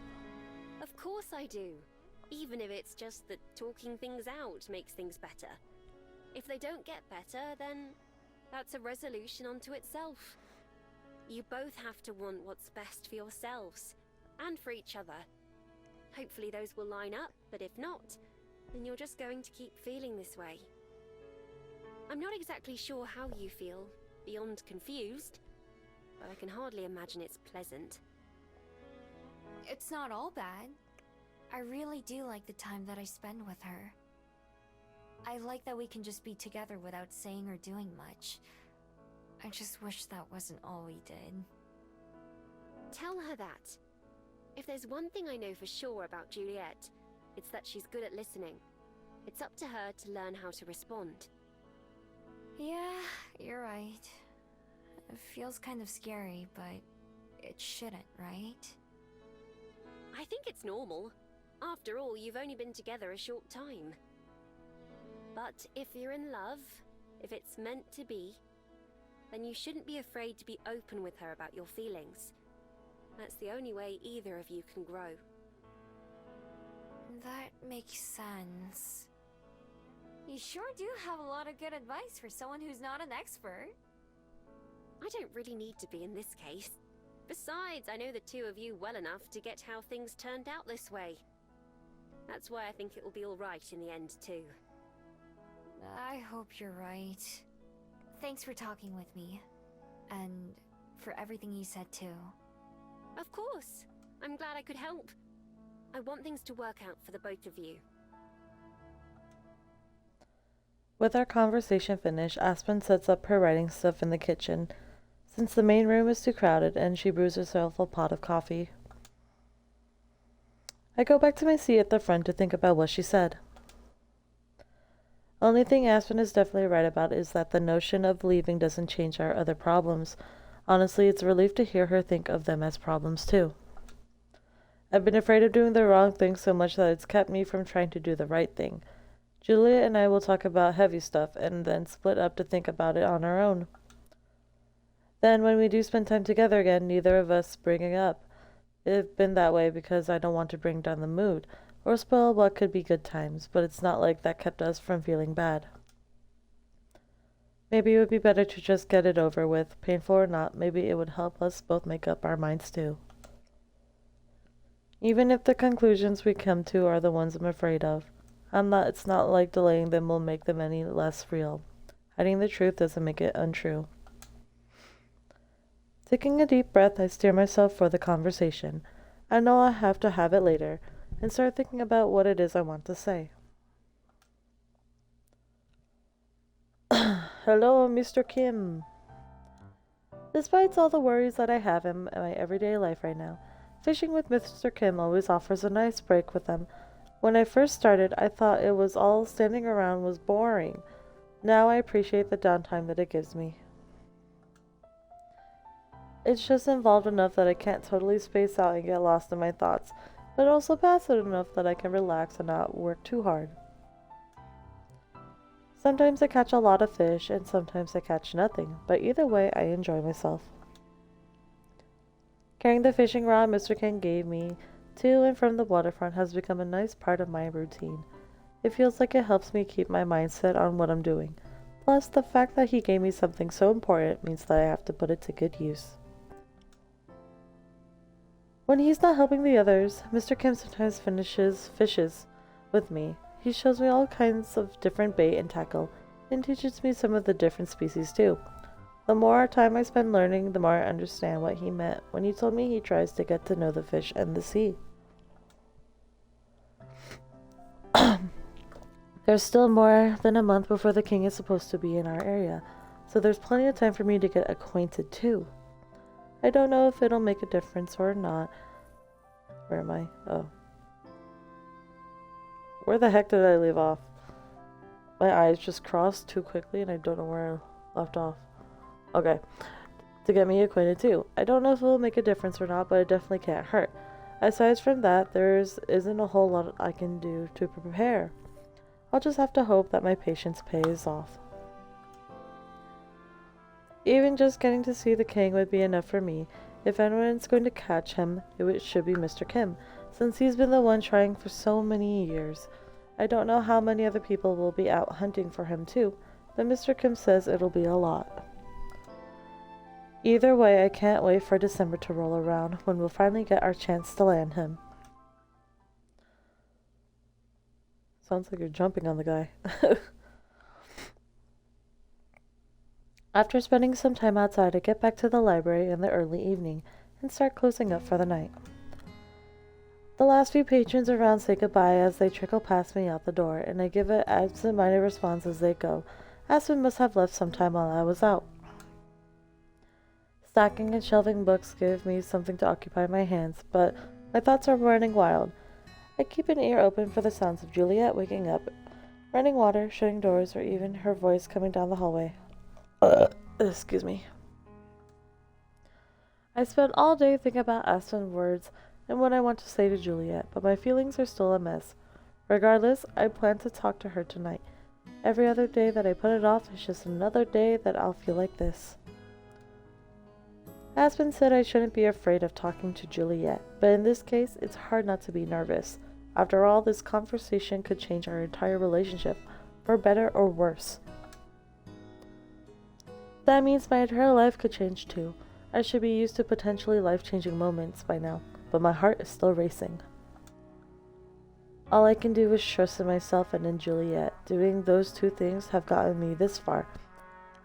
[SPEAKER 10] Of course I do. Even if it's just that talking things out makes things better. If they don't get better, then that's a resolution unto itself. You both have to want what's best for yourselves, and for each other. Hopefully those will line up, but if not, then you're just going to keep feeling this way. I'm not exactly sure how you feel, beyond confused, but I can hardly imagine it's pleasant.
[SPEAKER 3] It's not all bad. I really do like the time that I spend with her. I like that we can just be together without saying or doing much. I just wish that wasn't all we did.
[SPEAKER 10] Tell her that. If there's one thing I know for sure about Juliet, it's that she's good at listening. It's up to her to learn how to respond.
[SPEAKER 3] Yeah, you're right. It feels kind of scary, but it shouldn't, right?
[SPEAKER 10] I think it's normal. After all, you've only been together a short time. But if you're in love, if it's meant to be, then you shouldn't be afraid to be open with her about your feelings. That's the only way either of you can grow.
[SPEAKER 3] That makes sense. You sure do have a lot of good advice for someone who's not an expert.
[SPEAKER 10] I don't really need to be in this case. Besides, I know the two of you well enough to get how things turned out this way. That's why I think it will be alright in the end, too.
[SPEAKER 3] I hope you're right. Thanks for talking with me. And for everything you said, too.
[SPEAKER 10] Of course. I'm glad I could help. I want things to work out for the both of you.
[SPEAKER 1] With our conversation finished, Aspen sets up her writing stuff in the kitchen, since the main room is too crowded, and she brews herself a pot of coffee. I go back to my seat at the front to think about what she said. Only thing Aspen is definitely right about is that the notion of leaving doesn't change our other problems. Honestly, it's a relief to hear her think of them as problems too. I've been afraid of doing the wrong thing so much that it's kept me from trying to do the right thing. Juliet and I will talk about heavy stuff and then split up to think about it on our own. Then when we do spend time together again, neither of us bring it up. It's been that way because I don't want to bring down the mood or spoil what could be good times, but it's not like that kept us from feeling bad. Maybe it would be better to just get it over with, painful or not. Maybe it would help us both make up our minds too. Even if the conclusions we come to are the ones I'm afraid of, it's not like delaying them will make them any less real. Hiding the truth doesn't make it untrue. Taking a deep breath, I steer myself for the conversation. I know I have to have it later, and start thinking about what it is I want to say. Hello, Mr. Kim. Despite all the worries that I have in my everyday life right now, fishing with Mr. Kim always offers a nice break with him. When I first started, I thought it was all standing around was boring. Now I appreciate the downtime that it gives me. It's just involved enough that I can't totally space out and get lost in my thoughts, but also passive enough that I can relax and not work too hard. Sometimes I catch a lot of fish, and sometimes I catch nothing, but either way, I enjoy myself. Carrying the fishing rod Mr. Kim gave me to and from the waterfront has become a nice part of my routine. It feels like it helps me keep my mind set on what I'm doing. Plus, the fact that he gave me something so important means that I have to put it to good use. When he's not helping the others, Mr. Kim sometimes fishes with me. He shows me all kinds of different bait and tackle, and teaches me some of the different species too. The more time I spend learning, the more I understand what he meant when he told me he tries to get to know the fish and the sea. There's still more than a month before the king is supposed to be in our area, so there's plenty of time for me to get acquainted too. I don't know if it'll make a difference or not. Where am I? Oh. Where the heck did I leave off? My eyes just crossed too quickly and I don't know where I left off. Okay. To get me acquainted too. I don't know if it'll make a difference or not, but it definitely can't hurt. Aside from that, isn't a whole lot I can do to prepare. I'll just have to hope that my patience pays off. Even just getting to see the king would be enough for me. If anyone's going to catch him, should be Mr. Kim, since he's been the one trying for so many years. I don't know how many other people will be out hunting for him too, but Mr. Kim says it'll be a lot. Either way, I can't wait for December to roll around, when we'll finally get our chance to land him. Sounds like you're jumping on the guy. After spending some time outside, I get back to the library in the early evening and start closing up for the night. The last few patrons around say goodbye as they trickle past me out the door, and I give an absent-minded response as they go. Aspen must have left sometime while I was out. Stacking and shelving books give me something to occupy my hands, but my thoughts are running wild. I keep an ear open for the sounds of Juliet waking up, running water, shutting doors, or even her voice coming down the hallway. Excuse me. I spent all day thinking about Aspen's words and what I want to say to Juliet, but my feelings are still a mess. Regardless, I plan to talk to her tonight. Every other day that I put it off is just another day that I'll feel like this. Aspen said I shouldn't be afraid of talking to Juliet, but in this case, it's hard not to be nervous. After all, this conversation could change our entire relationship, for better or worse. That means my entire life could change too. I should be used to potentially life-changing moments by now, but my heart is still racing. All I can do is trust in myself and in Juliet. Doing those two things have gotten me this far.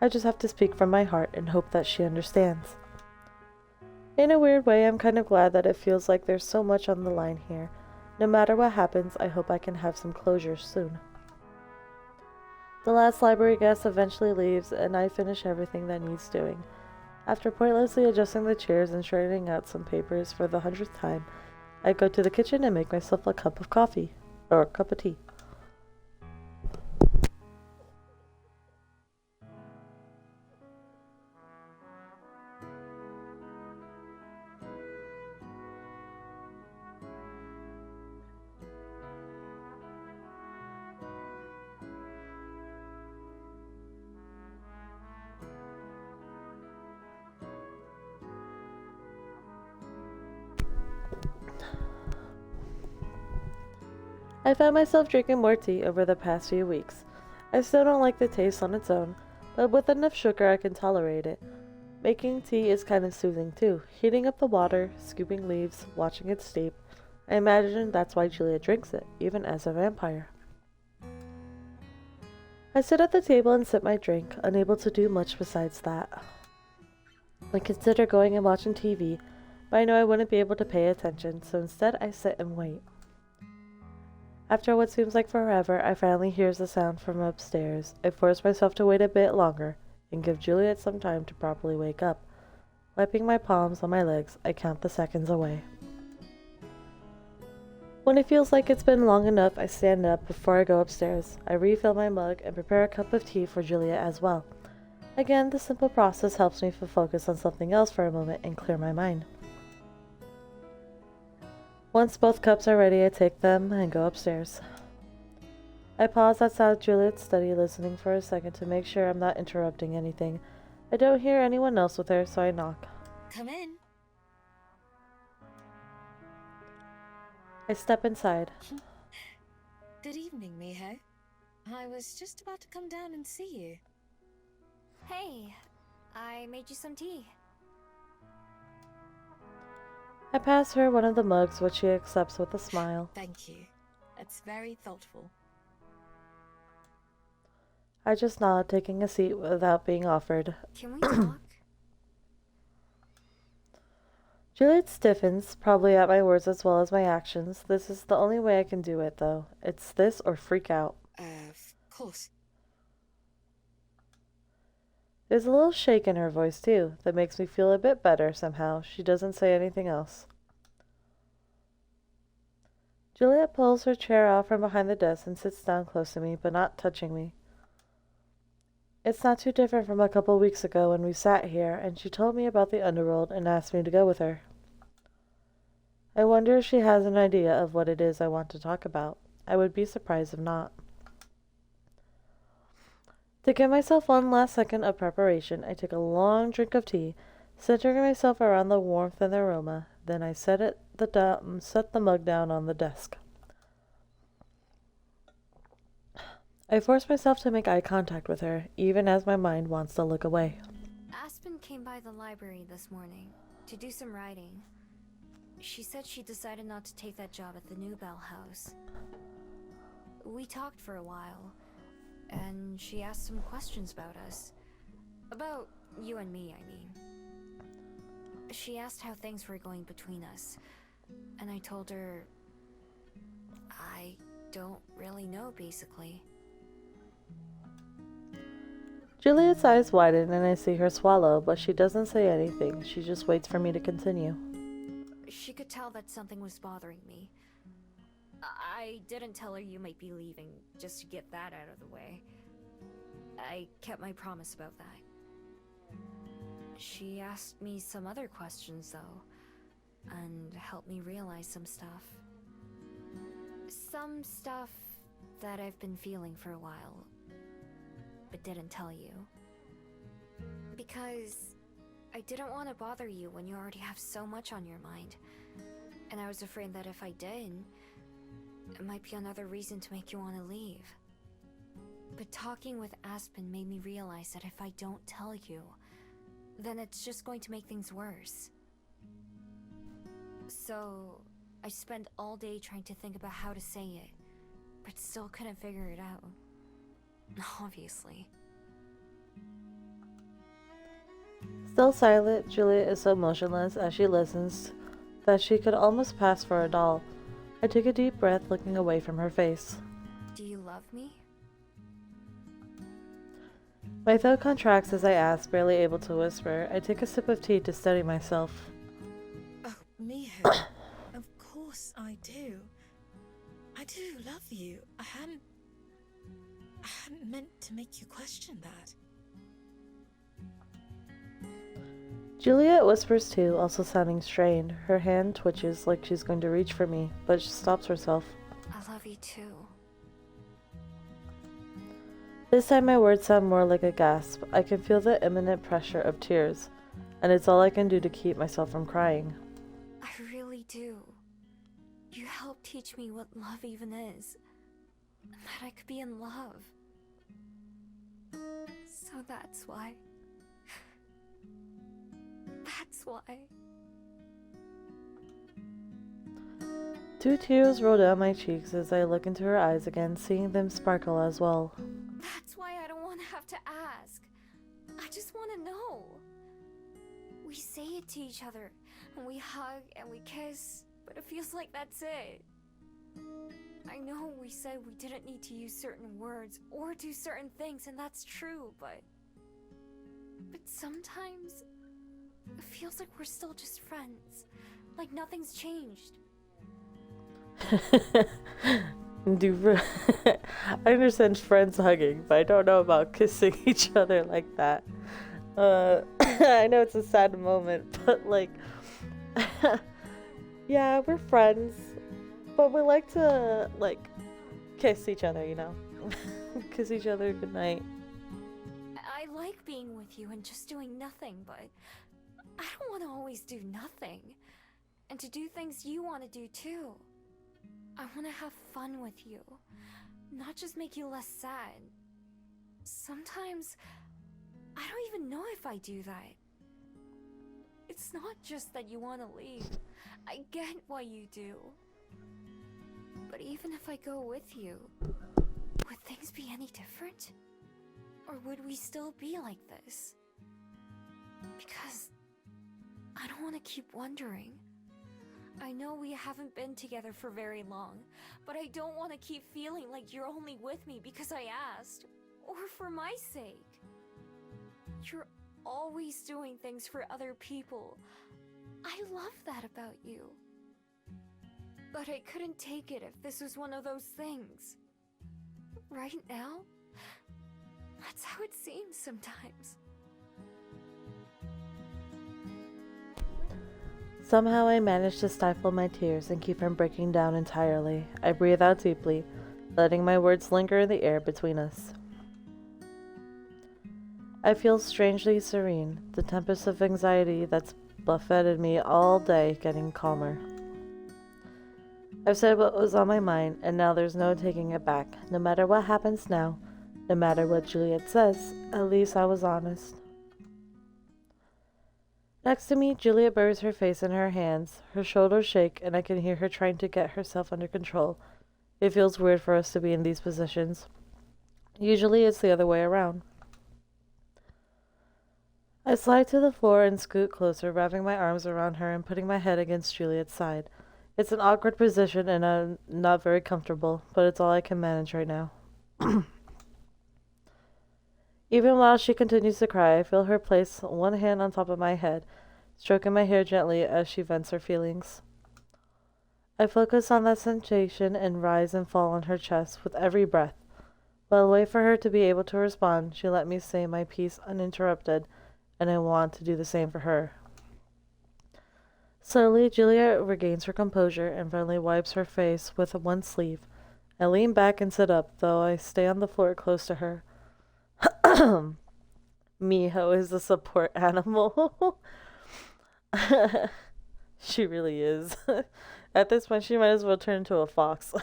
[SPEAKER 1] I just have to speak from my heart and hope that she understands. In a weird way, I'm kind of glad that it feels like there's so much on the line here. No matter what happens, I hope I can have some closure soon. The last library guest eventually leaves, and I finish everything that needs doing. After pointlessly adjusting the chairs and straightening out some papers for the 100th time, I go to the kitchen and make myself a cup of coffee, or a cup of tea. I found myself drinking more tea over the past few weeks. I still don't like the taste on its own, but with enough sugar I can tolerate it. Making tea is kind of soothing too. Heating up the water, scooping leaves, watching it steep. I imagine that's why Juliet drinks it, even as a vampire. I sit at the table and sip my drink, unable to do much besides that. I consider going and watching TV, but I know I wouldn't be able to pay attention, so instead I sit and wait. After what seems like forever, I finally hear the sound from upstairs. I force myself to wait a bit longer and give Juliet some time to properly wake up. Wiping my palms on my legs, I count the seconds away. When it feels like it's been long enough, I stand up before I go upstairs. I refill my mug and prepare a cup of tea for Juliet as well. Again, the simple process helps me to focus on something else for a moment and clear my mind. Once both cups are ready, I take them and go upstairs. I pause outside Juliet's study, listening for a second to make sure I'm not interrupting anything. I don't hear anyone else with her, so I knock.
[SPEAKER 2] Come in.
[SPEAKER 1] I step inside.
[SPEAKER 2] Good evening, Miho. I was just about to come down and see you.
[SPEAKER 3] Hey, I made you some tea.
[SPEAKER 1] I pass her one of the mugs, which she accepts with a smile.
[SPEAKER 2] Thank you. That's very thoughtful.
[SPEAKER 1] I just nod, taking a seat without being offered.
[SPEAKER 3] Can we talk?
[SPEAKER 1] Juliet stiffens, probably at my words as well as my actions. This is the only way I can do it, though. It's this or freak out.
[SPEAKER 2] Of course.
[SPEAKER 1] There's a little shake in her voice, too, that makes me feel a bit better somehow. She doesn't say anything else. Juliet pulls her chair out from behind the desk and sits down close to me, but not touching me. It's not too different from a couple weeks ago when we sat here, and she told me about the underworld and asked me to go with her. I wonder if she has an idea of what it is I want to talk about. I would be surprised if not. To give myself one last second of preparation, I took a long drink of tea, centering myself around the warmth and the aroma. Then I set the mug down on the desk. I forced myself to make eye contact with her, even as my mind wants to look away.
[SPEAKER 3] Aspen came by the library this morning to do some writing. She said she decided not to take that job at the New Bell House. We talked for a while, and she asked some questions about us. About you and me, I mean. She asked how things were going between us, and I told her I don't really know, basically.
[SPEAKER 1] Juliet's eyes widen and I see her swallow, but she doesn't say anything. She just waits for me to continue.
[SPEAKER 3] She could tell that something was bothering me. I didn't tell her you might be leaving, just to get that out of the way. I kept my promise about that. She asked me some other questions, though, and helped me realize some stuff. Some stuff that I've been feeling for a while, but didn't tell you. Because I didn't want to bother you when you already have so much on your mind. And I was afraid that if I did, it might be another reason to make you want to leave. But talking with Aspen made me realize that if I don't tell you, then it's just going to make things worse. So I spent all day trying to think about how to say it, but still couldn't figure it out. Obviously.
[SPEAKER 1] Still silent, Juliet is so motionless as she listens that she could almost pass for a doll. I take a deep breath, looking away from her face.
[SPEAKER 3] Do you love me?
[SPEAKER 1] My throat contracts as I ask, barely able to whisper. I take a sip of tea to steady myself.
[SPEAKER 2] Oh, Miho. Of course I do. I do love you. I hadn't meant to make you question that.
[SPEAKER 1] Juliet whispers too, also sounding strained. Her hand twitches like she's going to reach for me, but she stops herself.
[SPEAKER 3] I love you too.
[SPEAKER 1] This time my words sound more like a gasp. I can feel the imminent pressure of tears, and it's all I can do to keep myself from crying.
[SPEAKER 3] I really do. You helped teach me what love even is. And that I could be in love. So that's why. That's why.
[SPEAKER 1] 2 tears roll down my cheeks as I look into her eyes again, seeing them sparkle as well.
[SPEAKER 3] That's why I don't want to have to ask. I just want to know. We say it to each other, and we hug and we kiss, but it feels like that's it. I know we said we didn't need to use certain words or do certain things, and that's true, but sometimes it feels like we're still just friends, like nothing's changed.
[SPEAKER 1] I understand friends hugging, but I don't know about kissing each other like that. I know it's a sad moment, but like, yeah, we're friends, but we like to like kiss each other, you know, kiss each other goodnight.
[SPEAKER 3] I like being with you and just doing nothing, but I don't want to always do nothing, and to do things you want to do too. I want to have fun with you, not just make you less sad. Sometimes, I don't even know if I do that. It's not just that you want to leave. I get why you do. But even if I go with you, would things be any different? Or would we still be like this? Because I don't want to keep wondering. I know we haven't been together for very long, but I don't want to keep feeling like you're only with me because I asked, or for my sake. You're always doing things for other people. I love that about you. But I couldn't take it if this was one of those things. Right now, that's how it seems sometimes.
[SPEAKER 1] Somehow I manage to stifle my tears and keep from breaking down entirely. I breathe out deeply, letting my words linger in the air between us. I feel strangely serene, the tempest of anxiety that's buffeted me all day getting calmer. I've said what was on my mind, and now there's no taking it back. No matter what happens now, no matter what Juliet says, at least I was honest. Next to me, Juliet buries her face in her hands. Her shoulders shake, and I can hear her trying to get herself under control. It feels weird for us to be in these positions. Usually it's the other way around. I slide to the floor and scoot closer, wrapping my arms around her and putting my head against Juliet's side. It's an awkward position and I'm not very comfortable, but it's all I can manage right now. Even while she continues to cry, I feel her place one hand on top of my head, stroking my hair gently as she vents her feelings. I focus on that sensation and rise and fall on her chest with every breath. While I wait for her to be able to respond, she let me say my piece uninterrupted, and I want to do the same for her. Slowly, Juliet regains her composure and finally wipes her face with one sleeve. I lean back and sit up, though I stay on the floor close to her. Miho is a support animal. She really is. At this point, she might as well turn into a fox.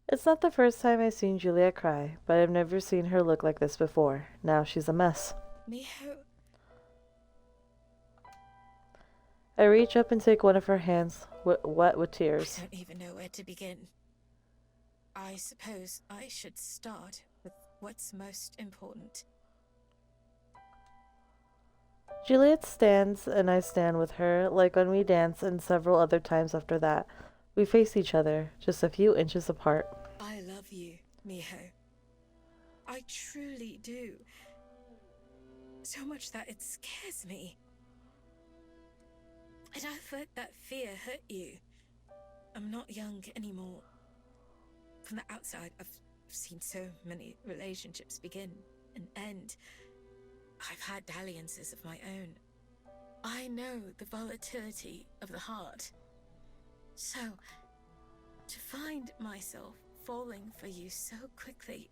[SPEAKER 1] It's not the first time I've seen Juliet cry, but I've never seen her look like this before. Now she's a mess.
[SPEAKER 2] Miho.
[SPEAKER 1] I reach up and take one of her hands, wet with tears.
[SPEAKER 2] I don't even know where to begin. I suppose I should start with what's most important.
[SPEAKER 1] Juliet stands and I stand with her, like when we danced and several other times after that. We face each other, just a few inches apart.
[SPEAKER 2] I love you, Miho. I truly do. So much that it scares me. And I've let that fear hurt you. I'm not young anymore. From the outside, I've seen so many relationships begin and end. I've had dalliances of my own. I know the volatility of the heart. So, to find myself falling for you so quickly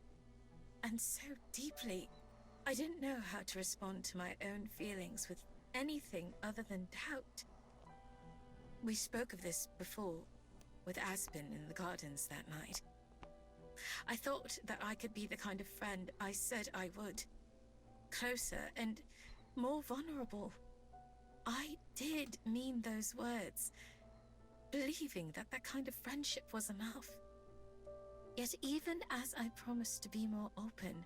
[SPEAKER 2] and so deeply, I didn't know how to respond to my own feelings with anything other than doubt. We spoke of this before, with Aspen in the gardens that night. I thought that I could be the kind of friend I said I would. Closer and more vulnerable. I did mean those words, believing that that kind of friendship was enough. Yet even as I promised to be more open,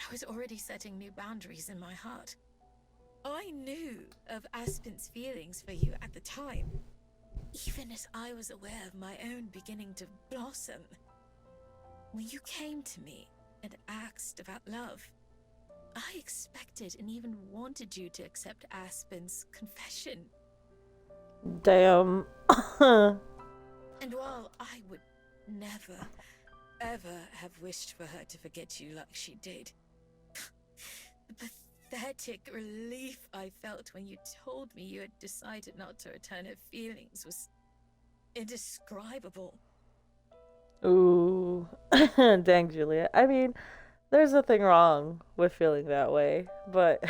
[SPEAKER 2] I was already setting new boundaries in my heart. I knew of Aspen's feelings for you at the time, even as I was aware of my own beginning to blossom. When you came to me and asked about love, I expected and even wanted you to accept Aspen's confession.
[SPEAKER 1] Damn.
[SPEAKER 2] And while I would never, ever have wished for her to forget you like she did, the pathetic relief I felt when you told me you had decided not to return her feelings was indescribable.
[SPEAKER 1] Ooh. Dang, Juliet. I mean, there's nothing wrong with feeling that way, but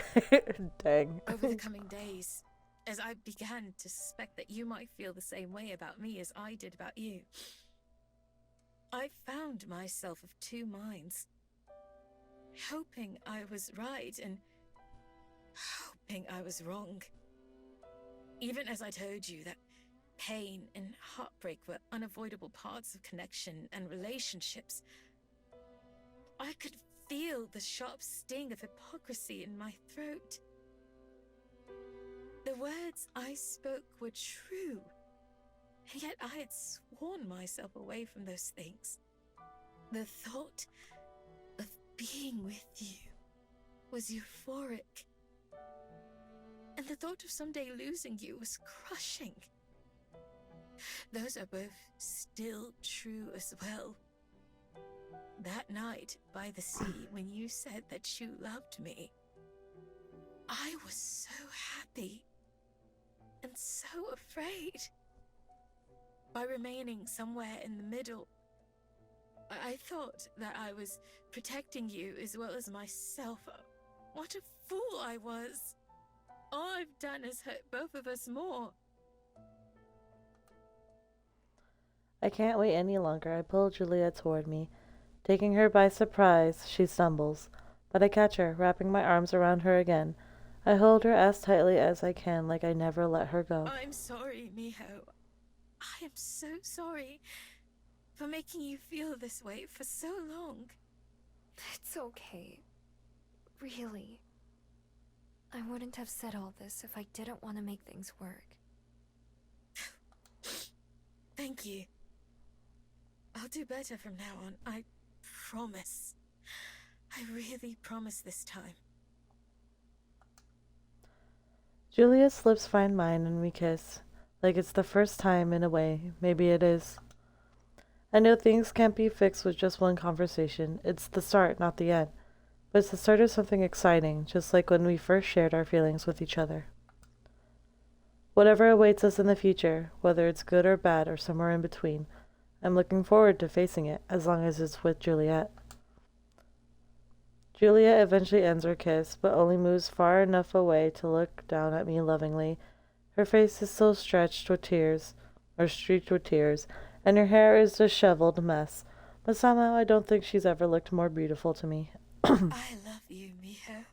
[SPEAKER 1] dang.
[SPEAKER 2] Over the coming days, as I began to suspect that you might feel the same way about me as I did about you, I found myself of two minds, hoping I was right and hoping I was wrong. Even as I told you that pain and heartbreak were unavoidable parts of connection and relationships, I could feel the sharp sting of hypocrisy in my throat. The words I spoke were true, and yet I had sworn myself away from those things. The thought of being with you was euphoric, and the thought of someday losing you was crushing. Those are both still true as well. That night by the sea, when you said that you loved me, I was so happy and so afraid. By remaining somewhere in the middle, I thought that I was protecting you as well as myself. What a fool I was. All I've done is hurt both of us more.
[SPEAKER 1] I can't wait any longer. I pull Juliet toward me. Taking her by surprise, she stumbles, but I catch her, wrapping my arms around her again. I hold her as tightly as I can, like I never let her go.
[SPEAKER 2] I'm sorry, Miho. I am so sorry for making you feel this way for so long.
[SPEAKER 3] It's okay. Really. I wouldn't have said all this if I didn't want to make things work.
[SPEAKER 2] Thank you. I'll do better from now on. I promise. I really promise this time.
[SPEAKER 1] Juliet's lips find mine and we kiss. Like it's the first time in a way. Maybe it is. I know things can't be fixed with just one conversation. It's the start, not the end. But it's the start of something exciting, just like when we first shared our feelings with each other. Whatever awaits us in the future, whether it's good or bad or somewhere in between, I'm looking forward to facing it, as long as it's with Juliet. Juliet eventually ends her kiss, but only moves far enough away to look down at me lovingly. Her face is still streaked with tears, and her hair is a disheveled mess. But somehow I don't think she's ever looked more beautiful to me.
[SPEAKER 2] I love you, Miho.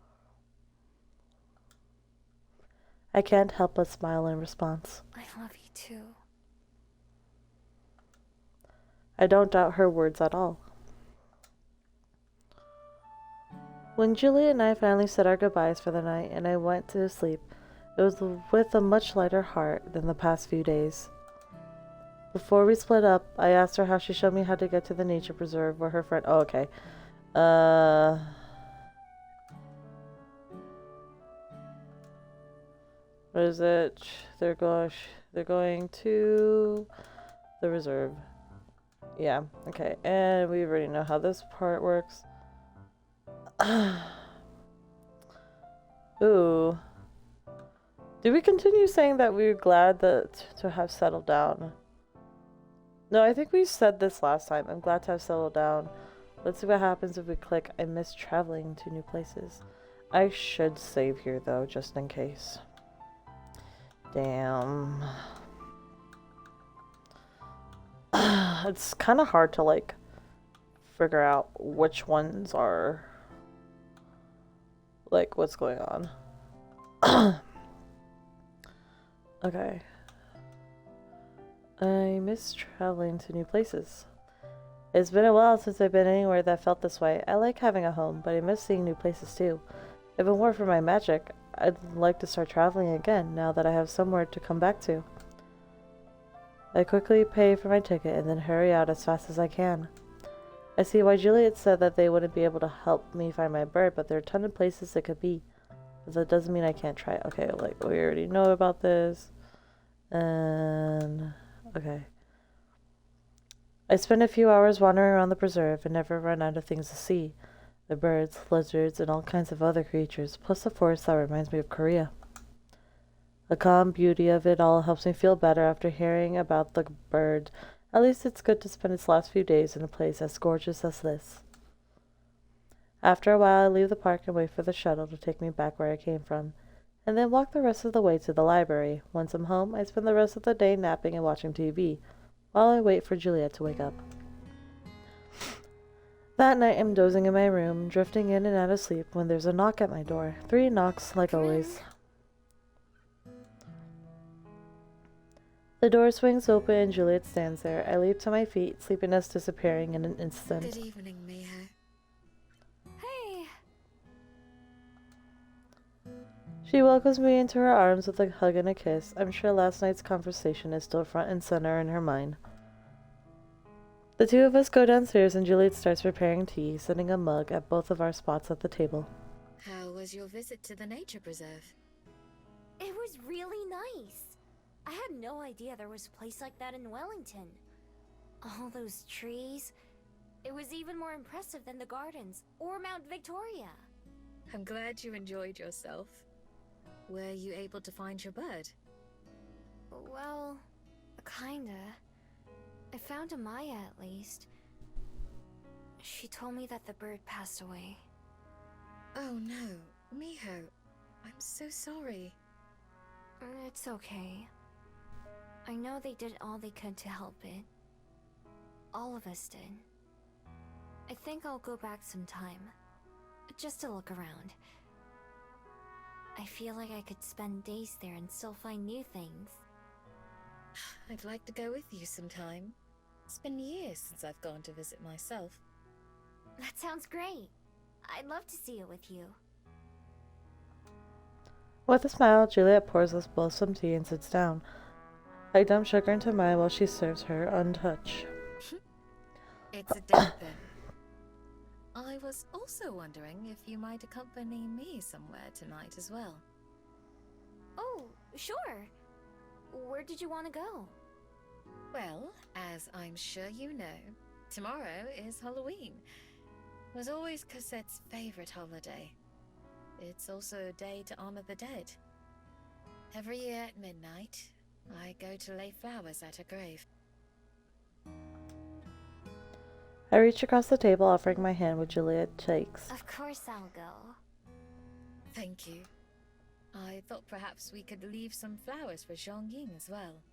[SPEAKER 1] I can't help but smile in response.
[SPEAKER 3] I love you too.
[SPEAKER 1] I don't doubt her words at all. When Juliet and I finally said our goodbyes for the night and I went to sleep, it was with a much lighter heart than the past few days. Before we split up, I asked her how she showed me how to get to the nature preserve where her friend... Oh, okay. What is it? They're going to the reserve. Yeah, okay. And we already know how this part works. Ooh. Do we continue saying that we were glad to have settled down? No, I think we said this last time. I'm glad to have settled down. Let's see what happens if we click I miss traveling to new places. I should save here though, just in case. Damn. It's kind of hard to like figure out which ones are like what's going on. Okay. I miss traveling to new places. It's been a while since I've been anywhere that felt this way. I like having a home, but I miss seeing new places too. If it weren't for my magic, I'd like to start traveling again now that I have somewhere to come back to. I quickly pay for my ticket and then hurry out as fast as I can. I see why Juliet said that they wouldn't be able to help me find my bird, but there are a ton of places it could be. But that doesn't mean I can't try it. Okay, like, we already know about this. And... okay. I spend a few hours wandering around the preserve and never run out of things to see. The birds, lizards, and all kinds of other creatures, plus the forest that reminds me of Korea. The calm beauty of it all helps me feel better after hearing about the bird. At least it's good to spend its last few days in a place as gorgeous as this. After a while, I leave the park and wait for the shuttle to take me back where I came from, and then walk the rest of the way to the library. Once I'm home, I spend the rest of the day napping and watching TV, while I wait for Juliet to wake up. That night, I'm dozing in my room, drifting in and out of sleep when there's a knock at my door. 3 knocks, like always. The door swings open and Juliet stands there. I leap to my feet, sleepiness disappearing in an instant.
[SPEAKER 2] Good evening, Miho.
[SPEAKER 3] Hey!
[SPEAKER 1] She welcomes me into her arms with a hug and a kiss. I'm sure last night's conversation is still front and center in her mind. The two of us go downstairs and Juliet starts preparing tea, setting a mug at both of our spots at the table.
[SPEAKER 2] How was your visit to the nature preserve?
[SPEAKER 3] It was really nice. I had no idea there was a place like that in Wellington. All those trees. It was even more impressive than the gardens or Mount Victoria.
[SPEAKER 2] I'm glad you enjoyed yourself. Were you able to find your bird?
[SPEAKER 3] Well, kinda. I found Amaya at least. She told me that the bird passed away.
[SPEAKER 2] Oh no, Miho. I'm so sorry.
[SPEAKER 3] It's okay. I know they did all they could to help it. All of us did. I think I'll go back sometime. Just to look around. I feel like I could spend days there and still find new things.
[SPEAKER 2] I'd like to go with you sometime. It's been years since I've gone to visit myself.
[SPEAKER 3] That sounds great. I'd love to see it with you.
[SPEAKER 1] With a smile, Juliet pours us both some tea and sits down. I dump sugar into mine while she serves her untouched.
[SPEAKER 2] It's a date then. I was also wondering if you might accompany me somewhere tonight as well.
[SPEAKER 3] Oh, sure. Where did you want to go?
[SPEAKER 2] Well, as I'm sure you know, tomorrow is Halloween. It was always Cosette's favorite holiday. It's also a day to honor the dead. Every year at midnight, I go to lay flowers at her grave.
[SPEAKER 1] I reach across the table, offering my hand, which Juliet takes.
[SPEAKER 3] Of course I'll go.
[SPEAKER 2] Thank you. I thought perhaps we could leave some flowers for Zhongying as well.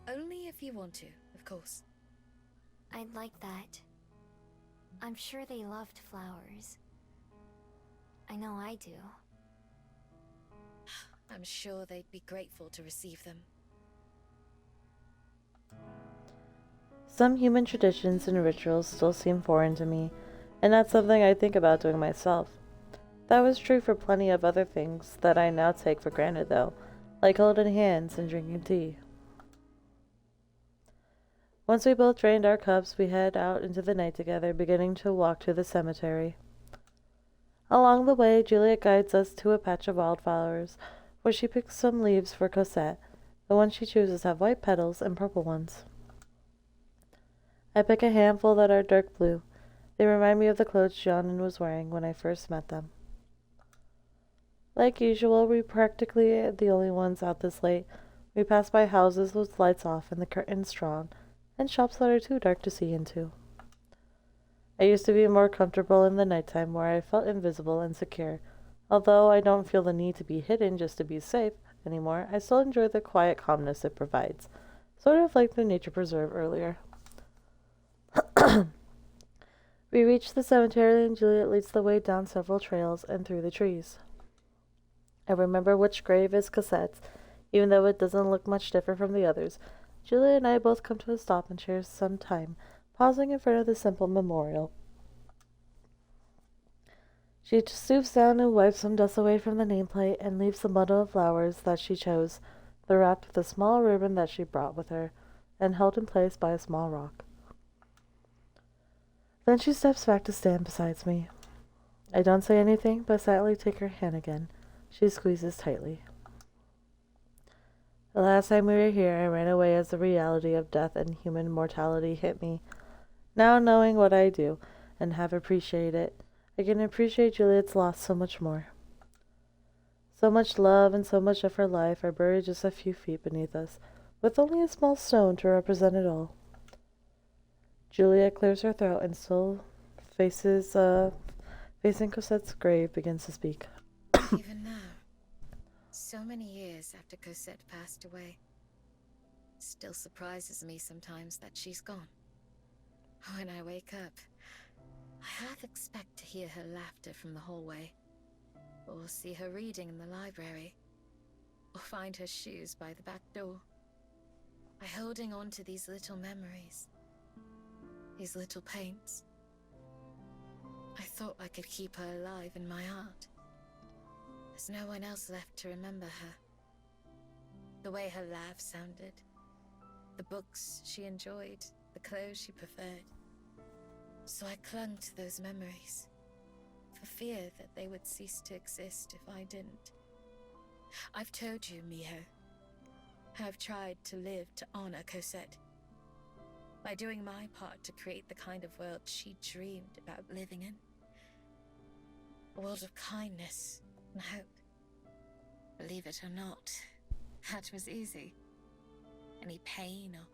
[SPEAKER 2] Only if you want to, of course.
[SPEAKER 3] I'd like that. I'm sure they loved flowers. I know I do.
[SPEAKER 2] I'm sure they'd be grateful to receive them.
[SPEAKER 1] Some human traditions and rituals still seem foreign to me, and that's something I think about doing myself. That was true for plenty of other things that I now take for granted, though, like holding hands and drinking tea. Once we both drained our cups, we head out into the night together, beginning to walk to the cemetery. Along the way, Juliet guides us to a patch of wildflowers, where she picks some leaves for Cosette. The ones she chooses have white petals and purple ones. I pick a handful that are dark blue. They remind me of the clothes Jianan was wearing when I first met them. Like usual, we're practically the only ones out this late. We pass by houses with lights off and the curtains drawn, and shops that are too dark to see into. I used to be more comfortable in the nighttime where I felt invisible and secure. Although I don't feel the need to be hidden just to be safe anymore, I still enjoy the quiet calmness it provides, sort of like the nature preserve earlier. We reach the cemetery and Juliet leads the way down several trails and through the trees. I remember which grave is Cosette's, even though it doesn't look much different from the others. Juliet and I both come to a stop and share some time, pausing in front of the simple memorial. She stoops down and wipes some dust away from the nameplate and leaves the bundle of flowers that she chose, the wrapped with a small ribbon that she brought with her, and held in place by a small rock. Then she steps back to stand beside me. I don't say anything, but silently take her hand again. She squeezes tightly. The last time we were here, I ran away as the reality of death and human mortality hit me. Now, knowing what I do, and have appreciated it, I can appreciate Juliet's loss so much more. So much love and so much of her life are buried just a few feet beneath us, with only a small stone to represent it all. Juliet clears her throat and still facing Cosette's grave begins to speak.
[SPEAKER 2] Even now, so many years after Cosette passed away, it still surprises me sometimes that she's gone. When I wake up, I half expect to hear her laughter from the hallway, or see her reading in the library, or find her shoes by the back door. I'm holding on to these little memories, these little pains. I thought I could keep her alive in my heart. There's no one else left to remember her. The way her laugh sounded, the books she enjoyed, the clothes she preferred. So I clung to those memories, for fear that they would cease to exist if I didn't. I've told you, Miho, I've tried to live to honor Cosette, by doing my part to create the kind of world she dreamed about living in. A world of kindness and hope. Believe it or not, that was easy. Any pain or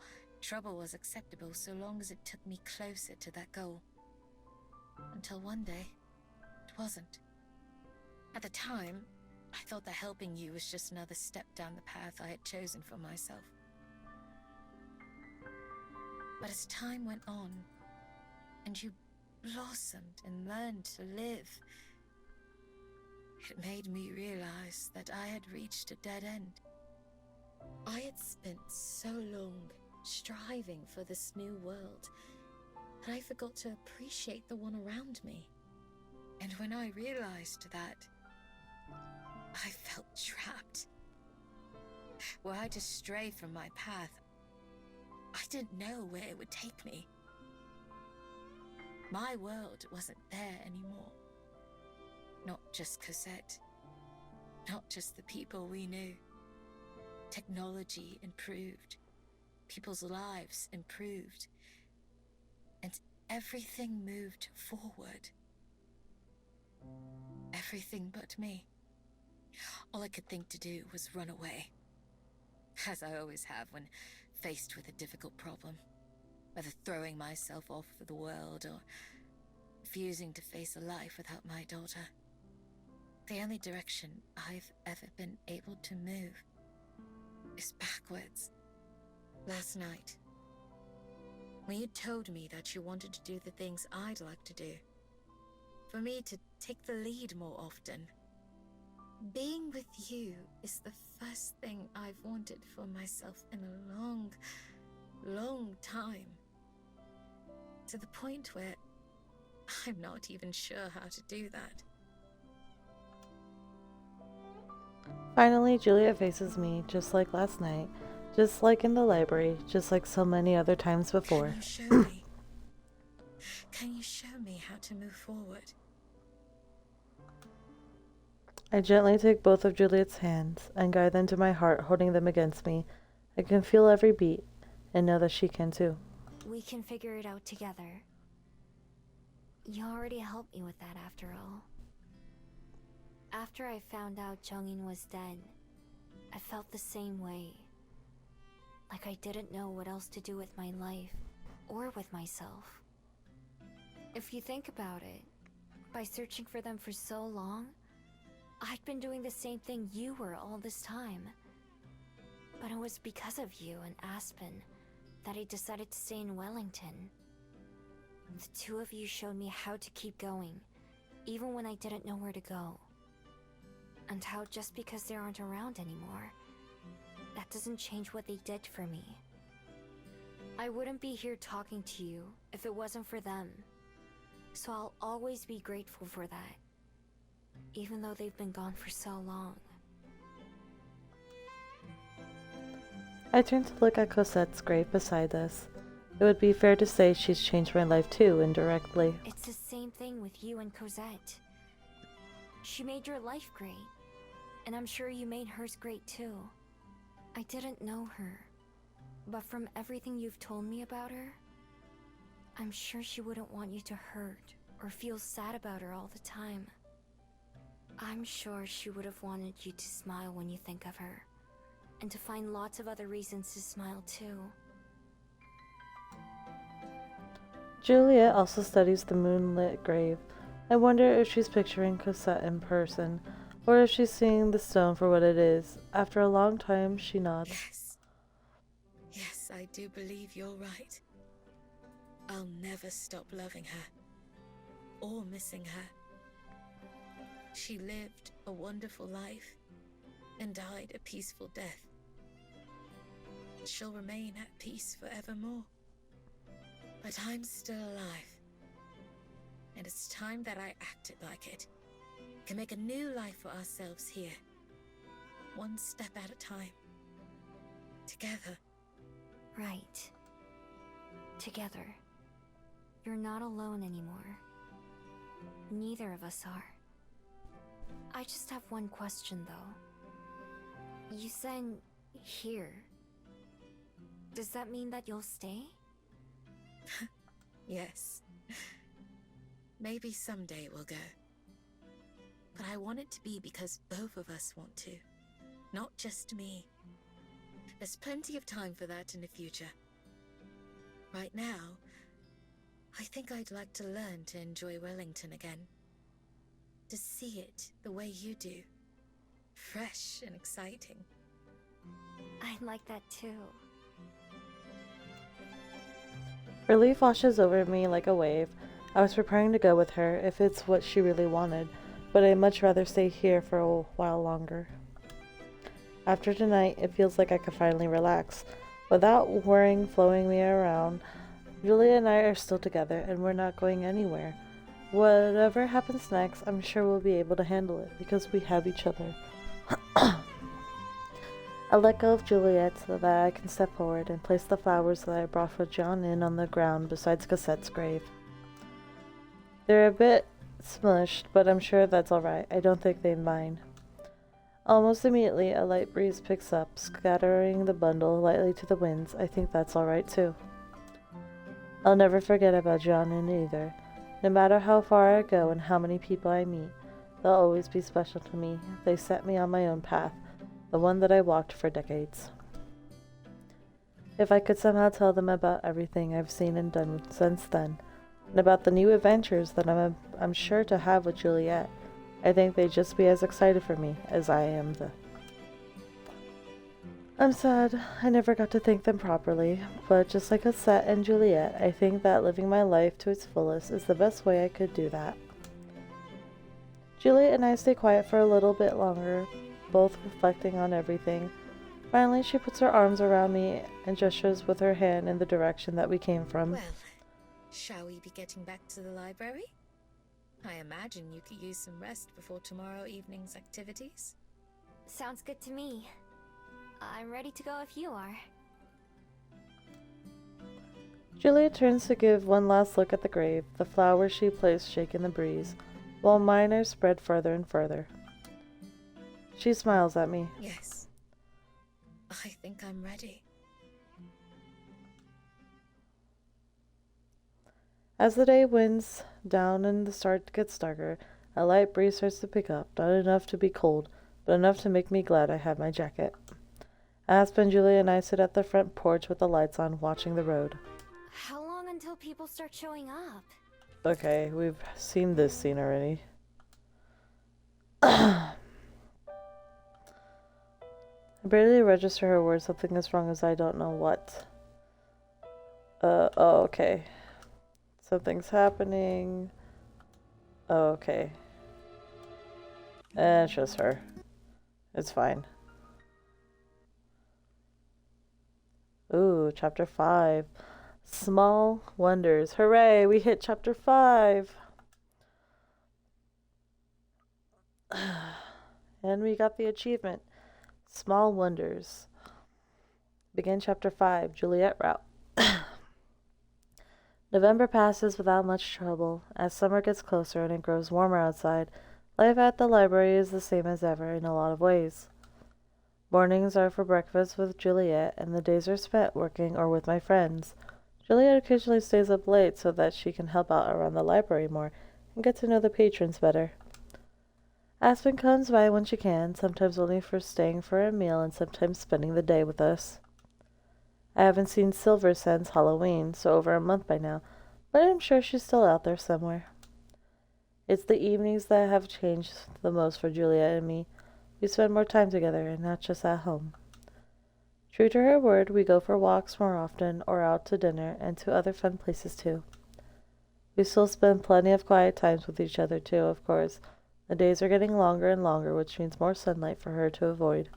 [SPEAKER 2] trouble was acceptable so long as it took me closer to that goal. Until one day, it wasn't. At the time, I thought that helping you was just another step down the path I had chosen for myself. But as time went on, and you blossomed and learned to live, it made me realize that I had reached a dead end. I had spent so long striving for this new world that I forgot to appreciate the one around me. And when I realized that, I felt trapped. Were I to stray from my path, I didn't know where it would take me. My world wasn't there anymore. Not just Cosette. Not just the people we knew. Technology improved. People's lives improved. And everything moved forward. Everything but me. All I could think to do was run away. As I always have when faced with a difficult problem. Whether throwing myself off of the world or refusing to face a life without my daughter. The only direction I've ever been able to move is backwards. Last night, when you told me that you wanted to do the things I'd like to do, for me to take the lead more often, being with you is the first thing I've wanted for myself in a long, long time. To the point where I'm not even sure how to do that.
[SPEAKER 1] Finally, Juliet faces me, just like last night, just like in the library, just like so many other times before.
[SPEAKER 2] Can you show me? Can you show me how to move forward?
[SPEAKER 1] I gently take both of Juliet's hands and guide them to my heart, holding them against me. I can feel every beat and know that she can too.
[SPEAKER 3] We can figure it out together. You already helped me with that after all. After I found out Jungin was dead, I felt the same way. Like I didn't know what else to do with my life, or with myself. If you think about it, by searching for them for so long, I'd been doing the same thing you were all this time. But it was because of you and Aspen that I decided to stay in Wellington. The two of you showed me how to keep going, even when I didn't know where to go. And how just because they aren't around anymore, that doesn't change what they did for me. I wouldn't be here talking to you if it wasn't for them. So I'll always be grateful for that, even though they've been gone for so long.
[SPEAKER 1] I turn to look at Cosette's grave beside us. It would be fair to say she's changed my life too, indirectly.
[SPEAKER 3] It's the same thing with you and Cosette. She made your life great, and I'm sure you made hers great too. I didn't know her, but from everything you've told me about her, I'm sure she wouldn't want you to hurt or feel sad about her all the time. I'm sure she would have wanted you to smile when you think of her, and to find lots of other reasons to smile too.
[SPEAKER 1] Juliet also studies the moonlit grave. I wonder if she's picturing Cosette in person, or if she's seeing the stone for what it is. After a long time, she nods.
[SPEAKER 2] Yes. Yes, I do believe you're right. I'll never stop loving her, or missing her. She lived a wonderful life, and died a peaceful death. She'll remain at peace forevermore. But I'm still alive. And it's time that I acted like it. Can make a new life for ourselves here. One step at a time. Together.
[SPEAKER 3] Right. Together. You're not alone anymore. Neither of us are. I just have one question though. You said here. Does that mean that you'll stay?
[SPEAKER 2] Yes. Maybe someday we'll go. But I want it to be because both of us want to. not just me. There's plenty of time for that in the future. Right now, I think I'd like to learn to enjoy Wellington again. To see it the way you do. Fresh and exciting.
[SPEAKER 3] I'd like that too.
[SPEAKER 1] Relief washes over me like a wave. I was preparing to go with her if it's what she really wanted, but I'd much rather stay here for a while longer. After tonight, it feels like I could finally relax. Without worrying flowing me around, Julia and I are still together and we're not going anywhere. Whatever happens next, I'm sure we'll be able to handle it because we have each other. I let go of Juliet so that I can step forward and place the flowers that I brought for John in on the ground beside Cassette's grave. They're a bit smushed, but I'm sure that's alright. I don't think they'd mind. Almost immediately, a light breeze picks up, scattering the bundle lightly to the winds. I think that's alright too. I'll never forget about John in either. No matter how far I go and how many people I meet, they'll always be special to me. They set me on my own path, the one that I walked for decades. If I could somehow tell them about everything I've seen and done since then, and about the new adventures that I'm sure to have with Juliet, I think they'd just be as excited for me as I am. I'm sad I never got to thank them properly, but just like Cassette and Juliet, I think that living my life to its fullest is the best way I could do that. Juliet and I stay quiet for a little bit longer, both reflecting on everything. Finally, she puts her arms around me and gestures with her hand in the direction that we came from.
[SPEAKER 2] Well, shall we be getting back to the library? I imagine you could use some rest before tomorrow evening's activities.
[SPEAKER 3] Sounds good to me. I'm ready to go if you are.
[SPEAKER 1] Juliet turns to give one last look at the grave, the flowers she placed shake in the breeze, while mine are spread further and further. She smiles at me.
[SPEAKER 2] Yes. I think I'm ready.
[SPEAKER 1] As the day winds down and the start gets darker, a light breeze starts to pick up, not enough to be cold, but enough to make me glad I have my jacket. Aspen, Julia, and I sit at the front porch with the lights on, watching the road.
[SPEAKER 3] How long until people start showing up?
[SPEAKER 1] Okay, we've seen this scene already. I barely register her words. Something is wrong as I don't know what. Oh, okay. Something's happening. Oh, okay. It's just her. It's fine. Ooh, chapter 5. Small Wonders. Hooray, we hit chapter 5. And we got the achievement. Small Wonders. Begin chapter 5. Juliet route. November passes without much trouble. As summer gets closer and it grows warmer outside, life at the library is the same as ever in a lot of ways. Mornings are for breakfast with Juliet, and the days are spent working or with my friends. Juliet occasionally stays up late so that she can help out around the library more and get to know the patrons better. Aspen comes by when she can, sometimes only for staying for a meal and sometimes spending the day with us. I haven't seen Silver since Halloween, so over a month by now, but I'm sure she's still out there somewhere. It's the evenings that have changed the most for Juliet and me. We spend more time together and not just at home. True to her word, we go for walks more often or out to dinner and to other fun places too. We still spend plenty of quiet times with each other too, of course. The days are getting longer and longer, which means more sunlight for her to avoid.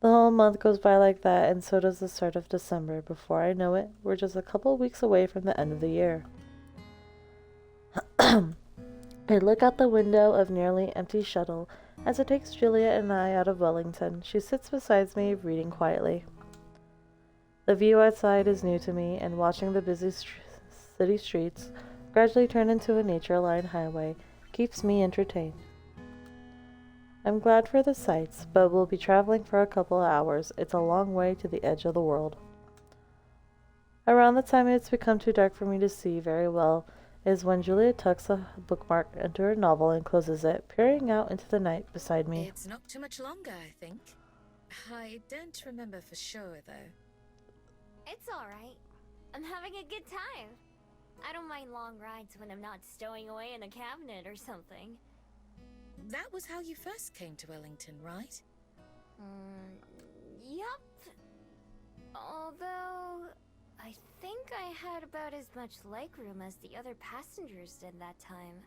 [SPEAKER 1] The whole month goes by like that, and so does the start of December. Before I know it, we're just a couple of weeks away from the end of the year. I look out the window of nearly empty shuttle as it takes Juliet and I out of Wellington. She sits beside me, reading quietly. The view outside is new to me, and watching the busy city streets gradually turn into a nature-lined highway keeps me entertained. I'm glad for the sights, but we'll be traveling for a couple of hours. It's a long way to the edge of the world. Around the time it's become too dark for me to see very well, is when Juliet tucks a bookmark into her novel and closes it, peering out into the night beside me.
[SPEAKER 2] It's not too much longer, I think. I don't remember for sure, though.
[SPEAKER 3] It's alright. I'm having a good time. I don't mind long rides when I'm not stowing away in a cabinet or something.
[SPEAKER 2] That was how you first came to Wellington, right?
[SPEAKER 3] Yup. Although, I think I had about as much legroom as the other passengers did that time.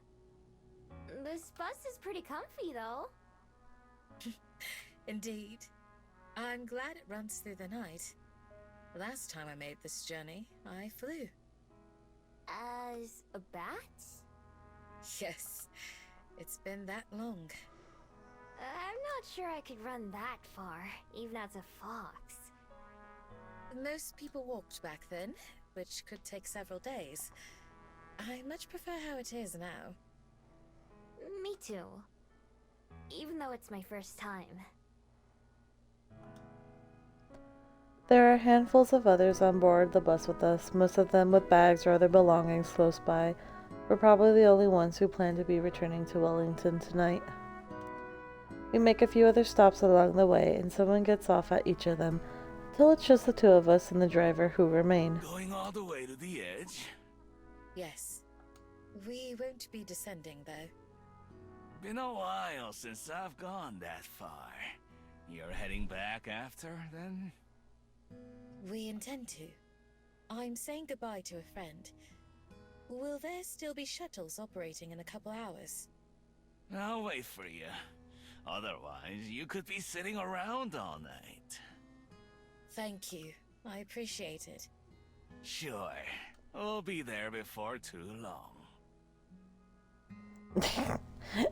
[SPEAKER 3] This bus is pretty comfy, though.
[SPEAKER 2] Indeed. I'm glad it runs through the night. Last time I made this journey, I flew.
[SPEAKER 3] As a bat?
[SPEAKER 2] Yes, it's been that long.
[SPEAKER 3] I'm not sure I could run that far, even as a fox.
[SPEAKER 2] Most people walked back then, which could take several days. I much prefer how it is now.
[SPEAKER 3] Me too. Even though it's my first time.
[SPEAKER 1] There are handfuls of others on board the bus with us, most of them with bags or other belongings close by. We're probably the only ones who plan to be returning to Wellington tonight. We make a few other stops along the way, and someone gets off at each of them, till it's just the two of us and the driver who remain.
[SPEAKER 6] Going all the way to the edge?
[SPEAKER 2] Yes. We won't be descending, though.
[SPEAKER 6] Been a while since I've gone that far. You're heading back after, then?
[SPEAKER 2] We intend to. I'm saying goodbye to a friend. Will there still be shuttles operating in a couple hours?
[SPEAKER 6] I'll wait for you. Otherwise, you could be sitting around all night.
[SPEAKER 2] Thank you. I appreciate it.
[SPEAKER 6] Sure. We'll be there before too long.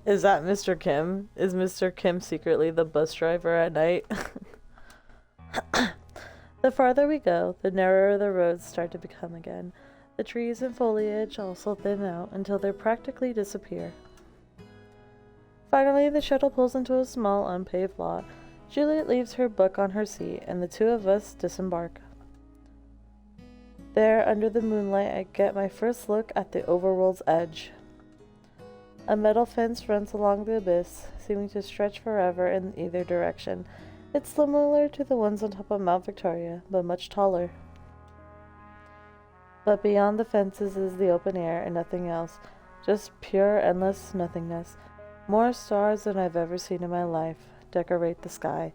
[SPEAKER 1] Is that Mr. Kim? Is Mr. Kim secretly the bus driver at night? The farther we go, the narrower the roads start to become again. The trees and foliage also thin out until they practically disappear. Finally, the shuttle pulls into a small, unpaved lot. Juliet leaves her book on her seat, and the two of us disembark. There, under the moonlight, I get my first look at the overworld's edge. A metal fence runs along the abyss, seeming to stretch forever in either direction. It's similar to the ones on top of Mount Victoria, but much taller. But beyond the fences is the open air and nothing else, just pure, endless nothingness. More stars than I've ever seen in my life decorate the sky.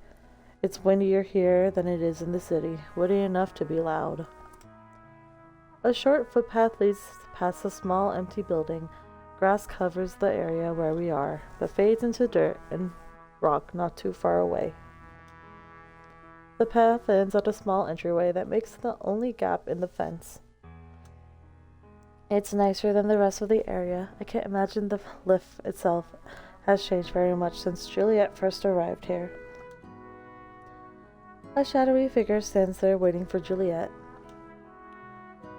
[SPEAKER 1] It's windier here than it is in the city, woody enough to be loud. A short footpath leads past a small empty building. Grass covers the area where we are, but fades into dirt and rock not too far away. The path ends at a small entryway that makes the only gap in the fence. It's nicer than the rest of the area. I can't imagine the lift itself has changed very much since Juliet first arrived here. A shadowy figure stands there waiting for Juliet.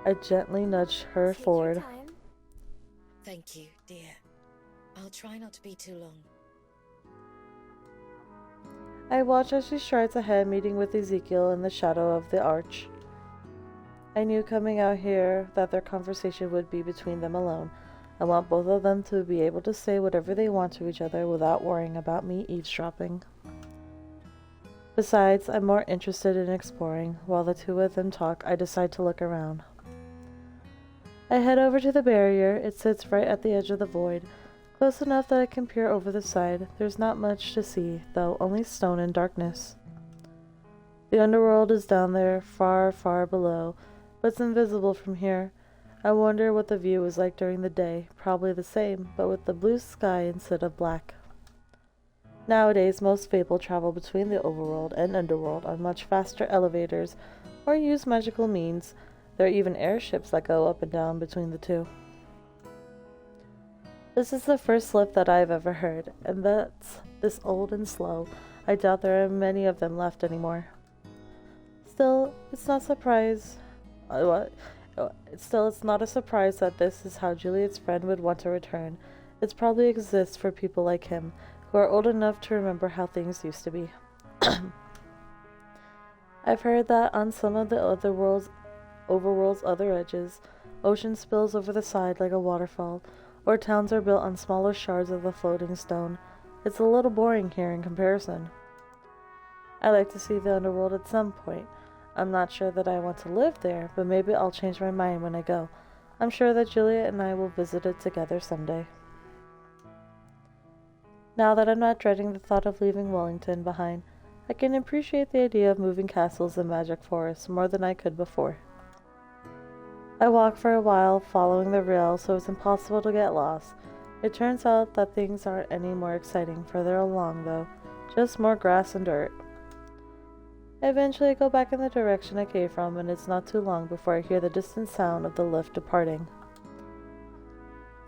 [SPEAKER 1] I gently nudge her
[SPEAKER 3] Take
[SPEAKER 1] forward.
[SPEAKER 3] your time.
[SPEAKER 2] Thank you, dear. I'll try not to be too long.
[SPEAKER 1] I watch as she strides ahead, meeting with Ezekiel in the shadow of the arch. I knew coming out here that their conversation would be between them alone. I want both of them to be able to say whatever they want to each other without worrying about me eavesdropping. Besides, I'm more interested in exploring. While the two of them talk, I decide to look around. I head over to the barrier. It sits right at the edge of the void, close enough that I can peer over the side. There's not much to see, though, only stone and darkness. The underworld is down there, far, far below, but it's invisible from here. I wonder what the view is like during the day. Probably the same, but with the blue sky instead of black. Nowadays, most people travel between the overworld and underworld on much faster elevators or use magical means. There are even airships that go up and down between the two. This is the first lift that I've ever heard, and that's this old and slow. I doubt there are many of them left anymore. Still, it's not a surprise that this is how Juliet's friend would want to return. It probably exists for people like him, who are old enough to remember how things used to be. I've heard that on some of the overworld's other edges, Ocean spills over the side like a waterfall, or towns are built on smaller shards of the floating stone. It's a little boring here in comparison. I like to see the underworld at some point. I'm not sure that I want to live there, but maybe I'll change my mind when I go. I'm sure that Juliet and I will visit it together someday. Now that I'm not dreading the thought of leaving Wellington behind, I can appreciate the idea of moving castles and magic forests more than I could before. I walk for a while, following the rail so it's impossible to get lost. It turns out that things aren't any more exciting further along, though, just more grass and dirt. Eventually I go back in the direction I came from, and it's not too long before I hear the distant sound of the lift departing.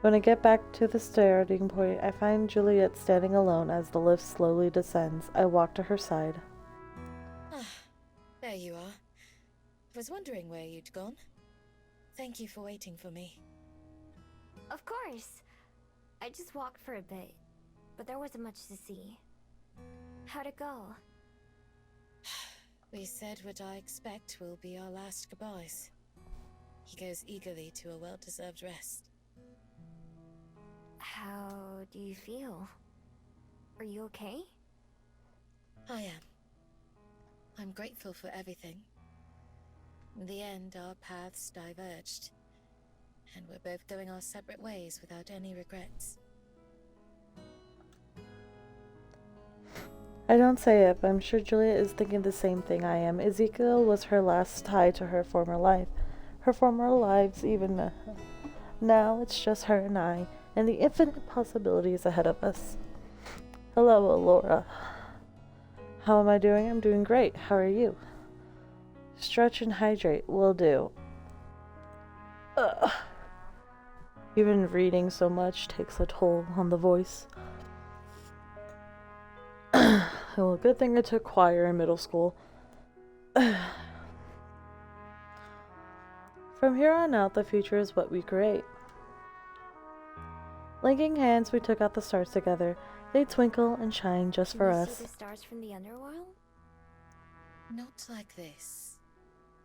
[SPEAKER 1] When I get back to the starting point, I find Juliet standing alone as the lift slowly descends. I walk to her side.
[SPEAKER 2] There you are. I was wondering where you'd gone. Thank you for waiting for me.
[SPEAKER 3] Of course. I just walked for a bit, but there wasn't much to see. How'd it go?
[SPEAKER 2] We said what I expect will be our last goodbyes. He goes eagerly to a well-deserved rest.
[SPEAKER 3] How do you feel? Are you okay?
[SPEAKER 2] I am. I'm grateful for everything. In the end, our paths diverged, and we're both going our separate ways without any regrets.
[SPEAKER 1] I don't say it, but I'm sure Juliet is thinking the same thing I am. Ezekiel was her last tie to her former life. Her former lives, even now, it's just her and I, and the infinite possibilities ahead of us. Hello, Laura. How am I doing? I'm doing great. How are you? Stretch and hydrate. Will do. Ugh. Even reading so much takes a toll on the voice. Well, good thing I took choir in middle school. From here on out, the future is what we create. Linking hands, we took out the stars together. They twinkle and shine just for
[SPEAKER 3] Can you
[SPEAKER 1] us.
[SPEAKER 3] see the stars from the underworld?
[SPEAKER 2] Not like this.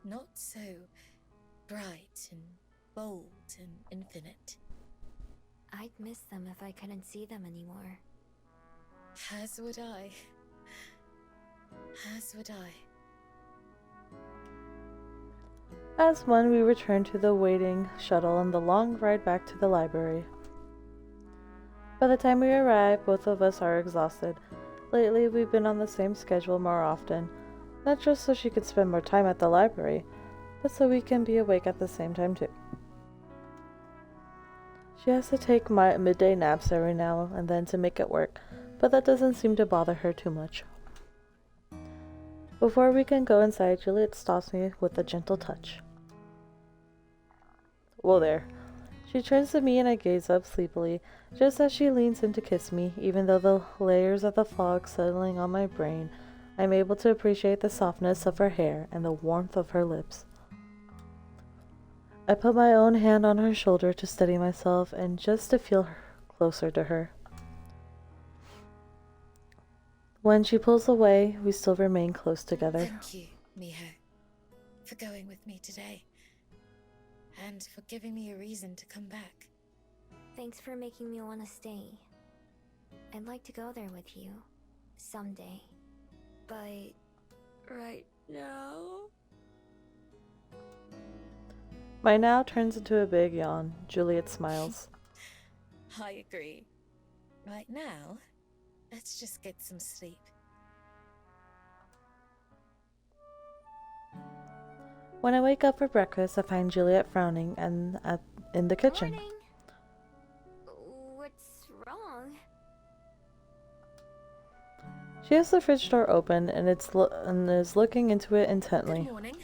[SPEAKER 2] Not so bright and bold and infinite.
[SPEAKER 3] I'd miss them if I couldn't see them anymore.
[SPEAKER 2] As would I. As would I.
[SPEAKER 1] As one, we return to the waiting shuttle and the long ride back to the library. By the time we arrive, both of us are exhausted. Lately, we've been on the same schedule more often, not just so she could spend more time at the library, but so we can be awake at the same time too. She has to take my midday naps every now and then to make it work, but that doesn't seem to bother her too much. Before we can go inside, Juliet stops me with a gentle touch. Whoa there. She turns to me and I gaze up sleepily, just as she leans in to kiss me. Even though the layers of the fog settling on my brain, I'm able to appreciate the softness of her hair and the warmth of her lips. I put my own hand on her shoulder to steady myself and just to feel closer to her. When she pulls away, we still remain close together.
[SPEAKER 2] Thank you, Miho, for going with me today. And for giving me a reason to come back.
[SPEAKER 3] Thanks for making me want to stay. I'd like to go there with you. Someday. But right now...
[SPEAKER 1] My now turns into a big yawn. Juliet smiles.
[SPEAKER 2] I agree. Right now, let's just get some sleep.
[SPEAKER 1] When I wake up for breakfast, I find Juliet frowning in the kitchen.
[SPEAKER 3] Morning. What's wrong?
[SPEAKER 1] She has the fridge door open and is looking into it intently.
[SPEAKER 2] Good morning.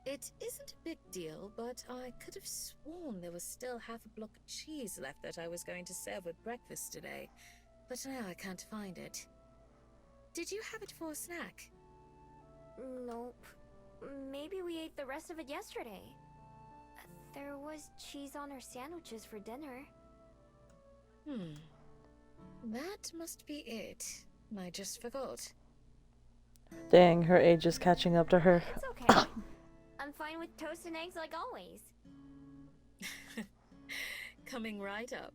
[SPEAKER 2] It isn't a big deal, but I could have sworn there was still half a block of cheese left that I was going to serve with breakfast today. But now I can't find it. Did you have it for a snack?
[SPEAKER 3] Nope. Maybe we ate the rest of it yesterday. There was cheese on our sandwiches for dinner.
[SPEAKER 2] That must be it. I just forgot.
[SPEAKER 1] Dang, her age is catching up to her.
[SPEAKER 3] It's okay. I'm fine with toast and eggs like always.
[SPEAKER 2] Coming right up.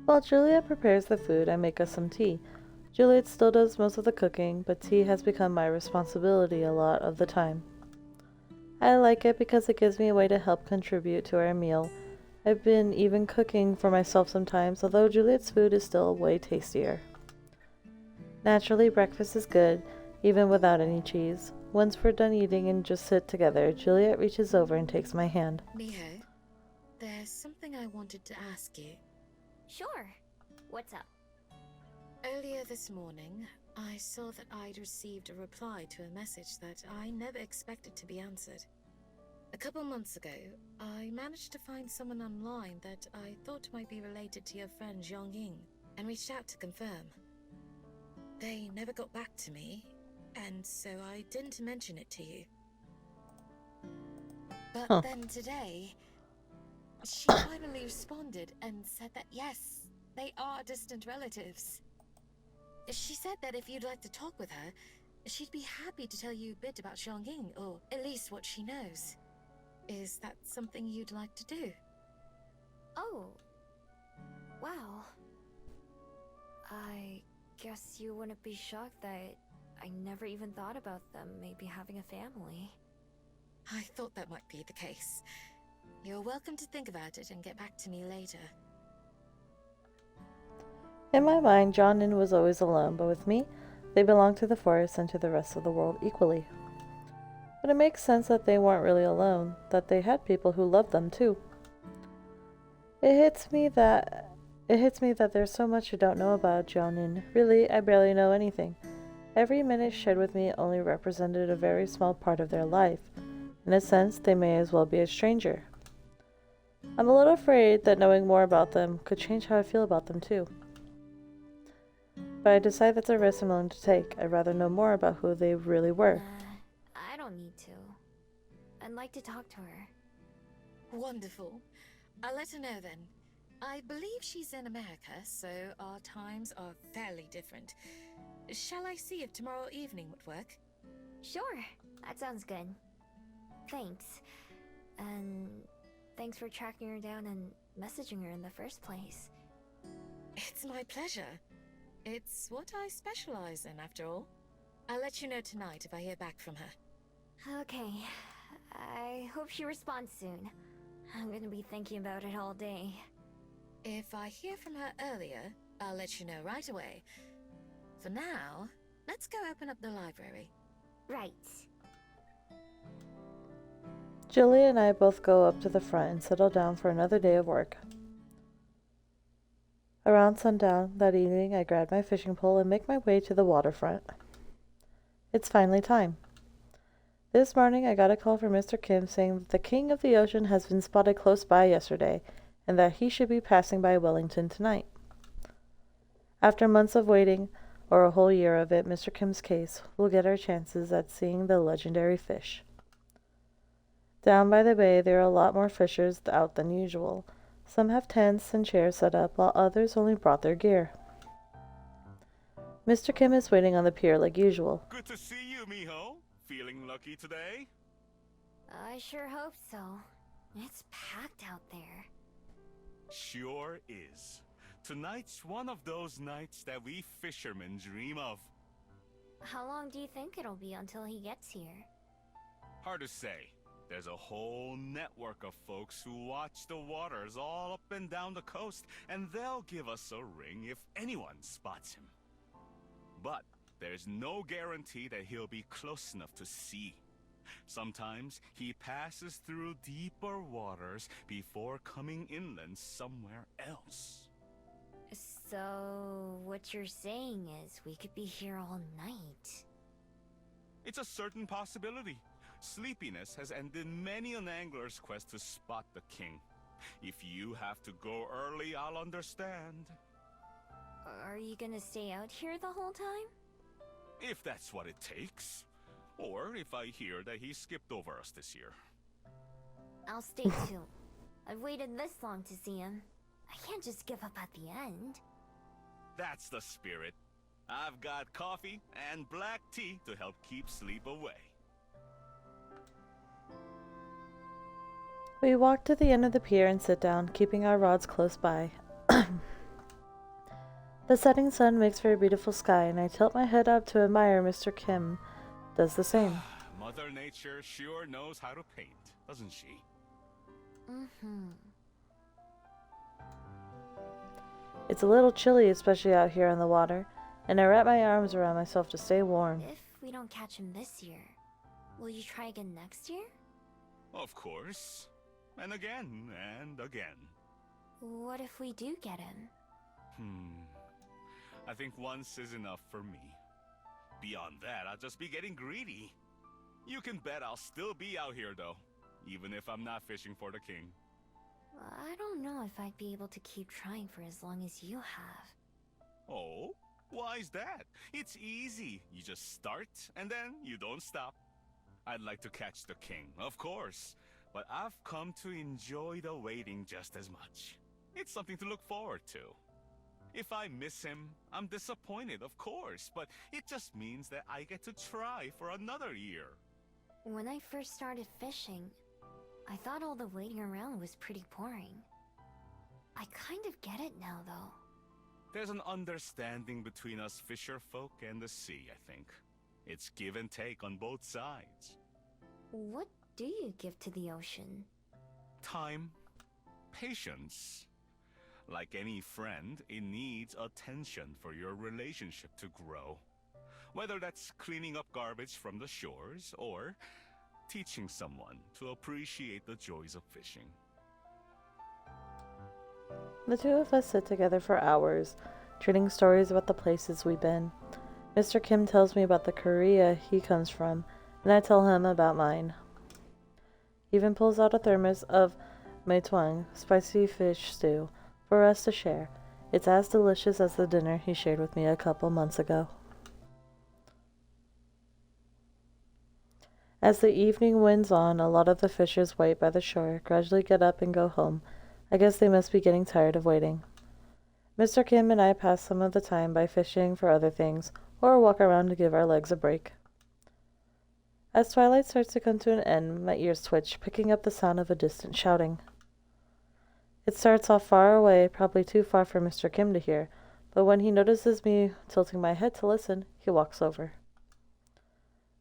[SPEAKER 1] While Juliet prepares the food, I make us some tea. Juliet still does most of the cooking, but tea has become my responsibility a lot of the time. I like it because it gives me a way to help contribute to our meal. I've been even cooking for myself sometimes, although Juliet's food is still way tastier. Naturally, breakfast is good, even without any cheese. Once we're done eating and just sit together, Juliet reaches over and takes my hand.
[SPEAKER 2] Miho, there's something I wanted to ask you.
[SPEAKER 3] Sure. What's up?
[SPEAKER 2] Earlier this morning, I saw that I'd received a reply to a message that I never expected to be answered. A couple months ago, I managed to find someone online that I thought might be related to your friend Zhang Ying, and reached out to confirm. They never got back to me, and so I didn't mention it to you. But then today, she finally responded and said that yes, they are distant relatives. She said that if you'd like to talk with her, she'd be happy to tell you a bit about Zhang Ying, or at least what she knows. Is that something you'd like to do?
[SPEAKER 3] Oh. Wow. I guess you wouldn't be shocked that I never even thought about them maybe having a family.
[SPEAKER 2] I thought that might be the case. You're welcome to think about it and get back to me later.
[SPEAKER 1] In my mind, John Nin was always alone, but with me, they belonged to the forest and to the rest of the world equally. But it makes sense that they weren't really alone, that they had people who loved them too. It hits me that there's so much I don't know about John Nin. Really, I barely know anything. Every minute shared with me only represented a very small part of their life. In a sense, they may as well be a stranger. I'm a little afraid that knowing more about them could change how I feel about them too. But I decide that's a risk I'm willing to take. I'd rather know more about who they really were.
[SPEAKER 3] I don't need to. I'd like to talk to her.
[SPEAKER 2] Wonderful. I'll let her know then. I believe she's in America, so our times are fairly different. Shall I see if tomorrow evening would work?
[SPEAKER 3] Sure, that sounds good. Thanks. And thanks for tracking her down and messaging her in the first place.
[SPEAKER 2] It's my pleasure. It's what I specialize in, after all. I'll let you know tonight if I hear back from her.
[SPEAKER 3] Okay. I hope she responds soon. I'm gonna be thinking about it all day.
[SPEAKER 2] If I hear from her earlier, I'll let you know right away. For now, let's go open up the library.
[SPEAKER 3] Right.
[SPEAKER 1] Julie and I both go up to the front and settle down for another day of work. Around sundown that evening, I grab my fishing pole and make my way to the waterfront. It's finally time. This morning, I got a call from Mr. Kim saying that the King of the Ocean has been spotted close by yesterday, and that he should be passing by Wellington tonight. After months of waiting, or a whole year of it, Mr. Kim's case, we'll get our chances at seeing the legendary fish. Down by the bay, there are a lot more fishers out than usual. Some have tents and chairs set up, while others only brought their gear. Mr. Kim is waiting on the pier like usual.
[SPEAKER 6] Good to see you, Miho. Feeling lucky today?
[SPEAKER 3] I sure hope so. It's packed out there.
[SPEAKER 6] Sure is. Tonight's one of those nights that we fishermen dream of.
[SPEAKER 3] How long do you think it'll be until he gets here?
[SPEAKER 6] Hard to say. There's a whole network of folks who watch the waters all up and down the coast, and they'll give us a ring if anyone spots him. But there's no guarantee that he'll be close enough to see. Sometimes he passes through deeper waters before coming inland somewhere else.
[SPEAKER 3] So, what you're saying is we could be here all night.
[SPEAKER 6] It's a certain possibility. Sleepiness has ended many an angler's quest to spot the king. If you have to go early, I'll understand.
[SPEAKER 3] Are you gonna stay out here the whole time?
[SPEAKER 6] If that's what it takes. Or if I hear that he skipped over us this year.
[SPEAKER 3] I'll stay too. I've waited this long to see him. I can't just give up at the end.
[SPEAKER 6] That's the spirit. I've got coffee and black tea to help keep sleep away.
[SPEAKER 1] We walk to the end of the pier and sit down, keeping our rods close by. The setting sun makes for a beautiful sky, and I tilt my head up to admire Mr. Kim. Does the same.
[SPEAKER 6] Mother Nature sure knows how to paint, doesn't she?
[SPEAKER 1] It's a little chilly, especially out here on the water, and I wrap my arms around myself to stay warm.
[SPEAKER 3] If we don't catch him this year, will you try again next year?
[SPEAKER 6] Of course. And again, and again.
[SPEAKER 3] What if we do get him?
[SPEAKER 6] I think once is enough for me. Beyond that, I'll just be getting greedy. You can bet I'll still be out here, though, even if I'm not fishing for the king.
[SPEAKER 3] I don't know if I'd be able to keep trying for as long as you have.
[SPEAKER 6] Oh? Why's that? It's easy. You just start, and then you don't stop. I'd like to catch the king, of course, but I've come to enjoy the waiting just as much. It's something to look forward to. If I miss him, I'm disappointed, of course, but it just means that I get to try for another year.
[SPEAKER 3] When I first started fishing, I thought all the waiting around was pretty boring. I kind of get it now, though.
[SPEAKER 6] There's an understanding between us fisher folk and the sea, I think. It's give and take on both sides.
[SPEAKER 3] What do you give to the ocean?
[SPEAKER 6] Time. Patience. Like any friend, it needs attention for your relationship to grow. Whether that's cleaning up garbage from the shores or teaching someone to appreciate the joys of fishing.
[SPEAKER 1] The two of us sit together for hours, trading stories about the places we've been. Mr. Kim tells me about the Korea he comes from, and I tell him about mine. He even pulls out a thermos of meituang, spicy fish stew, for us to share. It's as delicious as the dinner he shared with me a couple months ago. As the evening winds on, a lot of the fishers wait by the shore gradually get up and go home. I guess they must be getting tired of waiting. Mr. Kim and I pass some of the time by fishing for other things, or walk around to give our legs a break. As twilight starts to come to an end, my ears twitch, picking up the sound of a distant shouting. It starts off far away, probably too far for Mr. Kim to hear, but when he notices me tilting my head to listen, he walks over.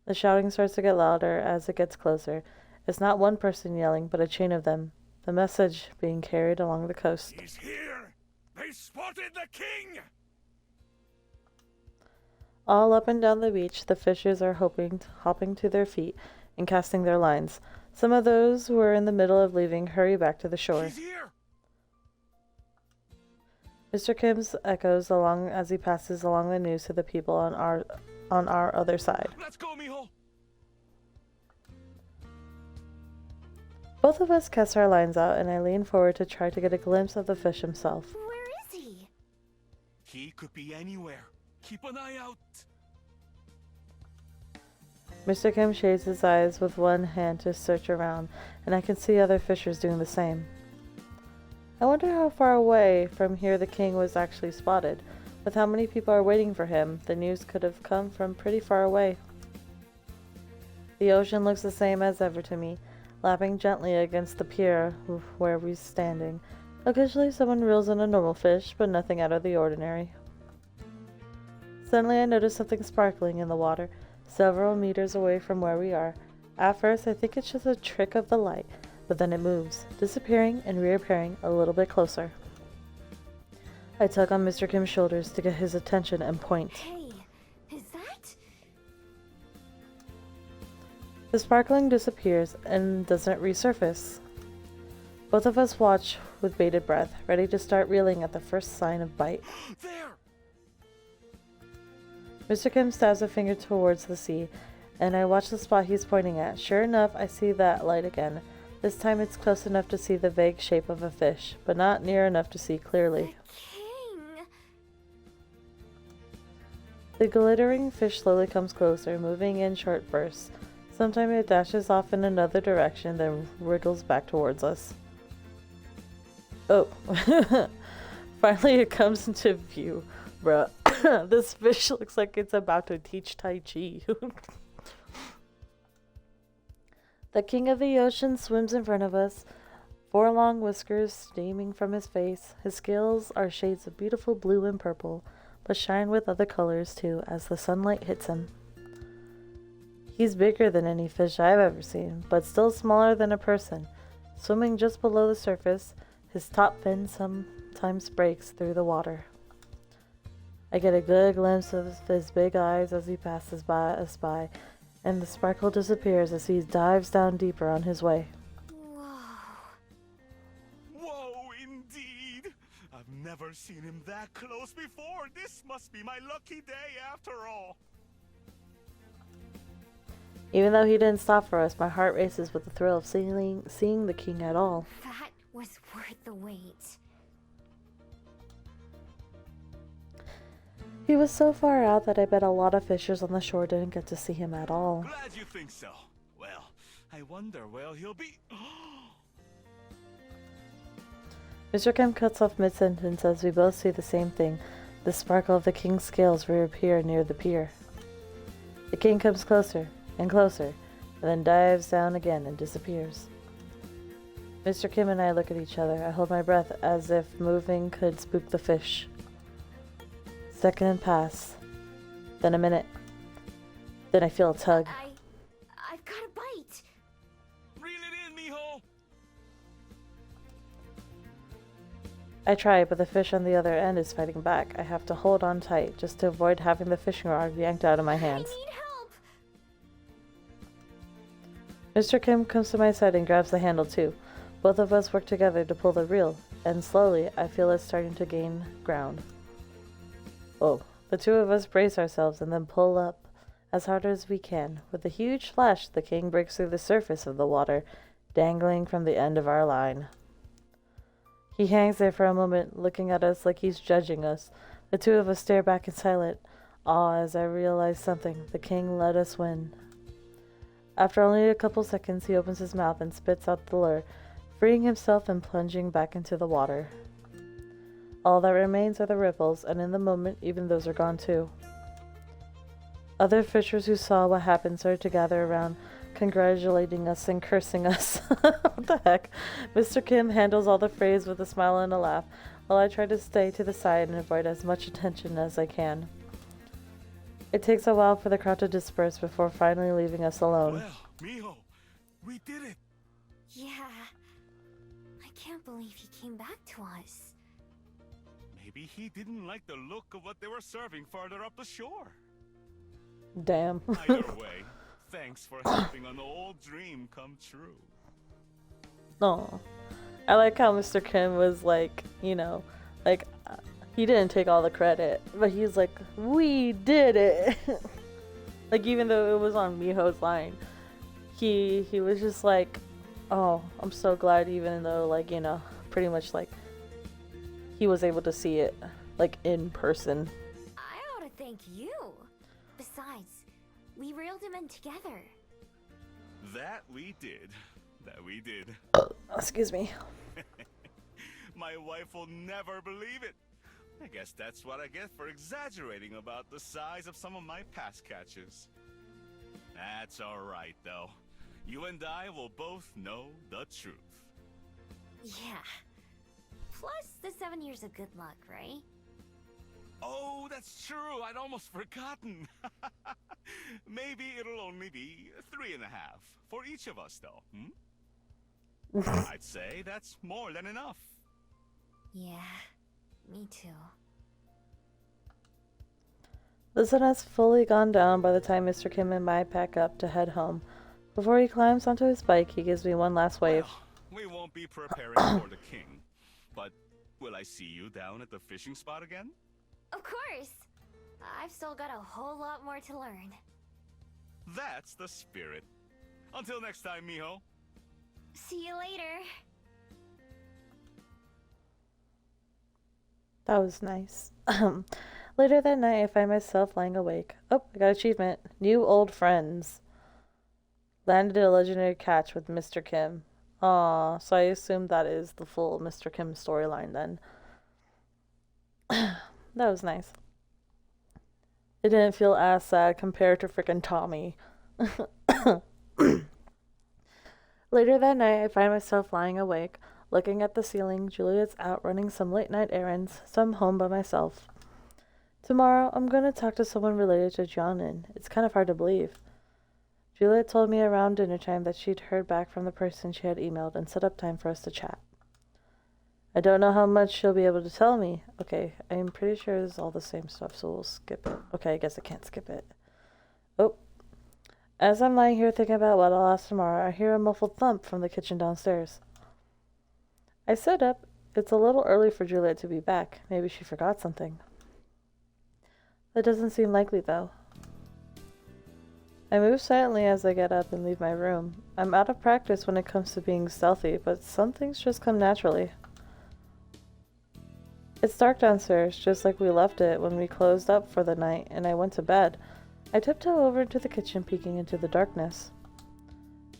[SPEAKER 1] The shouting starts to get louder as it gets closer. It's not one person yelling, but a chain of them, the message being carried along the coast.
[SPEAKER 6] He's here! They spotted the king!
[SPEAKER 1] All up and down the beach, the fishers are hopping to their feet and casting their lines. Some of those who are in the middle of leaving hurry back to the shore.
[SPEAKER 6] He's here!
[SPEAKER 1] Mr. Kim's echoes along as he passes along the news to the people on our other side.
[SPEAKER 6] Let's go, mijo!
[SPEAKER 1] Both of us cast our lines out, and I lean forward to try to get a glimpse of the fish himself.
[SPEAKER 3] Where is he?
[SPEAKER 6] He could be anywhere. Keep an eye out.
[SPEAKER 1] Mr. Kim shades his eyes with one hand to search around, and I can see other fishers doing the same. I wonder how far away from here the king was actually spotted. With how many people are waiting for him, the news could have come from pretty far away. The ocean looks the same as ever to me, lapping gently against the pier where we're standing. Occasionally someone reels in a normal fish, but nothing out of the ordinary. Suddenly I notice something sparkling in the water, several meters away from where we are. At first I think it's just a trick of the light, but then it moves, disappearing and reappearing a little bit closer. I tug on Mr. Kim's shoulders to get his attention and point.
[SPEAKER 3] Hey, is that?
[SPEAKER 1] The sparkling disappears and doesn't resurface. Both of us watch with bated breath, ready to start reeling at the first sign of bite.
[SPEAKER 6] There!
[SPEAKER 1] Mr. Kim stabs a finger towards the sea, and I watch the spot he's pointing at. Sure enough, I see that light again. This time it's close enough to see the vague shape of a fish, but not near enough to see clearly.
[SPEAKER 3] King!
[SPEAKER 1] The glittering fish slowly comes closer, moving in short bursts. Sometimes it dashes off in another direction, then wriggles back towards us. Oh. Finally it comes into view. Bruh. This fish looks like it's about to teach Tai Chi. The king of the ocean swims in front of us, 4 long whiskers streaming from his face. His scales are shades of beautiful blue and purple, but shine with other colors too as the sunlight hits him. He's bigger than any fish I've ever seen, but still smaller than a person. Swimming just below the surface, his top fin sometimes breaks through the water. I get a good glimpse of his big eyes as he passes by us by, and the sparkle disappears as he dives down deeper on his way.
[SPEAKER 6] Whoa, indeed! I've never seen him that close before. This must be my lucky day after all.
[SPEAKER 1] Even though he didn't stop for us, my heart races with the thrill of seeing the king at all.
[SPEAKER 3] That was worth the wait.
[SPEAKER 1] He was so far out that I bet a lot of fishers on the shore didn't get to see him at all.
[SPEAKER 6] Glad you think so. Well, I wonder where he'll be.
[SPEAKER 1] Mr. Kim cuts off mid-sentence as we both see the same thing. The sparkle of the king's scales reappear near the pier. The king comes closer and closer, and then dives down again and disappears. Mr. Kim and I look at each other. I hold my breath as if moving could spook the fish. Second pass, then a minute, then I feel a tug.
[SPEAKER 3] I've got a bite.
[SPEAKER 6] Reel it in, mijo!
[SPEAKER 1] I try, but the fish on the other end is fighting back. I have to hold on tight just to avoid having the fishing rod yanked out of my hands.
[SPEAKER 3] I need help.
[SPEAKER 1] Mr. Kim comes to my side and grabs the handle too. Both of us work together to pull the reel, and slowly I feel it starting to gain ground. Oh, the two of us brace ourselves and then pull up as hard as we can. With a huge flash, the king breaks through the surface of the water, dangling from the end of our line. He hangs there for a moment, looking at us like he's judging us. The two of us stare back in silent awe as I realize something. The king let us win. After only a couple seconds, he opens his mouth and spits out the lure, freeing himself and plunging back into the water. All that remains are the ripples, and in the moment, even those are gone too. Other fishers who saw what happened started to gather around, congratulating us and cursing us. What the heck? Mr. Kim handles all the frays with a smile and a laugh, while I try to stay to the side and avoid as much attention as I can. It takes a while for the crowd to disperse before finally leaving us alone.
[SPEAKER 6] Well, mijo, we did it!
[SPEAKER 3] Yeah. I can't believe he came back to us.
[SPEAKER 6] Maybe he didn't like the look of what they were serving farther up the shore.
[SPEAKER 1] Damn.
[SPEAKER 6] Either way, thanks for helping an old dream come true.
[SPEAKER 1] Oh, I like how Mr. Kim was like, he didn't take all the credit, but he's like, we did it. Like, even though it was on Miho's line, he was just like, oh, I'm so glad, even though, pretty much like he was able to see it, like, in person.
[SPEAKER 3] I ought to thank you. Besides, we reeled him in together.
[SPEAKER 6] That we did.
[SPEAKER 1] Excuse me.
[SPEAKER 6] My wife will never believe it. I guess that's what I get for exaggerating about the size of some of my past catches. That's alright, though. You and I will both know the truth.
[SPEAKER 3] Yeah. Plus the 7 years of good luck, right?
[SPEAKER 6] Oh, that's true. I'd almost forgotten. Maybe it'll only be 3.5 for each of us, though. I'd say that's more than enough.
[SPEAKER 3] Yeah, me too.
[SPEAKER 1] The sun has fully gone down by the time Mr. Kim and I pack up to head home. Before he climbs onto his bike, he gives me one last wave.
[SPEAKER 6] Well, we won't be preparing for the king, but will I see you down at the fishing spot again?
[SPEAKER 3] Of course! I've still got a whole lot more to learn.
[SPEAKER 6] That's the spirit. Until next time, mijo.
[SPEAKER 3] See you later.
[SPEAKER 1] That was nice. Later that night, I find myself lying awake. Oh, I got achievement. New old friends. Landed a legendary catch with Mr. Kim. Aw, so I assume that is the full Mr. Kim storyline then. That was nice. It didn't feel as sad compared to freaking Tommy. Later that night, I find myself lying awake. Looking at the ceiling, Juliet's out running some late-night errands, so I'm home by myself. Tomorrow, I'm going to talk to someone related to Jianin. It's kind of hard to believe. Juliet told me around dinner time that she'd heard back from the person she had emailed and set up time for us to chat. I don't know how much she'll be able to tell me. Okay, I'm pretty sure it's all the same stuff, so we'll skip it. Okay, I guess I can't skip it. Oh. As I'm lying here thinking about what I'll ask tomorrow, I hear a muffled thump from the kitchen downstairs. I sit up. It's a little early for Juliet to be back. Maybe she forgot something. That doesn't seem likely, though. I move silently as I get up and leave my room. I'm out of practice when it comes to being stealthy, but some things just come naturally. It's dark downstairs, just like we left it when we closed up for the night, and I went to bed. I tiptoe over into the kitchen, peeking into the darkness.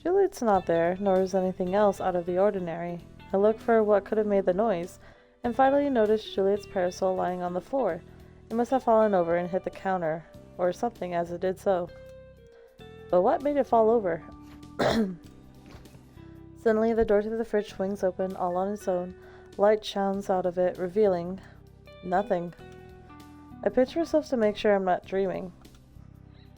[SPEAKER 1] Juliet's not there, nor is anything else out of the ordinary. I look for what could have made the noise, and finally notice Juliet's parasol lying on the floor. It must have fallen over and hit the counter, or something as it did so. But what made it fall over? Suddenly, the door to the fridge swings open all on its own. Light shines out of it, revealing nothing. I pinch myself to make sure I'm not dreaming.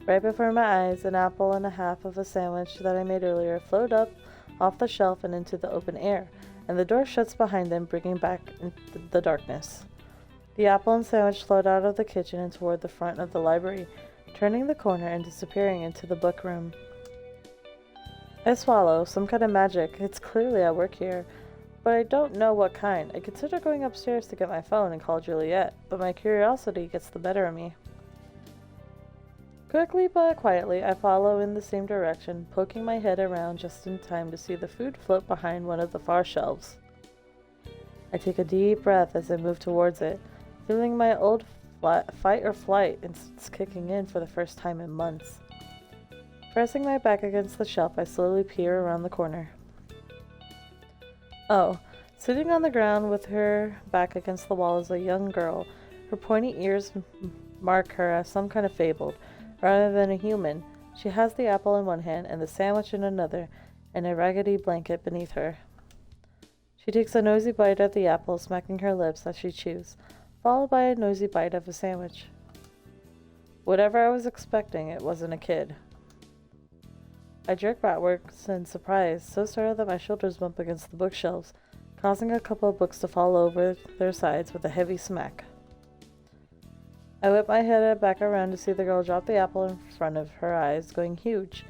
[SPEAKER 1] Right before my eyes, an apple and a half of a sandwich that I made earlier float up off the shelf and into the open air, and the door shuts behind them, bringing back the darkness. The apple and sandwich float out of the kitchen and toward the front of the library, turning the corner and disappearing into the book room. I swallow. Some kind of magic. It's clearly at work here, but I don't know what kind. I consider going upstairs to get my phone and call Juliet, but my curiosity gets the better of me. Quickly but quietly, I follow in the same direction, poking my head around just in time to see the food float behind one of the far shelves. I take a deep breath as I move towards it, feeling my old fight or flight instincts kicking in for the first time in months. Pressing my back against the shelf, I slowly peer around the corner. Oh, sitting on the ground with her back against the wall is a young girl. Her pointy ears mark her as some kind of fabled, rather than a human. She has the apple in one hand and the sandwich in another, and a raggedy blanket beneath her. She takes a nosy bite at the apple, smacking her lips as she chews, followed by a nosy bite of a sandwich. Whatever I was expecting, it wasn't a kid. I jerk backwards in surprise, so startled that my shoulders bump against the bookshelves, causing a couple of books to fall over their sides with a heavy smack. I whip my head back around to see the girl drop the apple in front of her eyes, going huge.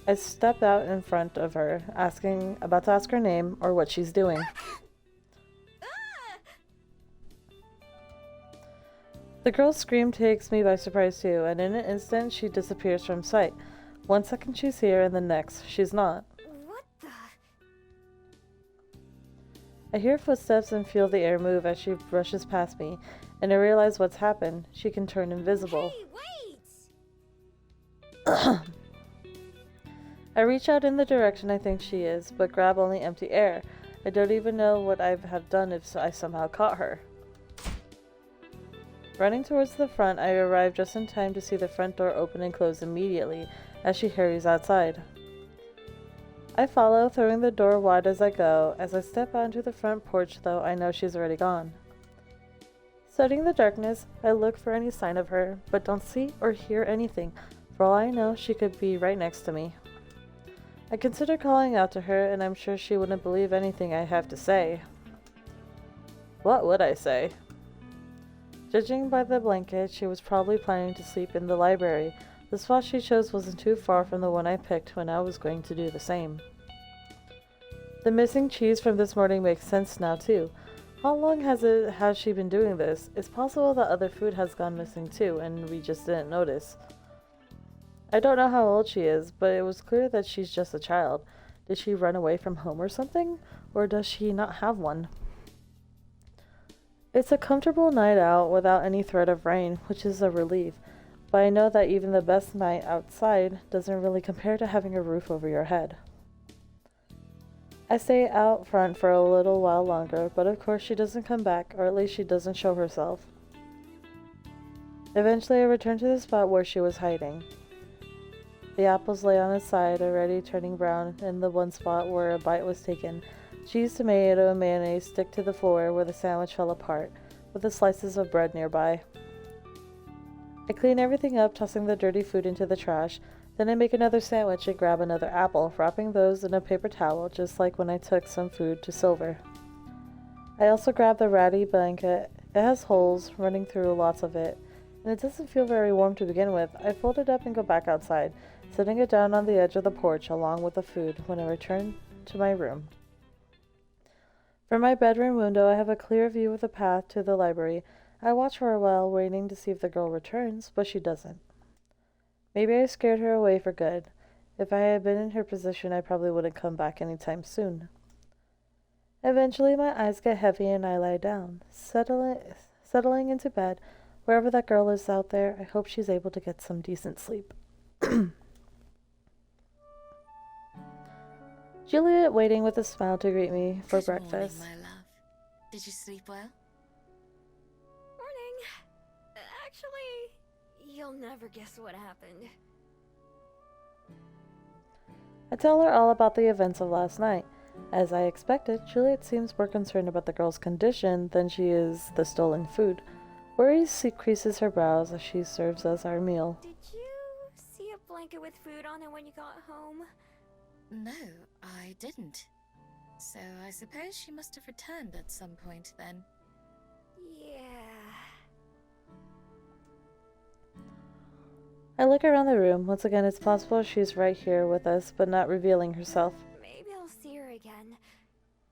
[SPEAKER 1] I step out in front of her, about to ask her name or what she's doing. The girl's scream takes me by surprise too, and in an instant she disappears from sight. 1 second she's here, and the next she's not.
[SPEAKER 3] What the?
[SPEAKER 1] I hear footsteps and feel the air move as she brushes past me, and I realize what's happened. She can turn invisible.
[SPEAKER 3] Hey, wait!
[SPEAKER 1] I reach out in the direction I think she is, but grab only empty air. I don't even know what I have done if I somehow caught her. Running towards the front, I arrive just in time to see the front door open and close immediately as she hurries outside. I follow, throwing the door wide as I go. As I step onto the front porch, though, I know she's already gone. Studying the darkness, I look for any sign of her, but don't see or hear anything. For all I know, she could be right next to me. I consider calling out to her, and I'm sure she wouldn't believe anything I have to say. What would I say? Judging by the blanket, she was probably planning to sleep in the library. The spot she chose wasn't too far from the one I picked when I was going to do the same. The missing cheese from this morning makes sense now, too. How long has she been doing this? It's possible that other food has gone missing too, and we just didn't notice. I don't know how old she is, but it was clear that she's just a child. Did she run away from home or something? Or does she not have one? It's a comfortable night out without any threat of rain, which is a relief. But I know that even the best night outside doesn't really compare to having a roof over your head. I stay out front for a little while longer, but of course she doesn't come back, or at least she doesn't show herself. Eventually I return to the spot where she was hiding. The apples lay on its side, already turning brown in the one spot where a bite was taken. Cheese, tomato, and mayonnaise stick to the floor where the sandwich fell apart, with the slices of bread nearby. I clean everything up, tossing the dirty food into the trash. Then I make another sandwich and grab another apple, wrapping those in a paper towel, just like when I took some food to Silver. I also grab the ratty blanket. It has holes running through lots of it, and it doesn't feel very warm to begin with. I fold it up and go back outside, setting it down on the edge of the porch along with the food when I return to my room. From my bedroom window, I have a clear view of the path to the library. I watch for a while, waiting to see if the girl returns, but she doesn't. Maybe I scared her away for good. If I had been in her position, I probably wouldn't come back anytime soon. Eventually, my eyes get heavy and I lie down, settling into bed. Wherever that girl is out there, I hope she's able to get some decent sleep. Juliet waiting with a smile to greet me for
[SPEAKER 2] Good
[SPEAKER 1] breakfast.
[SPEAKER 2] morning, my love. Did you sleep well?
[SPEAKER 3] Morning. Actually, you'll never guess what happened.
[SPEAKER 1] I tell her all about the events of last night. As I expected, Juliet seems more concerned about the girl's condition than she is the stolen food. Worry creases her brows as she serves us our meal.
[SPEAKER 3] Did you see a blanket with food on it when you got home?
[SPEAKER 2] No, I didn't. So I suppose she must have returned at some point then.
[SPEAKER 3] Yeah.
[SPEAKER 1] I look around the room. Once again, it's possible she's right here with us, but not revealing herself.
[SPEAKER 3] Maybe I'll see her again.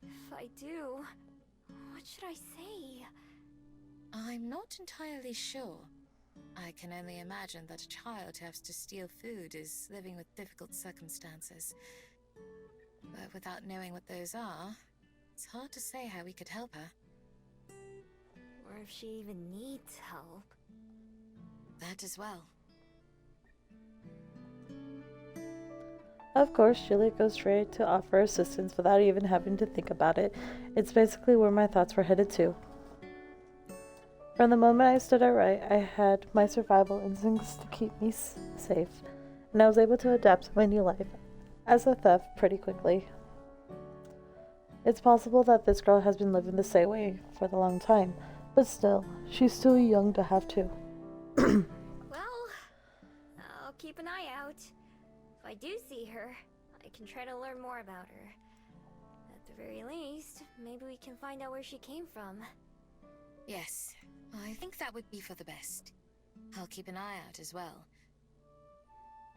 [SPEAKER 3] If I do, what should I say?
[SPEAKER 2] I'm not entirely sure. I can only imagine that a child who has to steal food is living with difficult circumstances. But without knowing what those are, it's hard to say how we could help her.
[SPEAKER 3] Or if she even needs help.
[SPEAKER 2] That as well.
[SPEAKER 1] Of course, Juliet goes straight to offer assistance without even having to think about it. It's basically where my thoughts were headed to. From the moment I stood upright, I had my survival instincts to keep me safe, and I was able to adapt to my new life as a theft pretty quickly. It's possible that this girl has been living the same way for a long time, but still, she's too young to have to.
[SPEAKER 3] Well, I'll keep an eye out. If I do see her, I can try to learn more about her. At the very least, maybe we can find out where she came from.
[SPEAKER 2] Yes, I think that would be for the best. I'll keep an eye out as well.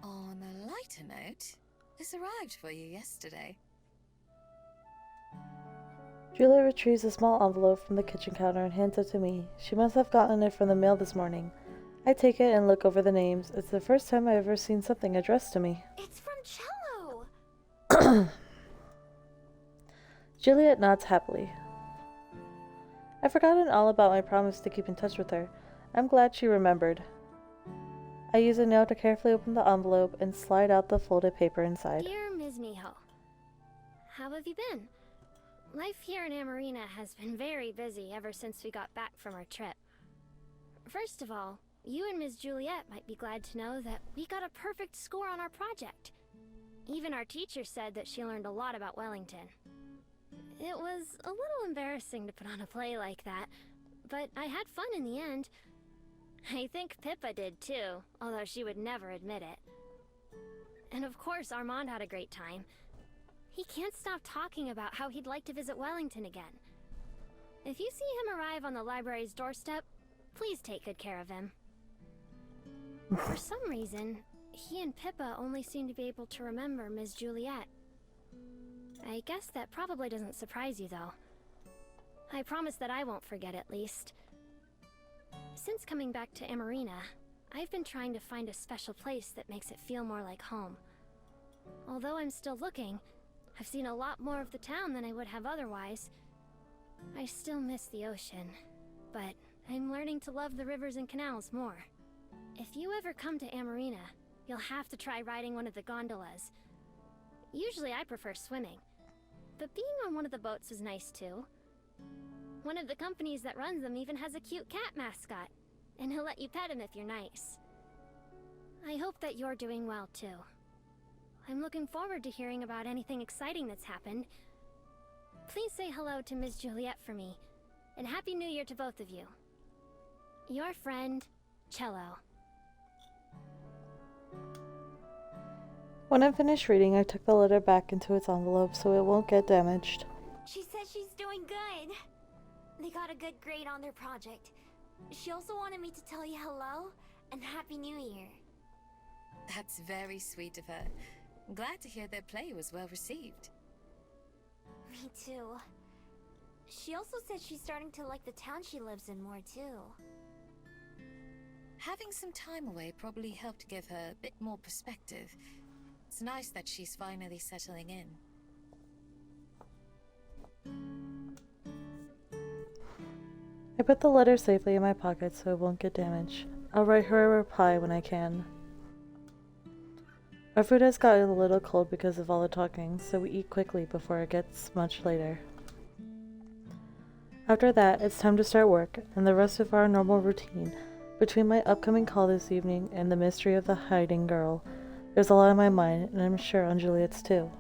[SPEAKER 2] On a lighter note, this arrived for you yesterday.
[SPEAKER 1] Juliet retrieves a small envelope from the kitchen counter and hands it to me. She must have gotten it from the mail this morning. I take it and look over the names. It's the first time I've ever seen something addressed to me.
[SPEAKER 3] It's from Cello!
[SPEAKER 1] Juliet nods happily. I've forgotten all about my promise to keep in touch with her. I'm glad she remembered. I use a nail to carefully open the envelope and slide out the folded paper inside.
[SPEAKER 7] Dear Ms. Miho, how have you been? Life here in Amarina has been very busy ever since we got back from our trip. First of all, you and Ms. Juliet might be glad to know that we got a perfect score on our project. Even our teacher said that she learned a lot about Wellington. It was a little embarrassing to put on a play like that, but I had fun in the end. I think Pippa did too, although she would never admit it. And of course Armand had a great time. He can't stop talking about how he'd like to visit Wellington again. If you see him arrive on the library's doorstep, please take good care of him. For some reason, he and Pippa only seem to be able to remember Ms. Juliet. I guess that probably doesn't surprise you, though. I promise that I won't forget, at least. Since coming back to Amarina, I've been trying to find a special place that makes it feel more like home. Although I'm still looking, I've seen a lot more of the town than I would have otherwise. I still miss the ocean, but I'm learning to love the rivers and canals more. If you ever come to Amarina, you'll have to try riding one of the gondolas. Usually I prefer swimming, but being on one of the boats is nice too. One of the companies that runs them even has a cute cat mascot, and he'll let you pet him if you're nice. I hope that you're doing well too. I'm looking forward to hearing about anything exciting that's happened. please say hello to Miss Juliet for me. And Happy New Year to both of you. Your friend, Cello.
[SPEAKER 1] When I'm finished reading, I took the letter back into its envelope so it won't get damaged.
[SPEAKER 3] She says she's doing good. They got a good grade on their project. She also wanted me to tell you hello and Happy New Year.
[SPEAKER 2] That's very sweet of her. I'm glad to hear their play was well received.
[SPEAKER 3] Me too. She also said she's starting to like the town she lives in more too.
[SPEAKER 2] Having some time away probably helped give her a bit more perspective. It's nice that she's finally settling in.
[SPEAKER 1] I put the letter safely in my pocket so it won't get damaged. I'll write her a reply when I can. Our food has gotten a little cold because of all the talking, so we eat quickly before it gets much later. After that, it's time to start work and the rest of our normal routine. Between my upcoming call this evening and the mystery of the hiding girl, there's a lot on my mind, and I'm sure on Juliet's too.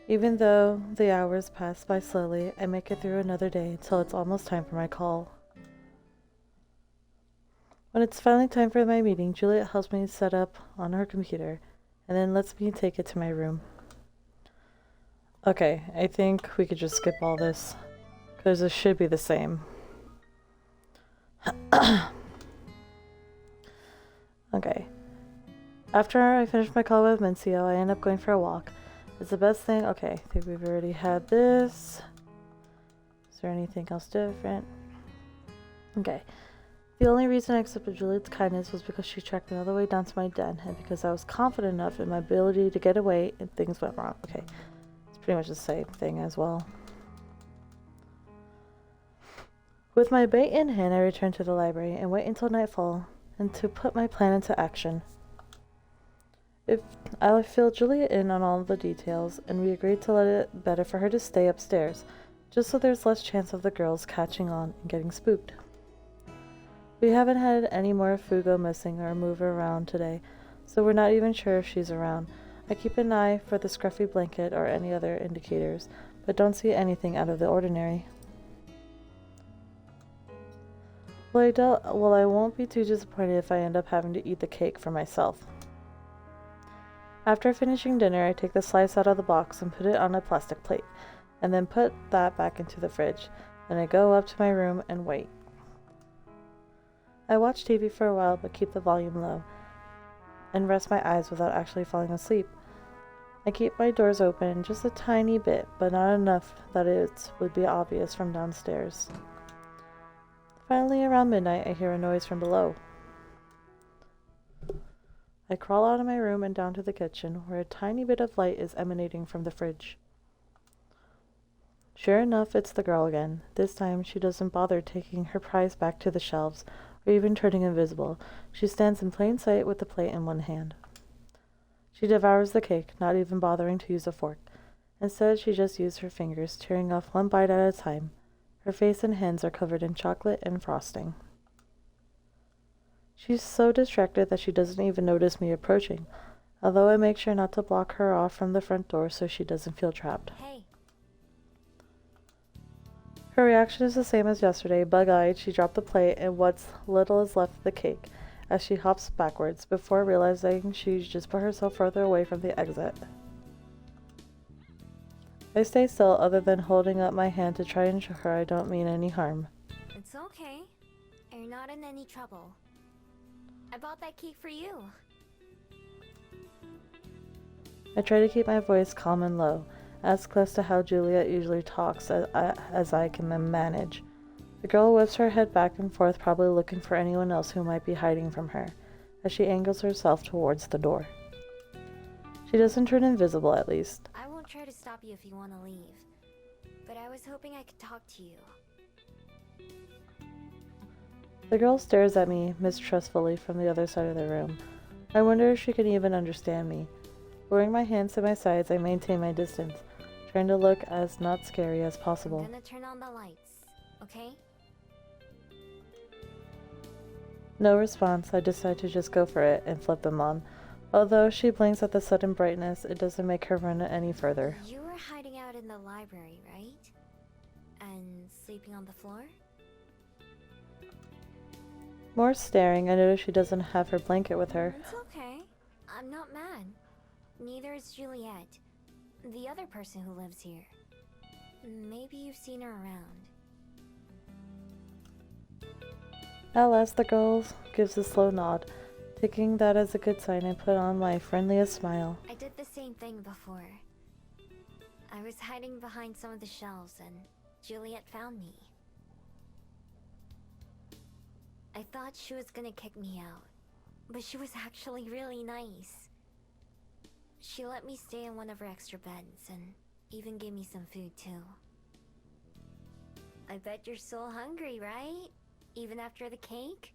[SPEAKER 1] Even though the hours pass by slowly, I make it through another day till it's almost time for my call. When it's finally time for my meeting, Juliet helps me set up on her computer, and then lets me take it to my room. Okay, I think we could just skip all this, because it should be the same. Okay. After I finish my call with Mencio, I end up going for a walk. It's the best thing. Okay, I think we've already had this. Is there anything else different? Okay. The only reason I accepted Juliet's kindness was because she tracked me all the way down to my den, and because I was confident enough in my ability to get away and things went wrong. Okay, it's pretty much the same thing as well. With my bait in hand, I return to the library and wait until nightfall and to put my plan into action. I fill Juliet in on all the details, and we agreed to let it better for her to stay upstairs, just so there's less chance of the girls catching on and getting spooked. We haven't had any more food go missing or move around today, so we're not even sure if she's around. I keep an eye for the scruffy blanket or any other indicators, but don't see anything out of the ordinary. Well, I won't be too disappointed if I end up having to eat the cake for myself. After finishing dinner, I take the slice out of the box and put it on a plastic plate, and then put that back into the fridge. Then I go up to my room and wait. I watch TV for a while but keep the volume low, and rest my eyes without actually falling asleep. I keep my doors open just a tiny bit, but not enough that it would be obvious from downstairs. Finally, around midnight, I hear a noise from below. I crawl out of my room and down to the kitchen, where a tiny bit of light is emanating from the fridge. Sure enough, it's the girl again. This time, she doesn't bother taking her prize back to the shelves, or even turning invisible. She stands in plain sight with the plate in one hand. She devours the cake, not even bothering to use a fork. Instead, she just uses her fingers, tearing off one bite at a time. Her face and hands are covered in chocolate and frosting. She's so distracted that she doesn't even notice me approaching, although I make sure not to block her off from the front door so she doesn't feel trapped.
[SPEAKER 3] Hey.
[SPEAKER 1] Her reaction is the same as yesterday. Bug-eyed, she dropped the plate and what's little is left of the cake as she hops backwards before realizing she's just put herself further away from the exit. I stay still other than holding up my hand to try and show her I don't mean any harm.
[SPEAKER 3] It's okay. You're not in any trouble. I bought that cake for you.
[SPEAKER 1] I try to keep my voice calm and low, as close to how Juliet usually talks as I can manage. The girl whips her head back and forth, probably looking for anyone else who might be hiding from her, as she angles herself towards the door. She doesn't turn invisible, at least.
[SPEAKER 3] I won't try to stop you if you want to leave, but I was hoping I could talk to you.
[SPEAKER 1] The girl stares at me mistrustfully from the other side of the room. I wonder if she can even understand me. Lowering my hands to my sides, I maintain my distance, trying to look as not scary as possible.
[SPEAKER 3] I'm gonna turn on the lights, okay?
[SPEAKER 1] No response, I decide to just go for it and flip them on. Although she blinks at the sudden brightness, it doesn't make her run any further.
[SPEAKER 3] You were hiding out in the library, right? And sleeping on the floor?
[SPEAKER 1] More staring, I notice she doesn't have her blanket with her.
[SPEAKER 3] It's okay. I'm not mad. Neither is Juliet, the other person who lives here. Maybe you've seen her around.
[SPEAKER 1] At last the girl gives a slow nod. Taking that as a good sign, I put on my friendliest smile.
[SPEAKER 3] I did the same thing before. I was hiding behind some of the shelves and Juliet found me. I thought she was gonna kick me out, but she was actually really nice. She let me stay in one of her extra beds and even gave me some food too. I bet you're still hungry, right? Even after the cake?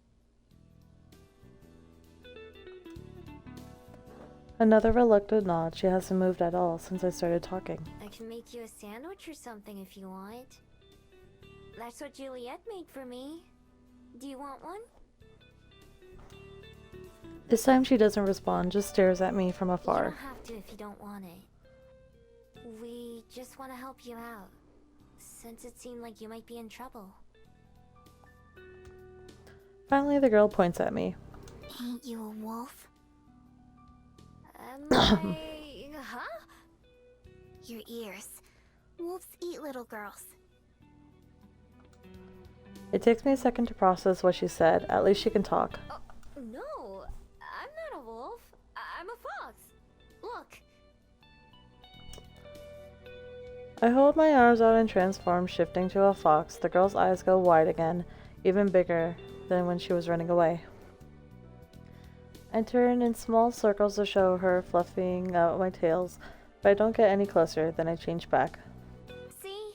[SPEAKER 1] Another reluctant nod. She hasn't moved at all since I started talking.
[SPEAKER 3] I can make you a sandwich or something if you want. That's what Juliet made for me. Do you want one?
[SPEAKER 1] This time she doesn't respond, just stares at me from
[SPEAKER 3] You
[SPEAKER 1] afar.
[SPEAKER 3] don't have to if you don't want it. We just want to help you out, since it seemed like you might be in trouble.
[SPEAKER 1] Finally, the girl points at me.
[SPEAKER 8] Ain't you a wolf?
[SPEAKER 3] Huh?
[SPEAKER 8] Your ears. Wolves eat little girls.
[SPEAKER 1] It takes me a second to process what she said. At least she can talk.
[SPEAKER 3] No, I'm not a wolf. I'm a fox. Look.
[SPEAKER 1] I hold my arms out and transform, shifting to a fox. The girl's eyes go wide again, even bigger than when she was running away. I turn in small circles to show her, fluffing out my tails. If I don't get any closer, then I change back.
[SPEAKER 3] See?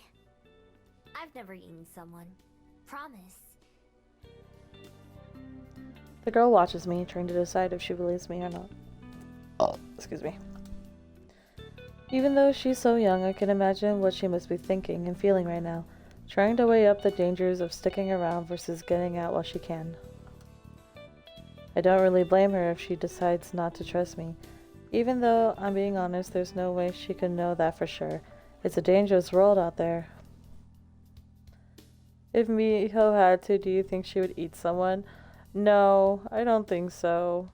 [SPEAKER 3] I've never eaten someone. Promise.
[SPEAKER 1] The girl watches me, trying to decide if she believes me or not. Oh, excuse me. Even though she's so young, I can imagine what she must be thinking and feeling right now, trying to weigh up the dangers of sticking around versus getting out while she can. I don't really blame her if she decides not to trust me. Even though, I'm being honest, there's no way she could know that for sure. It's a dangerous world out there. If Miho had to, do you think she would eat someone? No, I don't think so.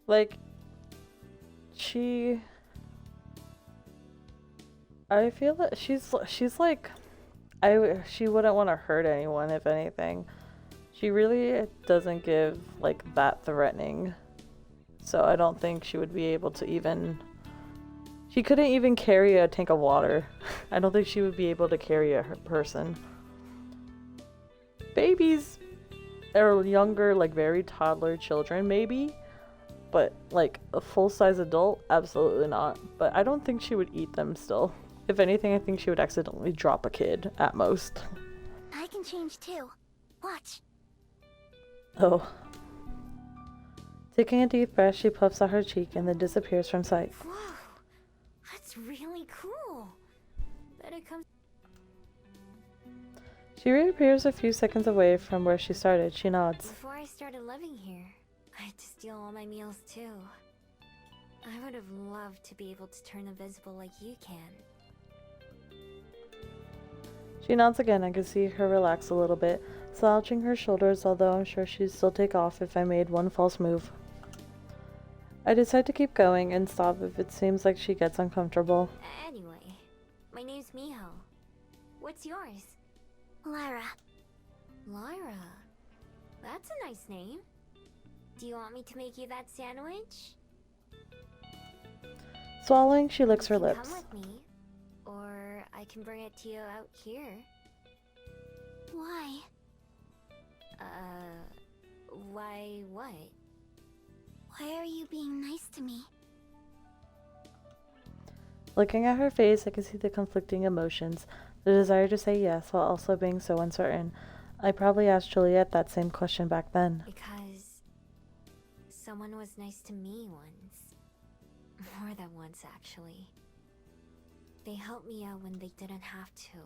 [SPEAKER 1] Like, I feel that she's like, she wouldn't want to hurt anyone, if anything. She really doesn't give, like, that threatening. So I don't think she would be able to even... She couldn't even carry a tank of water. I don't think she would be able to carry a person. Babies or younger, like, very toddler children, maybe. But, like, a full-size adult, absolutely not. But I don't think she would eat them still. If anything, I think she would accidentally drop a kid, at most.
[SPEAKER 8] I can change too. Watch.
[SPEAKER 1] Oh. Taking a deep breath, she puffs out her cheek and then disappears from sight.
[SPEAKER 3] Whoa, that's really cool. Bet it comes.
[SPEAKER 1] She reappears a few seconds away from where she started. She nods.
[SPEAKER 3] Before I started living here, I had to steal all my meals too. I would have loved to be able to turn invisible like you can.
[SPEAKER 1] She nods again. I can see her relax a little bit, slouching her shoulders, although I'm sure she'd still take off if I made one false move. I decide to keep going and stop if it seems like she gets uncomfortable.
[SPEAKER 3] Anyway, my name's Miho. What's yours?
[SPEAKER 8] Lyra.
[SPEAKER 3] Lyra. That's a nice name. Do you want me to make you that sandwich?
[SPEAKER 1] Swallowing, she licks her
[SPEAKER 3] You can
[SPEAKER 1] lips.
[SPEAKER 3] Come with me, or I can bring it to you out here.
[SPEAKER 8] Why?
[SPEAKER 3] Why what?
[SPEAKER 8] Why are you being nice to me?
[SPEAKER 1] Looking at her face, I can see the conflicting emotions, the desire to say yes while also being so uncertain. I probably asked Juliet that same question back then.
[SPEAKER 3] Because someone was nice to me once. More than once, actually. They helped me out when they didn't have to.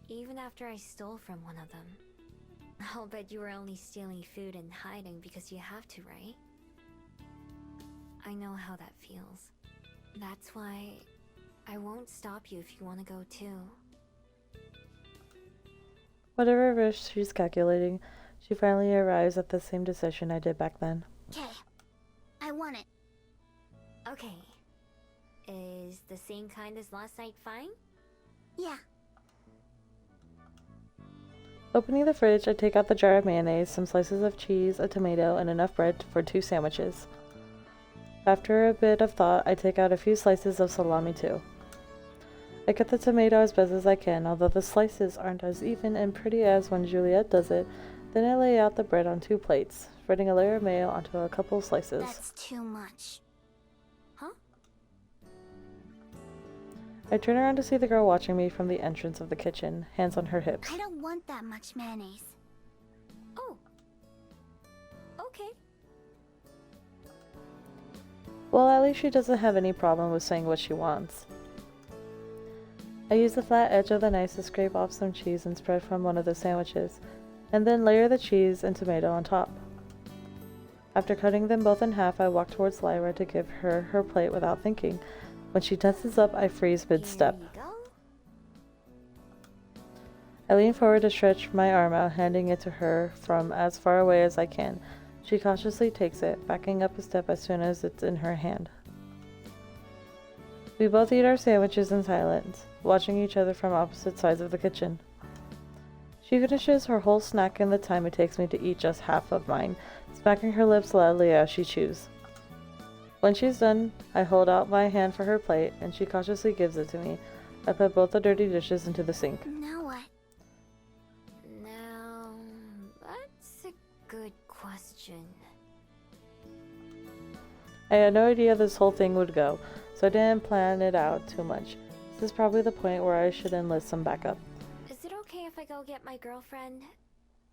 [SPEAKER 3] Even after I stole from one of them. I'll bet you were only stealing food and hiding because you have to, right? I know how that feels. That's why I won't stop you if you want to go too.
[SPEAKER 1] Whatever risk she's calculating, she finally arrives at the same decision I did back then.
[SPEAKER 8] Okay. I want it.
[SPEAKER 3] Okay. Is the same kind as last night fine?
[SPEAKER 8] Yeah.
[SPEAKER 1] Opening the fridge, I take out the jar of mayonnaise, some slices of cheese, a tomato, and enough bread for 2 sandwiches. After a bit of thought, I take out a few slices of salami too. I cut the tomato as best as I can, although the slices aren't as even and pretty as when Juliet does it. Then I lay out the bread on 2 plates, spreading a layer of mayo onto a couple slices.
[SPEAKER 8] That's too much.
[SPEAKER 3] Huh?
[SPEAKER 1] I turn around to see the girl watching me from the entrance of the kitchen, hands on her hips.
[SPEAKER 8] I don't want that much mayonnaise.
[SPEAKER 3] Oh. Okay.
[SPEAKER 1] Well, at least she doesn't have any problem with saying what she wants. I use the flat edge of the knife to scrape off some cheese and spread from one of the sandwiches, and then layer the cheese and tomato on top. After cutting them both in half, I walk towards Lyra to give her her plate without thinking. When she tenses up, I freeze mid-step.
[SPEAKER 3] Here you go.
[SPEAKER 1] I lean forward to stretch my arm out, handing it to her from as far away as I can. She cautiously takes it, backing up a step as soon as it's in her hand. We both eat our sandwiches in silence, watching each other from opposite sides of the kitchen. She finishes her whole snack in the time it takes me to eat just half of mine, smacking her lips loudly as she chews. When she's done, I hold out my hand for her plate, and she cautiously gives it to me. I put both the dirty dishes into the sink.
[SPEAKER 8] Now what?
[SPEAKER 3] Now, that's a good question.
[SPEAKER 1] I had no idea this whole thing would go, so I didn't plan it out too much. This is probably the point where I should enlist some backup.
[SPEAKER 3] Is it okay if I go get my girlfriend?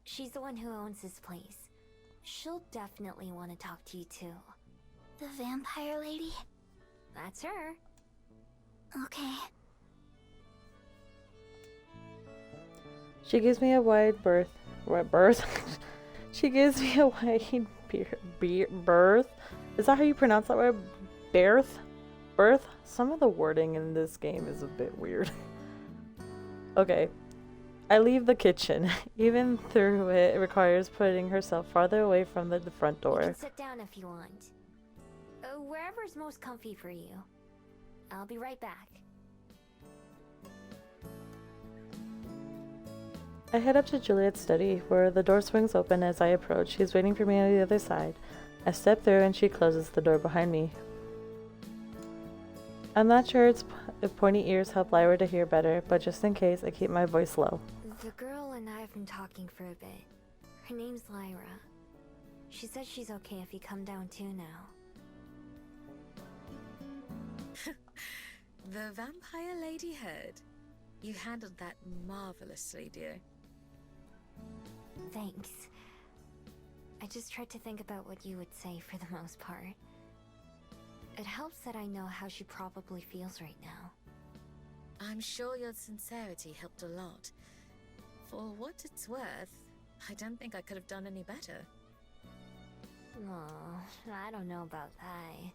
[SPEAKER 3] She's the one who owns this place. She'll definitely want to talk to you too.
[SPEAKER 8] The vampire lady?
[SPEAKER 3] That's her.
[SPEAKER 8] Okay.
[SPEAKER 1] She gives me a wide berth. What, berth? She gives me a wide berth. Is that how you pronounce that word? Berth? Berth? Some of the wording in this game is a bit weird. Okay. I leave the kitchen. Even through it requires putting herself farther away from the front
[SPEAKER 3] You
[SPEAKER 1] door.
[SPEAKER 3] can sit down if you want. Wherever's most comfy for you. I'll be right back.
[SPEAKER 1] I head up to Juliet's study, where the door swings open as I approach. She's waiting for me on the other side. I step through and she closes the door behind me. I'm not sure if pointy ears help Lyra to hear better, but just in case, I keep my voice low.
[SPEAKER 3] The girl and I have been talking for a bit. Her name's Lyra. She says she's okay if you come down too now.
[SPEAKER 2] The vampire lady heard. You handled that marvelously, dear.
[SPEAKER 3] Thanks. I just tried to think about what you would say for the most part. It helps that I know how she probably feels right now.
[SPEAKER 2] I'm sure your sincerity helped a lot. For what it's worth, I don't think I could have done any better.
[SPEAKER 3] Oh, I don't know about that.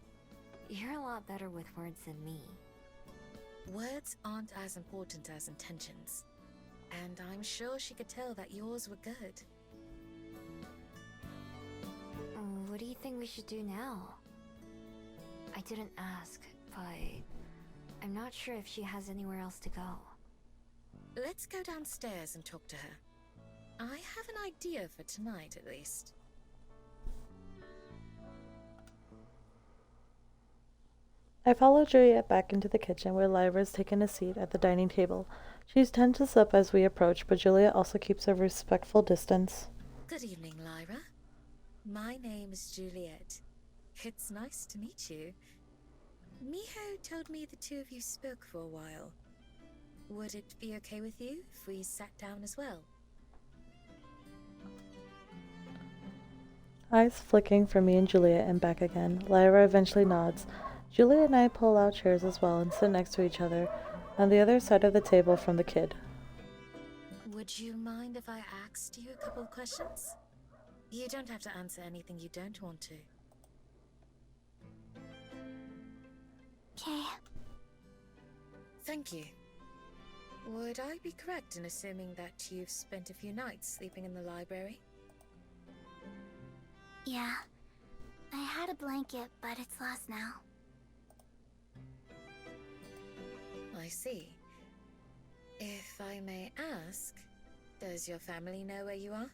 [SPEAKER 3] You're a lot better with words than me.
[SPEAKER 2] Words aren't as important as intentions. And I'm sure she could tell that yours were good.
[SPEAKER 3] What do you think we should do now? I didn't ask, but I'm not sure if she has anywhere else to go.
[SPEAKER 2] Let's go downstairs and talk to her. I have an idea for tonight, at least.
[SPEAKER 1] I follow Juliet back into the kitchen, where Lyra's taken a seat at the dining table. She's tenses up as we approach, but Juliet also keeps a respectful distance.
[SPEAKER 2] Good evening, Lyra. My name is Juliet. It's nice to meet you. Miho told me the two of you spoke for a while. Would it be okay with you if we sat down as well?
[SPEAKER 1] Eyes flicking from me and Juliet and back again, Lyra eventually nods. Juliet and I pull out chairs as well and sit next to each other, on the other side of the table from the kid.
[SPEAKER 2] Would you mind if I asked you a couple of questions? You don't have to answer anything you don't want to.
[SPEAKER 8] Okay.
[SPEAKER 2] Thank you. Would I be correct in assuming that you've spent a few nights sleeping in the library?
[SPEAKER 8] Yeah. I had a blanket, but it's lost now.
[SPEAKER 2] I see. If I may ask, does your family know where you are?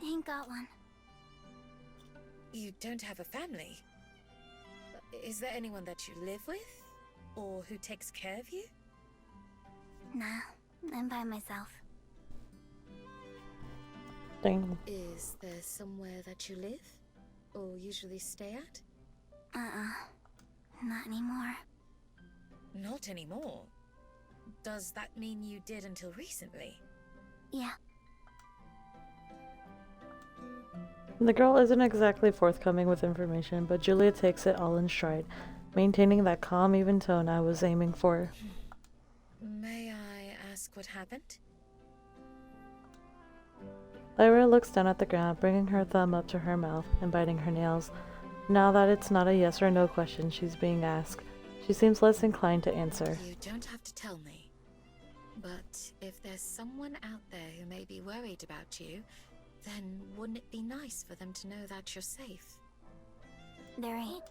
[SPEAKER 8] Ain't got one.
[SPEAKER 2] You don't have a family? Is there anyone that you live with? Or who takes care of you?
[SPEAKER 8] Nah, I'm by myself.
[SPEAKER 1] Dang.
[SPEAKER 2] Is there somewhere that you live? Or usually stay at?
[SPEAKER 8] Not anymore.
[SPEAKER 2] Not anymore. Does that mean you did until recently?
[SPEAKER 8] Yeah.
[SPEAKER 1] The girl isn't exactly forthcoming with information, but Juliet takes it all in stride, maintaining that calm, even tone I was aiming for.
[SPEAKER 2] May I ask what happened?
[SPEAKER 1] Lyra looks down at the ground, bringing her thumb up to her mouth and biting her nails. Now that it's not a yes or no question she's being asked, she seems less inclined to answer.
[SPEAKER 2] You don't have to tell me. But if there's someone out there who may be worried about you, then wouldn't it be nice for them to know that you're safe?
[SPEAKER 8] There ain't.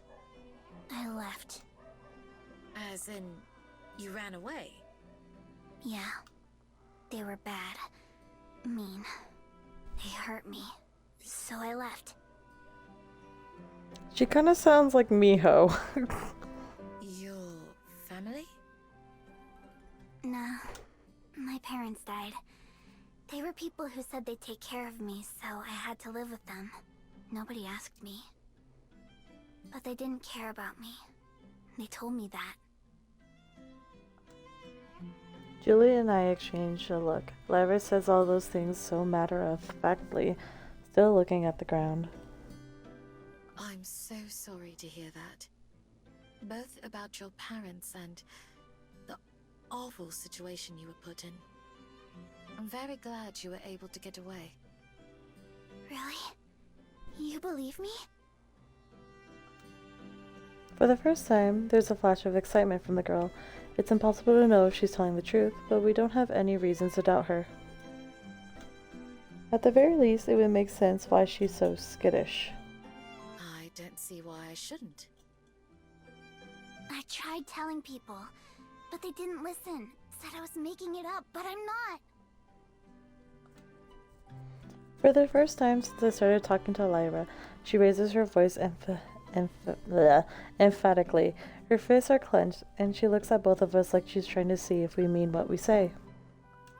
[SPEAKER 8] I left.
[SPEAKER 2] As in, you ran away?
[SPEAKER 8] Yeah. They were bad. Mean. They hurt me. So I left.
[SPEAKER 1] She kinda sounds like Miho.
[SPEAKER 2] Your family?
[SPEAKER 8] Nah. My parents died. They were people who said they'd take care of me, so I had to live with them. Nobody asked me. But they didn't care about me. They told me that.
[SPEAKER 1] Julie and I exchange a look. Lyra says all those things so matter-of-factly, still looking at the ground.
[SPEAKER 2] I'm so sorry to hear that. Both about your parents and the awful situation you were put in. I'm very glad you were able to get away.
[SPEAKER 8] Really? You believe me?
[SPEAKER 1] For the first time, there's a flash of excitement from the girl. It's impossible to know if she's telling the truth, but we don't have any reasons to doubt her. At the very least, it would make sense why she's so skittish.
[SPEAKER 2] I don't see why I shouldn't.
[SPEAKER 8] I tried telling people, but they didn't listen. Said I was making it up, but I'm not.
[SPEAKER 1] For the first time since I started talking to Lyra, she raises her voice emphatically. Her fists are clenched, and she looks at both of us like she's trying to see if we mean what we say.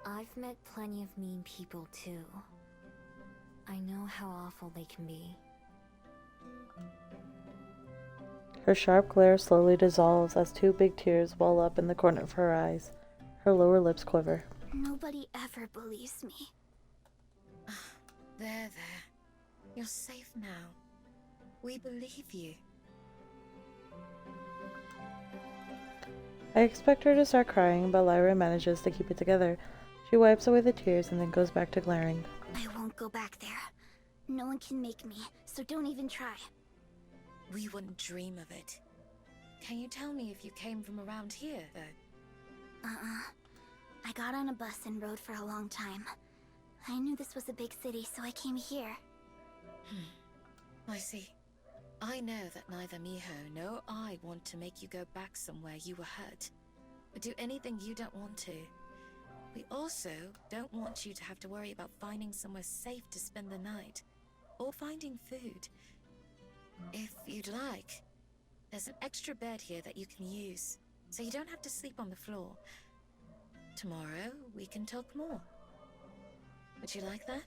[SPEAKER 3] I've met plenty of mean people too. I know how awful they can be.
[SPEAKER 1] Her sharp glare slowly dissolves as two big tears well up in the corner of her eyes. Her lower lips quiver.
[SPEAKER 8] Nobody ever believes me.
[SPEAKER 2] There. You're safe now. We believe you.
[SPEAKER 1] I expect her to start crying, but Lyra manages to keep it together. She wipes away the tears and then goes back to glaring.
[SPEAKER 8] I won't go back there. No one can make me, so don't even try.
[SPEAKER 2] We wouldn't dream of it. Can you tell me if you came from around here, though?
[SPEAKER 8] I got on a bus and rode for a long time. I knew this was a big city, so I came here.
[SPEAKER 2] I see. I know that neither Miho nor I want to make you go back somewhere you were hurt, or do anything you don't want to. We also don't want you to have to worry about finding somewhere safe to spend the night, or finding food. If you'd like, there's an extra bed here that you can use, so you don't have to sleep on the floor. Tomorrow, we can talk more. Would you like that?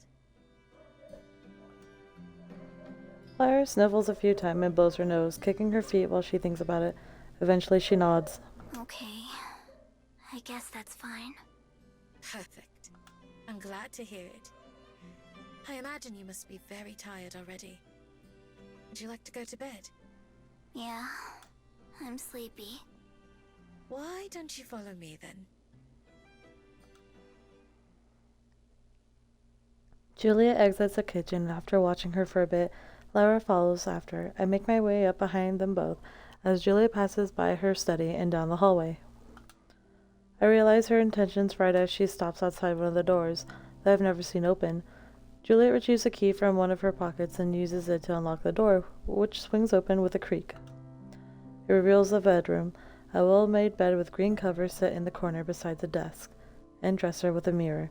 [SPEAKER 1] Lyra sniffles a few times and blows her nose, kicking her feet while she thinks about it. Eventually she nods.
[SPEAKER 8] Okay. I guess that's fine.
[SPEAKER 2] Perfect. I'm glad to hear it. I imagine you must be very tired already. Would you like to go to bed?
[SPEAKER 8] Yeah, I'm sleepy.
[SPEAKER 2] Why don't you follow me then?
[SPEAKER 1] Juliet exits the kitchen after watching her for a bit. Lyra follows after. I make my way up behind them both. as Juliet passes by her study and down the hallway. I realize her intentions right as she stops outside one of the doors that I've never seen open. Juliet retrieves a key from one of her pockets and uses it to unlock the door, which swings open with a creak. It reveals a bedroom, a well-made bed with green covers set in the corner beside the desk, and dresser with a mirror.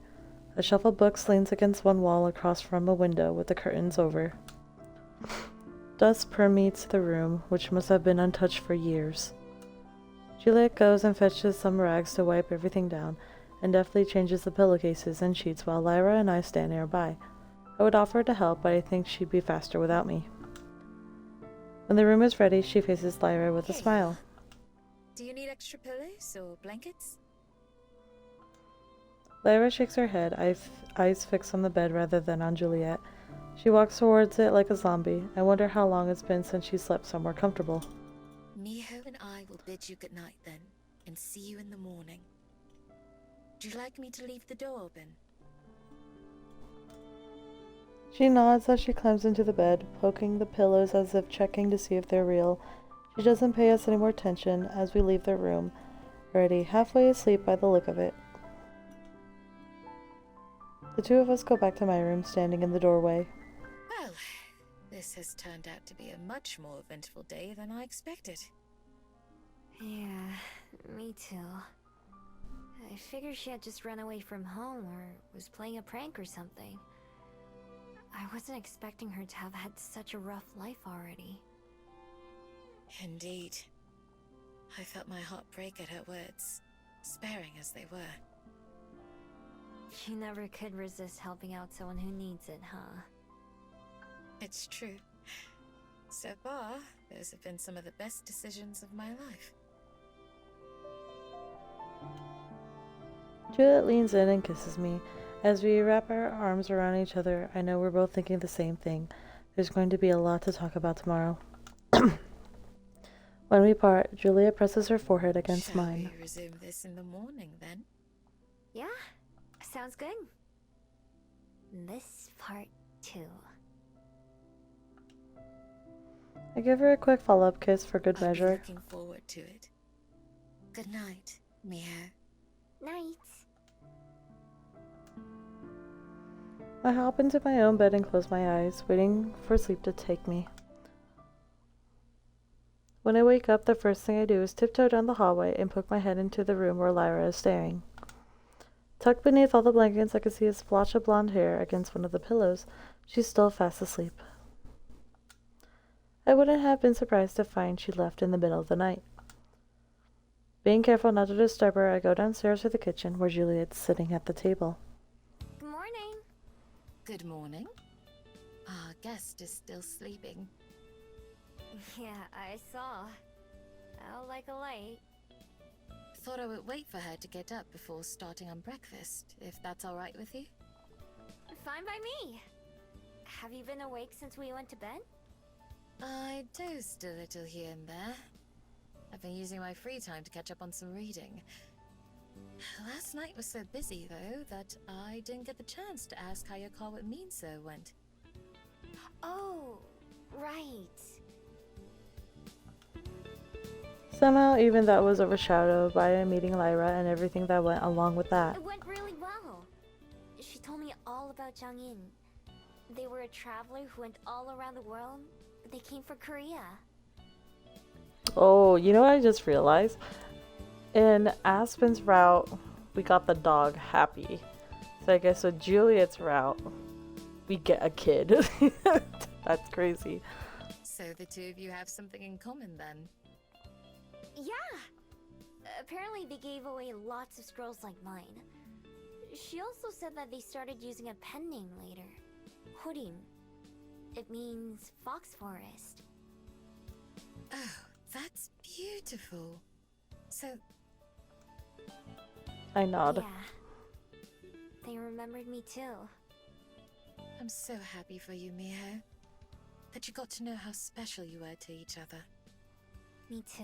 [SPEAKER 1] A shelf of books leans against one wall across from a window with the curtains over. Dust permeates the room, which must have been untouched for years. Juliet goes and fetches some rags to wipe everything down, and deftly changes the pillowcases and sheets while Lyra and I stand nearby. I would offer to help, but I think she'd be faster without me. When the room is ready, she faces Lyra with a smile.
[SPEAKER 2] Do you need extra pillows or blankets?
[SPEAKER 1] Lyra shakes her head, eyes fixed on the bed rather than on Juliet. She walks towards it like a zombie. I wonder how long it's been since she slept somewhere comfortable.
[SPEAKER 2] Miho and I will bid you good night then, and see you in the morning. Would you like me to leave the door open?
[SPEAKER 1] She nods as she climbs into the bed, poking the pillows as if checking to see if they're real. She doesn't pay us any more attention as we leave the room, already halfway asleep by the look of it. The two of us go back to my room, standing in the doorway.
[SPEAKER 2] Well, this has turned out to be a much more eventful day than I expected.
[SPEAKER 3] Yeah, me too. I figured she had just run away from home or was playing a prank or something. I wasn't expecting her to have had such a rough life already.
[SPEAKER 2] Indeed. I felt my heart break at her words, sparing as they were.
[SPEAKER 3] You never could resist helping out someone who needs it, huh?
[SPEAKER 2] It's true. So far, those have been some of the best decisions of my life.
[SPEAKER 1] Juliet leans in and kisses me. As we wrap our arms around each other, I know we're both thinking the same thing. There's going to be a lot to talk about tomorrow. When we part, Juliet presses her forehead against mine.
[SPEAKER 2] Shall we resume this in the morning, then?
[SPEAKER 3] Yeah, sounds good. This part too.
[SPEAKER 1] I give her a quick follow-up kiss for good
[SPEAKER 2] I'll
[SPEAKER 1] measure.
[SPEAKER 2] be looking forward to it. Good night, Miho.
[SPEAKER 3] Night.
[SPEAKER 1] I hop into my own bed and close my eyes, waiting for sleep to take me. When I wake up, the first thing I do is tiptoe down the hallway and poke my head into the room where Lyra is staring. Tucked beneath all the blankets, I can see a splotch of blonde hair against one of the pillows. She's still fast asleep. I wouldn't have been surprised to find she left in the middle of the night. Being careful not to disturb her, I go downstairs to the kitchen where Juliet's sitting at the table.
[SPEAKER 3] Good morning.
[SPEAKER 2] Good morning. Our guest is still sleeping.
[SPEAKER 3] Yeah, I saw. Out like a light.
[SPEAKER 2] Thought I would wait for her to get up before starting on breakfast, if that's alright with you?
[SPEAKER 3] Fine by me. Have you been awake since we went to bed?
[SPEAKER 2] I dozed a little here and there. I've been using my free time to catch up on some reading. Last night was so busy, though, that I didn't get the chance to ask how your call with Minso went.
[SPEAKER 3] Oh, right.
[SPEAKER 1] Somehow, even that was overshadowed by meeting Lyra and everything that went along with that.
[SPEAKER 3] It went really well. She told me all about Jung-in. They were a traveler who went all around the world, but they came for Korea.
[SPEAKER 1] Oh, you know what I just realized? In Aspen's route, we got the dog Happy. So I guess with Juliet's route, we get a kid. That's crazy.
[SPEAKER 2] So the two of you have something in common, then?
[SPEAKER 3] Yeah! Apparently they gave away lots of scrolls like mine. She also said that they started using a pen name later. Hurin. It means fox forest.
[SPEAKER 2] Oh, that's beautiful. So,
[SPEAKER 1] I nod.
[SPEAKER 3] Yeah. They remembered me too.
[SPEAKER 2] I'm so happy for you, Miho. That you got to know how special you were to each other.
[SPEAKER 3] Me too.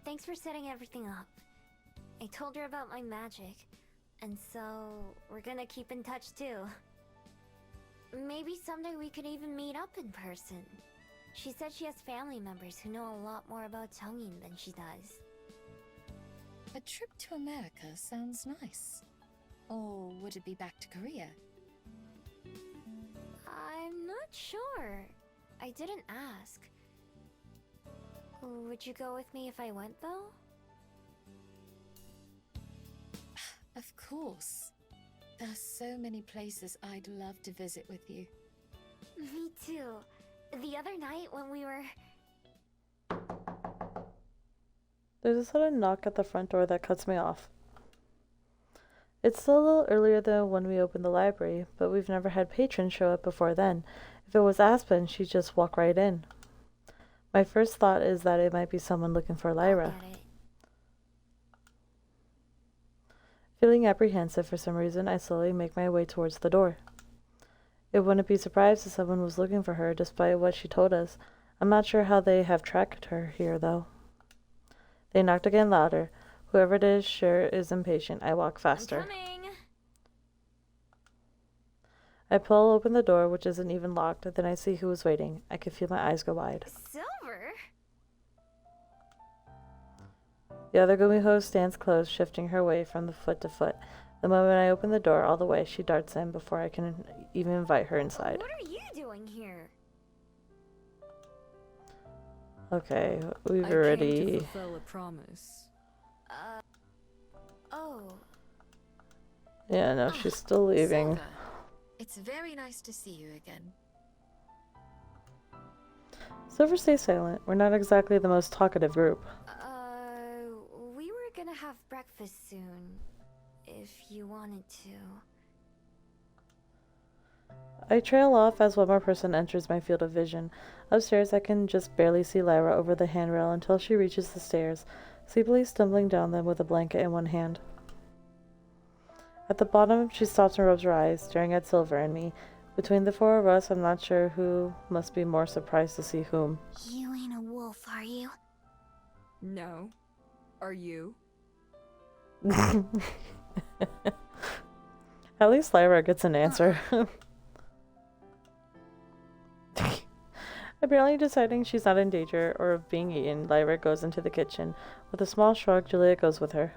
[SPEAKER 3] Thanks for setting everything up. I told her about my magic, and so we're gonna keep in touch too. Maybe someday we could even meet up in person. She said she has family members who know a lot more about Changin than she does.
[SPEAKER 2] A trip to America sounds nice. Or would it be back to Korea?
[SPEAKER 3] I'm not sure. I didn't ask. Would you go with me if I went, though?
[SPEAKER 2] Of course. There are so many places I'd love to visit with you.
[SPEAKER 3] Me too. The other night when we were...
[SPEAKER 1] There's a sudden knock at the front door that cuts me off. It's still a little earlier than when we opened the library, but we've never had patrons show up before then. If it was Aspen, she'd just walk right in. My first thought is that it might be someone looking for Lyra.
[SPEAKER 3] Get it.
[SPEAKER 1] Feeling apprehensive for some reason, I slowly make my way towards the door. It wouldn't be surprised if someone was looking for her, despite what she told us. I'm not sure how they have tracked her here, though. They knocked again louder. Whoever it is sure is impatient. I walk faster.
[SPEAKER 3] I'm coming!
[SPEAKER 1] I pull open the door, which isn't even locked. Then I see who was waiting. I can feel my eyes go wide.
[SPEAKER 3] Silver?
[SPEAKER 1] The other Gumiho stands close, shifting her way from the foot to foot. The moment I open the door all the way, she darts in before I can even invite her inside.
[SPEAKER 3] What are you doing here?
[SPEAKER 1] Okay, we've
[SPEAKER 5] I
[SPEAKER 1] already...
[SPEAKER 5] came to fulfill a promise.
[SPEAKER 3] Oh.
[SPEAKER 1] Yeah, no, she's still leaving.
[SPEAKER 2] Silver, it's very nice to see you again.
[SPEAKER 1] Silver stays silent. We're not exactly the most talkative group.
[SPEAKER 3] We were gonna have breakfast soon. If you wanted to.
[SPEAKER 1] I trail off as one more person enters my field of vision. Upstairs, I can just barely see Lyra over the handrail until she reaches the stairs, sleepily stumbling down them with a blanket in one hand. At the bottom, she stops and rubs her eyes, staring at Silver and me. Between the four of us, I'm not sure who must be more surprised to see whom.
[SPEAKER 8] You ain't a wolf, are you?
[SPEAKER 5] No. Are you?
[SPEAKER 1] At least Lyra gets an answer. Apparently deciding she's not in danger or of being eaten, Lyra goes into the kitchen. With a small shrug, Juliet goes with her.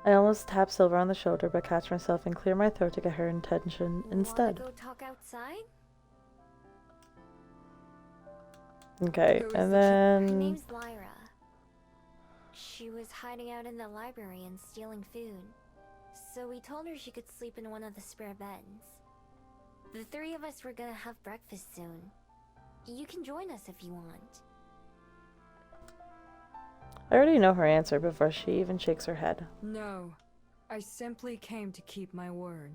[SPEAKER 1] I almost tap Silver on the shoulder, but catch myself and clear my throat to get her attention instead.
[SPEAKER 3] Wanna go talk outside?
[SPEAKER 1] Okay,
[SPEAKER 5] Who is
[SPEAKER 1] and
[SPEAKER 5] the
[SPEAKER 3] Her
[SPEAKER 1] then...
[SPEAKER 3] name's Lyra. She was hiding out in the library and stealing food. So we told her she could sleep in one of the spare beds. The three of us were gonna have breakfast soon. You can join us if you want.
[SPEAKER 1] I already know her answer before she even shakes her head.
[SPEAKER 5] No. I simply came to keep my word.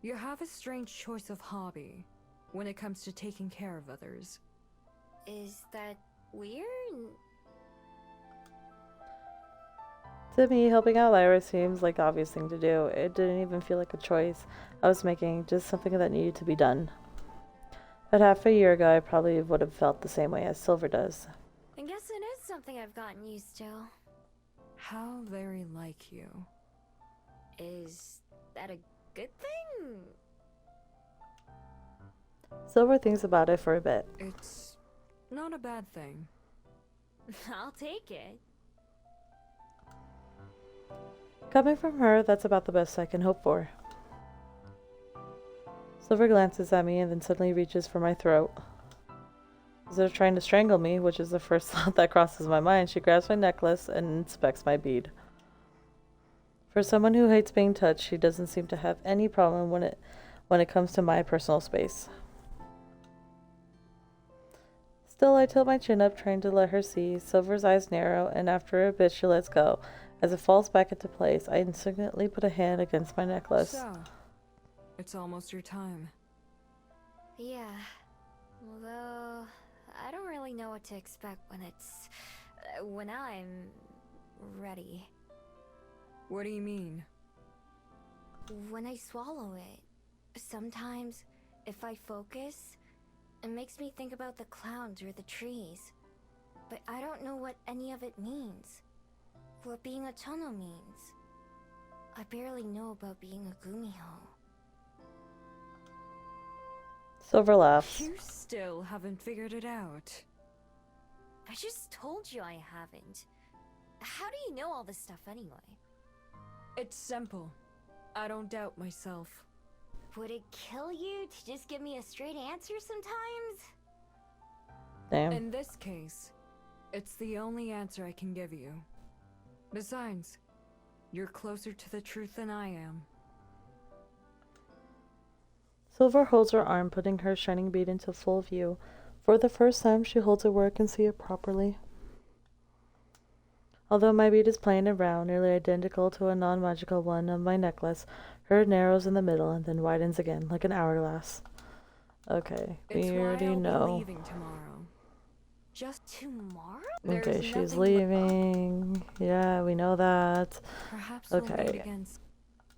[SPEAKER 5] You have a strange choice of hobby when it comes to taking care of others.
[SPEAKER 3] Is that weird?
[SPEAKER 1] To me, helping out Lyra seems like the obvious thing to do. It didn't even feel like a choice I was making, just something that needed to be done. But half a year ago, I probably would have felt the same way as Silver does.
[SPEAKER 3] I guess it is something I've gotten used to.
[SPEAKER 5] How very like you.
[SPEAKER 3] Is that a good thing?
[SPEAKER 1] Silver thinks about it for a bit.
[SPEAKER 5] It's not a bad thing.
[SPEAKER 3] I'll take it.
[SPEAKER 1] Coming from her, that's about the best I can hope for. Silver glances at me and then suddenly reaches for my throat. Instead of trying to strangle me, which is the first thought that crosses my mind, she grabs my necklace and inspects my bead. For someone who hates being touched, she doesn't seem to have any problem when it comes to my personal space. Still, I tilt my chin up, trying to let her see. Silver's eyes narrow, and after a bit she lets go. As it falls back into place, I instinctively put a hand against my necklace.
[SPEAKER 5] So, it's almost your time.
[SPEAKER 3] Yeah. Although, I don't really know what to expect when I'm ready.
[SPEAKER 5] What do you mean?
[SPEAKER 3] When I swallow it, sometimes, if I focus, it makes me think about the clouds or the trees. But I don't know what any of it means. What being a Chono means. I barely know about being a Gumiho.
[SPEAKER 1] Silver laughs.
[SPEAKER 5] You still haven't figured it out.
[SPEAKER 3] I just told you I haven't. How do you know all this stuff anyway?
[SPEAKER 5] It's simple. I don't doubt myself.
[SPEAKER 3] Would it kill you to just give me a straight answer sometimes?
[SPEAKER 1] Damn.
[SPEAKER 5] In this case, it's the only answer I can give you. Besides, you're closer to the truth than I am.
[SPEAKER 1] Silver holds her arm, putting her shining bead into full view. For the first time, she holds it where I can see it properly. Although my bead is plain and round, nearly identical to a non-magical one of my necklace, her narrows in the middle and then widens again, like an hourglass. Okay,
[SPEAKER 5] It's
[SPEAKER 1] we
[SPEAKER 5] why
[SPEAKER 1] already
[SPEAKER 5] I'll
[SPEAKER 1] know.
[SPEAKER 5] be leaving tomorrow. Just
[SPEAKER 3] Tomorrow?
[SPEAKER 1] Okay,
[SPEAKER 5] There's
[SPEAKER 1] she's
[SPEAKER 5] nothing
[SPEAKER 1] leaving. Yeah, we know that.
[SPEAKER 5] Perhaps we'll
[SPEAKER 1] Okay.
[SPEAKER 5] meet again.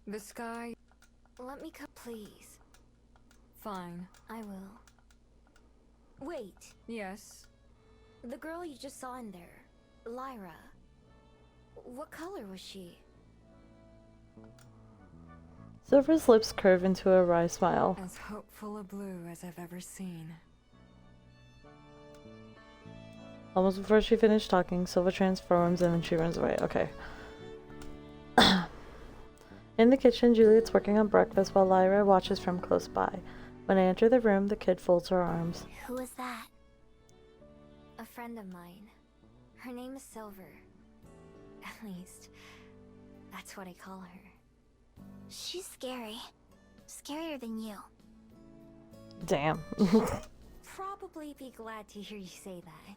[SPEAKER 5] The sky.
[SPEAKER 3] Let me cut, please.
[SPEAKER 5] Fine.
[SPEAKER 3] I will. Wait,
[SPEAKER 5] Yes.
[SPEAKER 3] the girl you just saw in there, Lyra. What color was she?
[SPEAKER 1] Silver's lips curve into a wry smile.
[SPEAKER 5] As hopeful a blue as I've ever seen.
[SPEAKER 1] Almost before she finished talking, Silver transforms and then she runs away. Okay. In the kitchen, Juliet's working on breakfast while Lyra watches from close by. When I enter the room, the kid folds her arms.
[SPEAKER 8] Who is that?
[SPEAKER 3] A friend of mine. Her name is Silver. At least, that's what I call her.
[SPEAKER 8] She's scary. Scarier than you.
[SPEAKER 1] Damn.
[SPEAKER 3] Probably be glad to hear you say that.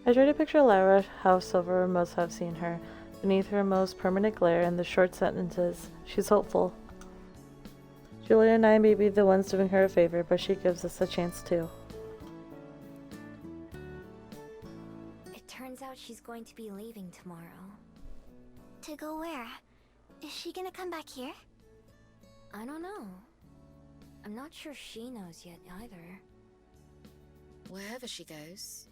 [SPEAKER 1] I try to picture Lyra how Silver must have seen her. Beneath her most permanent glare and the short sentences, she's hopeful. Julia and I may be the ones doing her a favor, but she gives us a chance too.
[SPEAKER 3] It turns out she's going to be leaving tomorrow.
[SPEAKER 8] To go where? Is she gonna come back here?
[SPEAKER 3] I don't know. I'm not sure she knows yet either.
[SPEAKER 2] Wherever she goes,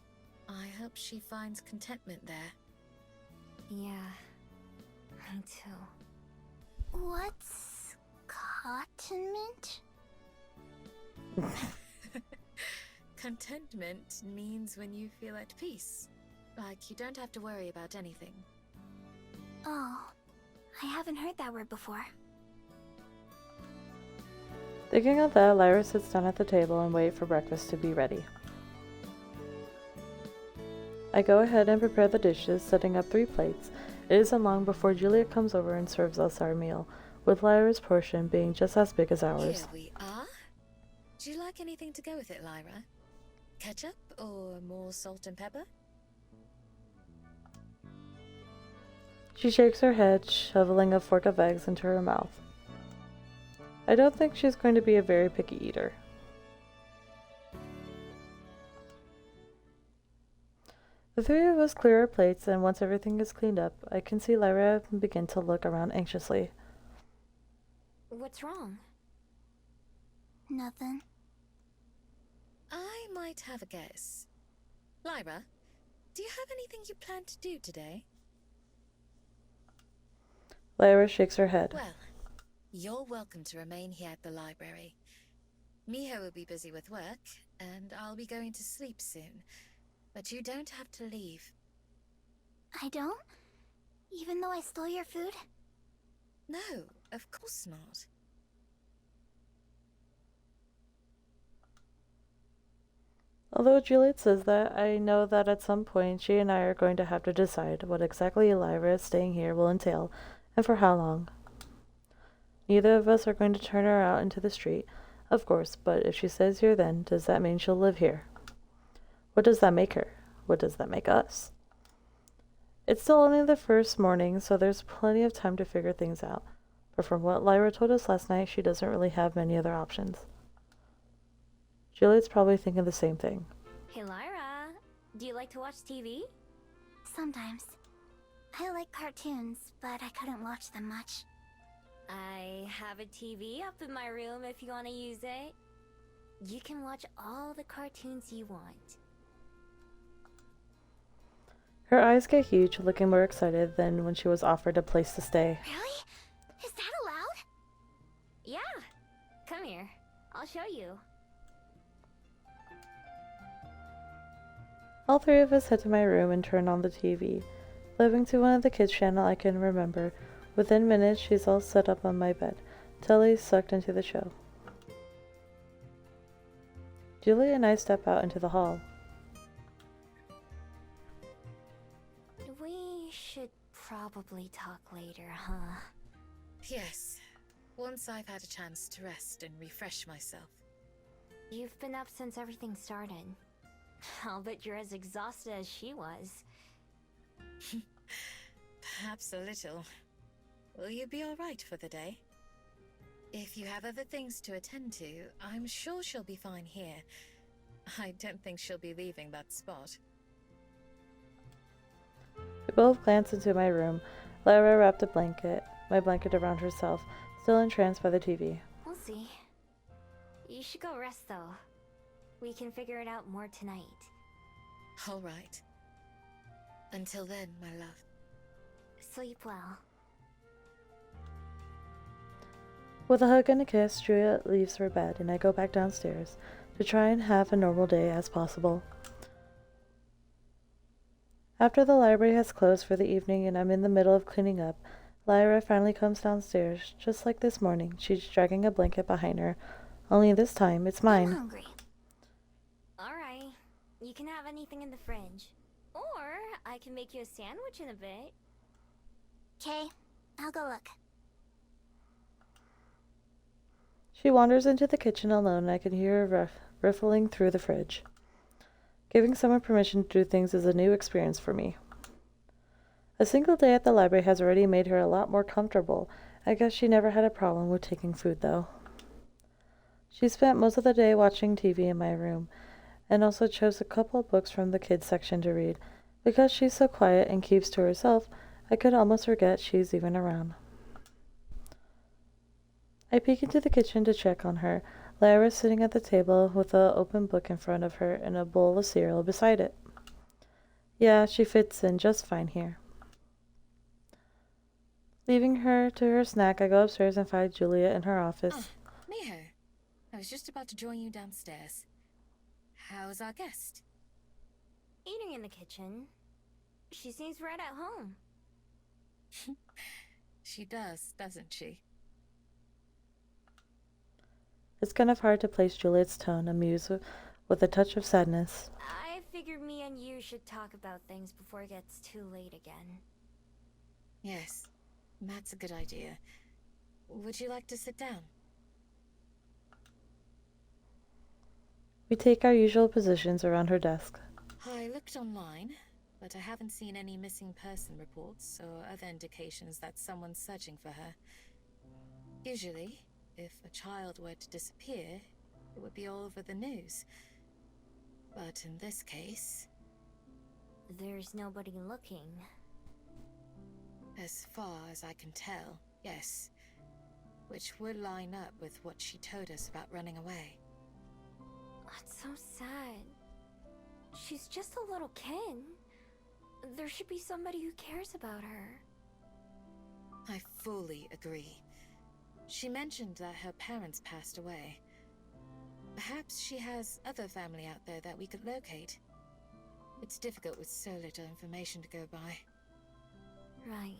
[SPEAKER 2] I hope she finds contentment there.
[SPEAKER 3] Yeah, me too.
[SPEAKER 8] What's cotton mint?
[SPEAKER 2] Contentment means when you feel at peace. Like you don't have to worry about anything.
[SPEAKER 8] Oh, I haven't heard that word before.
[SPEAKER 1] Thinking of that, Lyra sits down at the table and waits for breakfast to be ready. I go ahead and prepare the dishes, setting up 3 plates. It isn't long before Juliet comes over and serves us our meal, with Lyra's portion being just as big as ours.
[SPEAKER 2] Here we are. Do you like anything to go with it, Lyra? Ketchup or more salt and pepper?
[SPEAKER 1] She shakes her head, shoveling a fork of eggs into her mouth. I don't think she's going to be a very picky eater. The 3 of us clear our plates, and once everything is cleaned up, I can see Lyra begin to look around anxiously.
[SPEAKER 3] What's wrong?
[SPEAKER 8] Nothing.
[SPEAKER 2] I might have a guess. Lyra, do you have anything you plan to do today?
[SPEAKER 1] Lyra shakes her head.
[SPEAKER 2] Well, you're welcome to remain here at the library. Miho will be busy with work, and I'll be going to sleep soon. But you don't have to leave.
[SPEAKER 8] I don't? Even though I stole your food?
[SPEAKER 2] No, of course not.
[SPEAKER 1] Although Juliet says that, I know that at some point she and I are going to have to decide what exactly Lyra staying here will entail, and for how long. Neither of us are going to turn her out into the street, of course, but if she stays here then, does that mean she'll live here? What does that make her? What does that make us? It's still only the first morning, so there's plenty of time to figure things out, but from what Lyra told us last night, she doesn't really have many other options. Juliet's probably thinking the same thing.
[SPEAKER 3] Hey Lyra, do you like to watch TV?
[SPEAKER 8] Sometimes. I like cartoons, but I couldn't watch them much.
[SPEAKER 3] I have a TV up in my room if you want to use it. You can watch all the cartoons you want.
[SPEAKER 1] Her eyes get huge, looking more excited than when she was offered a place to stay.
[SPEAKER 8] Really? Is that allowed?
[SPEAKER 3] Yeah, Come here. I'll show you.
[SPEAKER 1] All three of us head to my room and turn on the TV. Flipping to one of the kids' channel I can remember. Within minutes, she's all set up on my bed. Totally sucked into the show. Julie and I step out into the hall.
[SPEAKER 3] We should probably talk later, huh?
[SPEAKER 2] Yes, once I've had a chance to rest and refresh myself.
[SPEAKER 3] You've been up since everything started. I'll bet you're as exhausted as she was.
[SPEAKER 2] Perhaps a little. Will you be alright for the day? If you have other things to attend to, I'm sure she'll be fine here. I don't think she'll be leaving that spot.
[SPEAKER 1] We both glance into my room. Lyra wrapped my blanket around herself, still entranced by the TV.
[SPEAKER 3] We'll see. You should go rest, though. We can figure it out more tonight.
[SPEAKER 2] Alright. Until then, my love.
[SPEAKER 3] Sleep well.
[SPEAKER 1] With a hug and a kiss, Juliet leaves her bed, and I go back downstairs to try and have a normal day as possible. After the library has closed for the evening and I'm in the middle of cleaning up, Lyra finally comes downstairs. Just like this morning, she's dragging a blanket behind her. Only this time, it's mine.
[SPEAKER 3] I'm hungry. Alright. You can have anything in the fridge. Or I can make you a sandwich in a bit.
[SPEAKER 8] Okay, I'll go look.
[SPEAKER 1] She wanders into the kitchen alone, and I can hear her riffling through the fridge. Giving someone permission to do things is a new experience for me. A single day at the library has already made her a lot more comfortable. I guess she never had a problem with taking food, though. She spent most of the day watching TV in my room, and also chose a couple of books from the kids section to read. Because she's so quiet and keeps to herself, I could almost forget she's even around. I peek into the kitchen to check on her. Lyra's sitting at the table with an open book in front of her and a bowl of cereal beside it. Yeah, she fits in just fine here. Leaving her to her snack, I go upstairs and find Juliet in her office.
[SPEAKER 2] Miho, I was just about to join you downstairs. How's our guest?
[SPEAKER 3] Eating in the kitchen. She seems right at home.
[SPEAKER 2] She does, doesn't she?
[SPEAKER 1] It's kind of hard to place Juliet's tone, amused with a touch of sadness.
[SPEAKER 3] I figured me and you should talk about things before it gets too late again.
[SPEAKER 2] Yes, that's a good idea. Would you like to sit down?
[SPEAKER 1] We take our usual positions around her desk.
[SPEAKER 2] I looked online, but I haven't seen any missing person reports or other indications that someone's searching for her. Usually, if a child were to disappear, it would be all over the news. But in this case...
[SPEAKER 3] There's nobody looking.
[SPEAKER 2] As far as I can tell, yes. Which would line up with what she told us about running away.
[SPEAKER 3] That's so sad. She's just a little kid. There should be somebody who cares about her.
[SPEAKER 2] I fully agree. She mentioned that her parents passed away. Perhaps she has other family out there that we could locate. It's difficult with so little information to go by.
[SPEAKER 3] Right.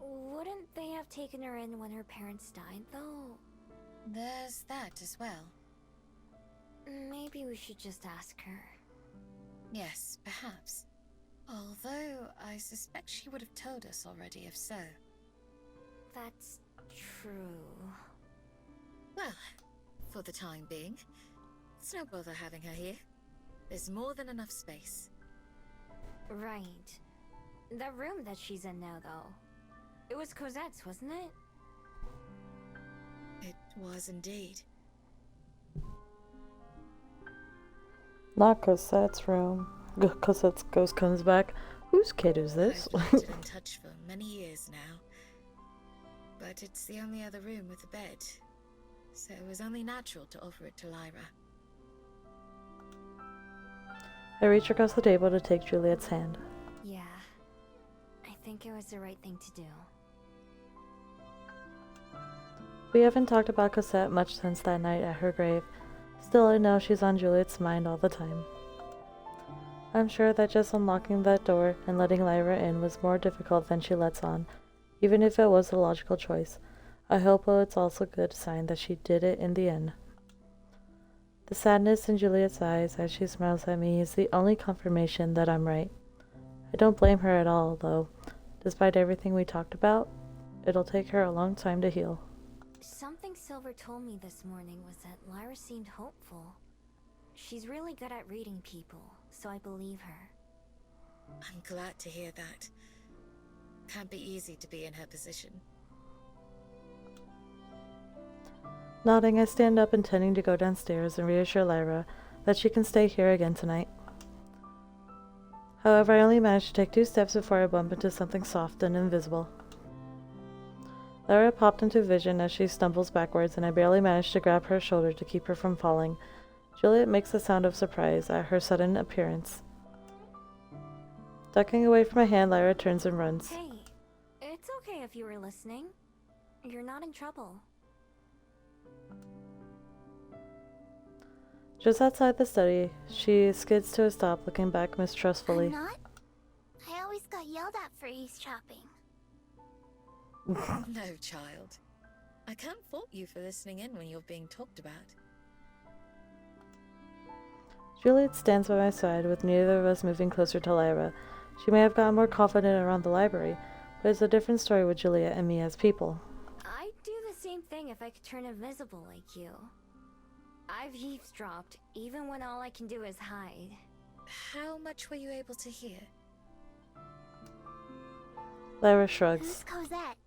[SPEAKER 3] Wouldn't they have taken her in when her parents died, though?
[SPEAKER 2] There's that as well.
[SPEAKER 3] Maybe we should just ask her.
[SPEAKER 2] Yes, perhaps. Although, I suspect she would have told us already if so.
[SPEAKER 3] That's true.
[SPEAKER 2] Well, for the time being, it's no bother having her here. There's more than enough space.
[SPEAKER 3] Right. That room that she's in now, though. It was Cosette's, wasn't it?
[SPEAKER 2] It was indeed.
[SPEAKER 1] Not Cosette's room. Cosette's ghost comes back. Whose kid is this?
[SPEAKER 2] I've left it untouched for many years now. But it's the only other room with a bed. So it was only natural to offer it to Lyra.
[SPEAKER 1] I reach across the table to take Juliet's hand.
[SPEAKER 3] Yeah. I think it was the right thing to do.
[SPEAKER 1] We haven't talked about Cosette much since that night at her grave. Still, I know she's on Juliet's mind all the time. I'm sure that just unlocking that door and letting Lyra in was more difficult than she lets on, even if it was a logical choice. I hope it's also a good sign that she did it in the end. The sadness in Juliet's eyes as she smiles at me is the only confirmation that I'm right. I don't blame her at all, though. Despite everything we talked about, it'll take her a long time to heal.
[SPEAKER 3] Something Silver told me this morning was that Lyra seemed hopeful. She's really good at reading people, so I believe her.
[SPEAKER 2] I'm glad to hear that. Can't be easy to be in her position.
[SPEAKER 1] Nodding, I stand up intending to go downstairs and reassure Lyra that she can stay here again tonight. However, I only manage to take 2 steps before I bump into something soft and invisible. Lyra popped into vision as she stumbles backwards, and I barely manage to grab her shoulder to keep her from falling. Juliet makes a sound of surprise at her sudden appearance. Ducking away from my hand, Lyra turns and runs.
[SPEAKER 3] Hey, it's okay if you were listening. You're not in trouble.
[SPEAKER 1] Just outside the study, she skids to a stop, looking back mistrustfully.
[SPEAKER 8] I'm not? I always got yelled at for eavesdropping.
[SPEAKER 2] No, child. I can't fault you for listening in when you're being talked about.
[SPEAKER 1] Juliet stands by my side, with neither of us moving closer to Lyra. She may have gotten more confident around the library, but it's a different story with Juliet and me as people.
[SPEAKER 3] I'd do the same thing if I could turn invisible like you. I've eavesdropped, even when all I can do is hide.
[SPEAKER 2] How much were you able to hear?
[SPEAKER 1] Lyra
[SPEAKER 8] Who's
[SPEAKER 1] shrugs.
[SPEAKER 8] Cosette?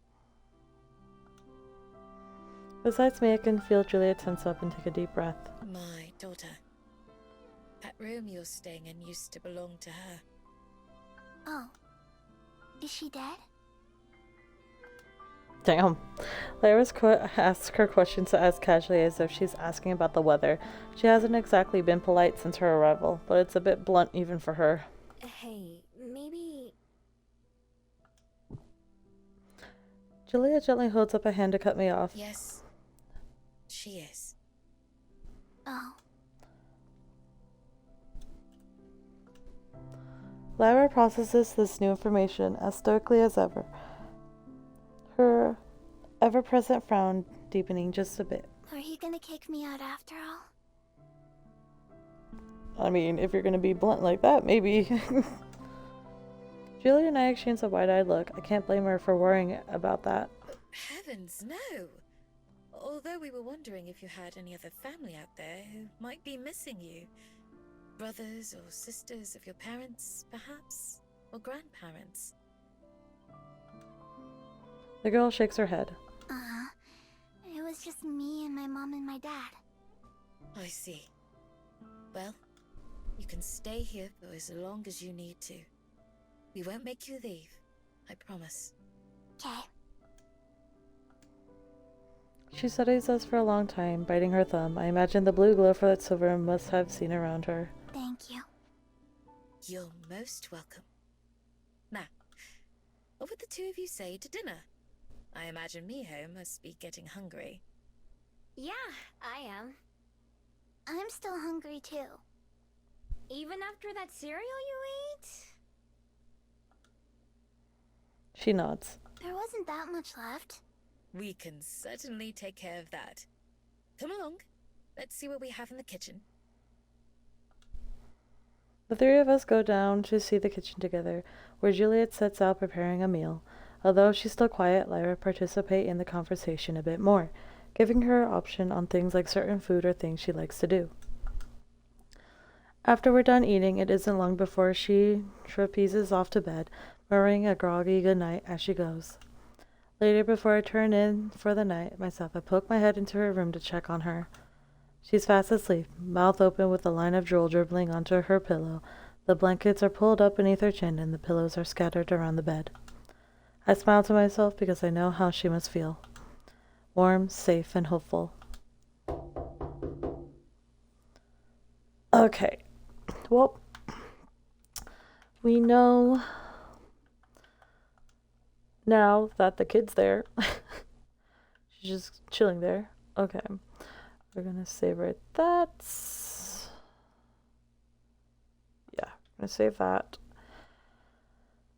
[SPEAKER 1] Besides me, I can feel Juliet tense up and take a deep breath.
[SPEAKER 2] My daughter. That room you're staying in used to belong to her.
[SPEAKER 8] Oh. Is she dead?
[SPEAKER 1] Damn. Lyra's asks her questions as casually as if she's asking about the weather. She hasn't exactly been polite since her arrival, but it's a bit blunt even for her.
[SPEAKER 3] Hey, maybe...
[SPEAKER 1] Juliet gently holds up a hand to cut me off.
[SPEAKER 2] Yes, she is.
[SPEAKER 8] Oh.
[SPEAKER 1] Lyra processes this new information as stoically as ever, her ever-present frown deepening just a bit.
[SPEAKER 8] Are you gonna kick me out after all?
[SPEAKER 1] I mean, if you're gonna be blunt like that, maybe. Julia and I exchange a wide-eyed look. I can't blame her for worrying about that.
[SPEAKER 2] Heavens, no! Although we were wondering if you had any other family out there who might be missing you. Brothers or sisters of your parents, perhaps? Or grandparents?
[SPEAKER 1] The girl shakes her head.
[SPEAKER 8] It was just me and my mom and my dad.
[SPEAKER 2] I see. Well, you can stay here for as long as you need to. We won't make you leave, I promise.
[SPEAKER 8] Okay.
[SPEAKER 1] She studies us for a long time, biting her thumb. I imagine the blue glow that Silver must have seen around her.
[SPEAKER 8] Thank you.
[SPEAKER 2] You're most welcome. Now, what would the two of you say to dinner? I imagine Miho must be getting hungry.
[SPEAKER 3] Yeah, I am.
[SPEAKER 8] I'm still hungry too.
[SPEAKER 3] Even after that cereal you ate?
[SPEAKER 1] She nods.
[SPEAKER 8] There wasn't that much left.
[SPEAKER 2] We can certainly take care of that. Come along. Let's see what we have in the kitchen.
[SPEAKER 1] The three of us go down to see the kitchen together, where Juliet sets out preparing a meal. Although she's still quiet, Lyra participates in the conversation a bit more, giving her option on things like certain food or things she likes to do. After we're done eating, it isn't long before she trapezes off to bed, murmuring a groggy goodnight as she goes. Later, before I turn in for the night myself, I poke my head into her room to check on her. She's fast asleep, mouth open with a line of drool dribbling onto her pillow. The blankets are pulled up beneath her chin and the pillows are scattered around the bed. I smile to myself because I know how she must feel. Warm, safe, and hopeful. Okay. Well, we know now that the kid's there. She's just chilling there. Okay. We're gonna save right that. Yeah, I'm gonna save that.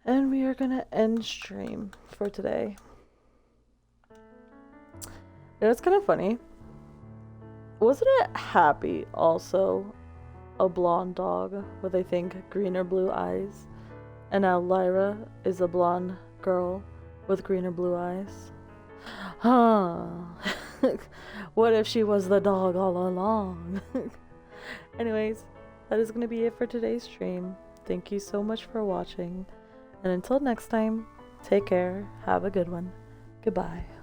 [SPEAKER 1] And we are gonna end stream for today. It's kind of funny. Wasn't it Happy also a blonde dog with, I think, green or blue eyes? And now Lyra is a blonde girl with green or blue eyes? Huh. What if she was the dog all along? Anyways, that is going to be it for today's stream. Thank you so much for watching. And until next time, take care. Have a good one. Goodbye.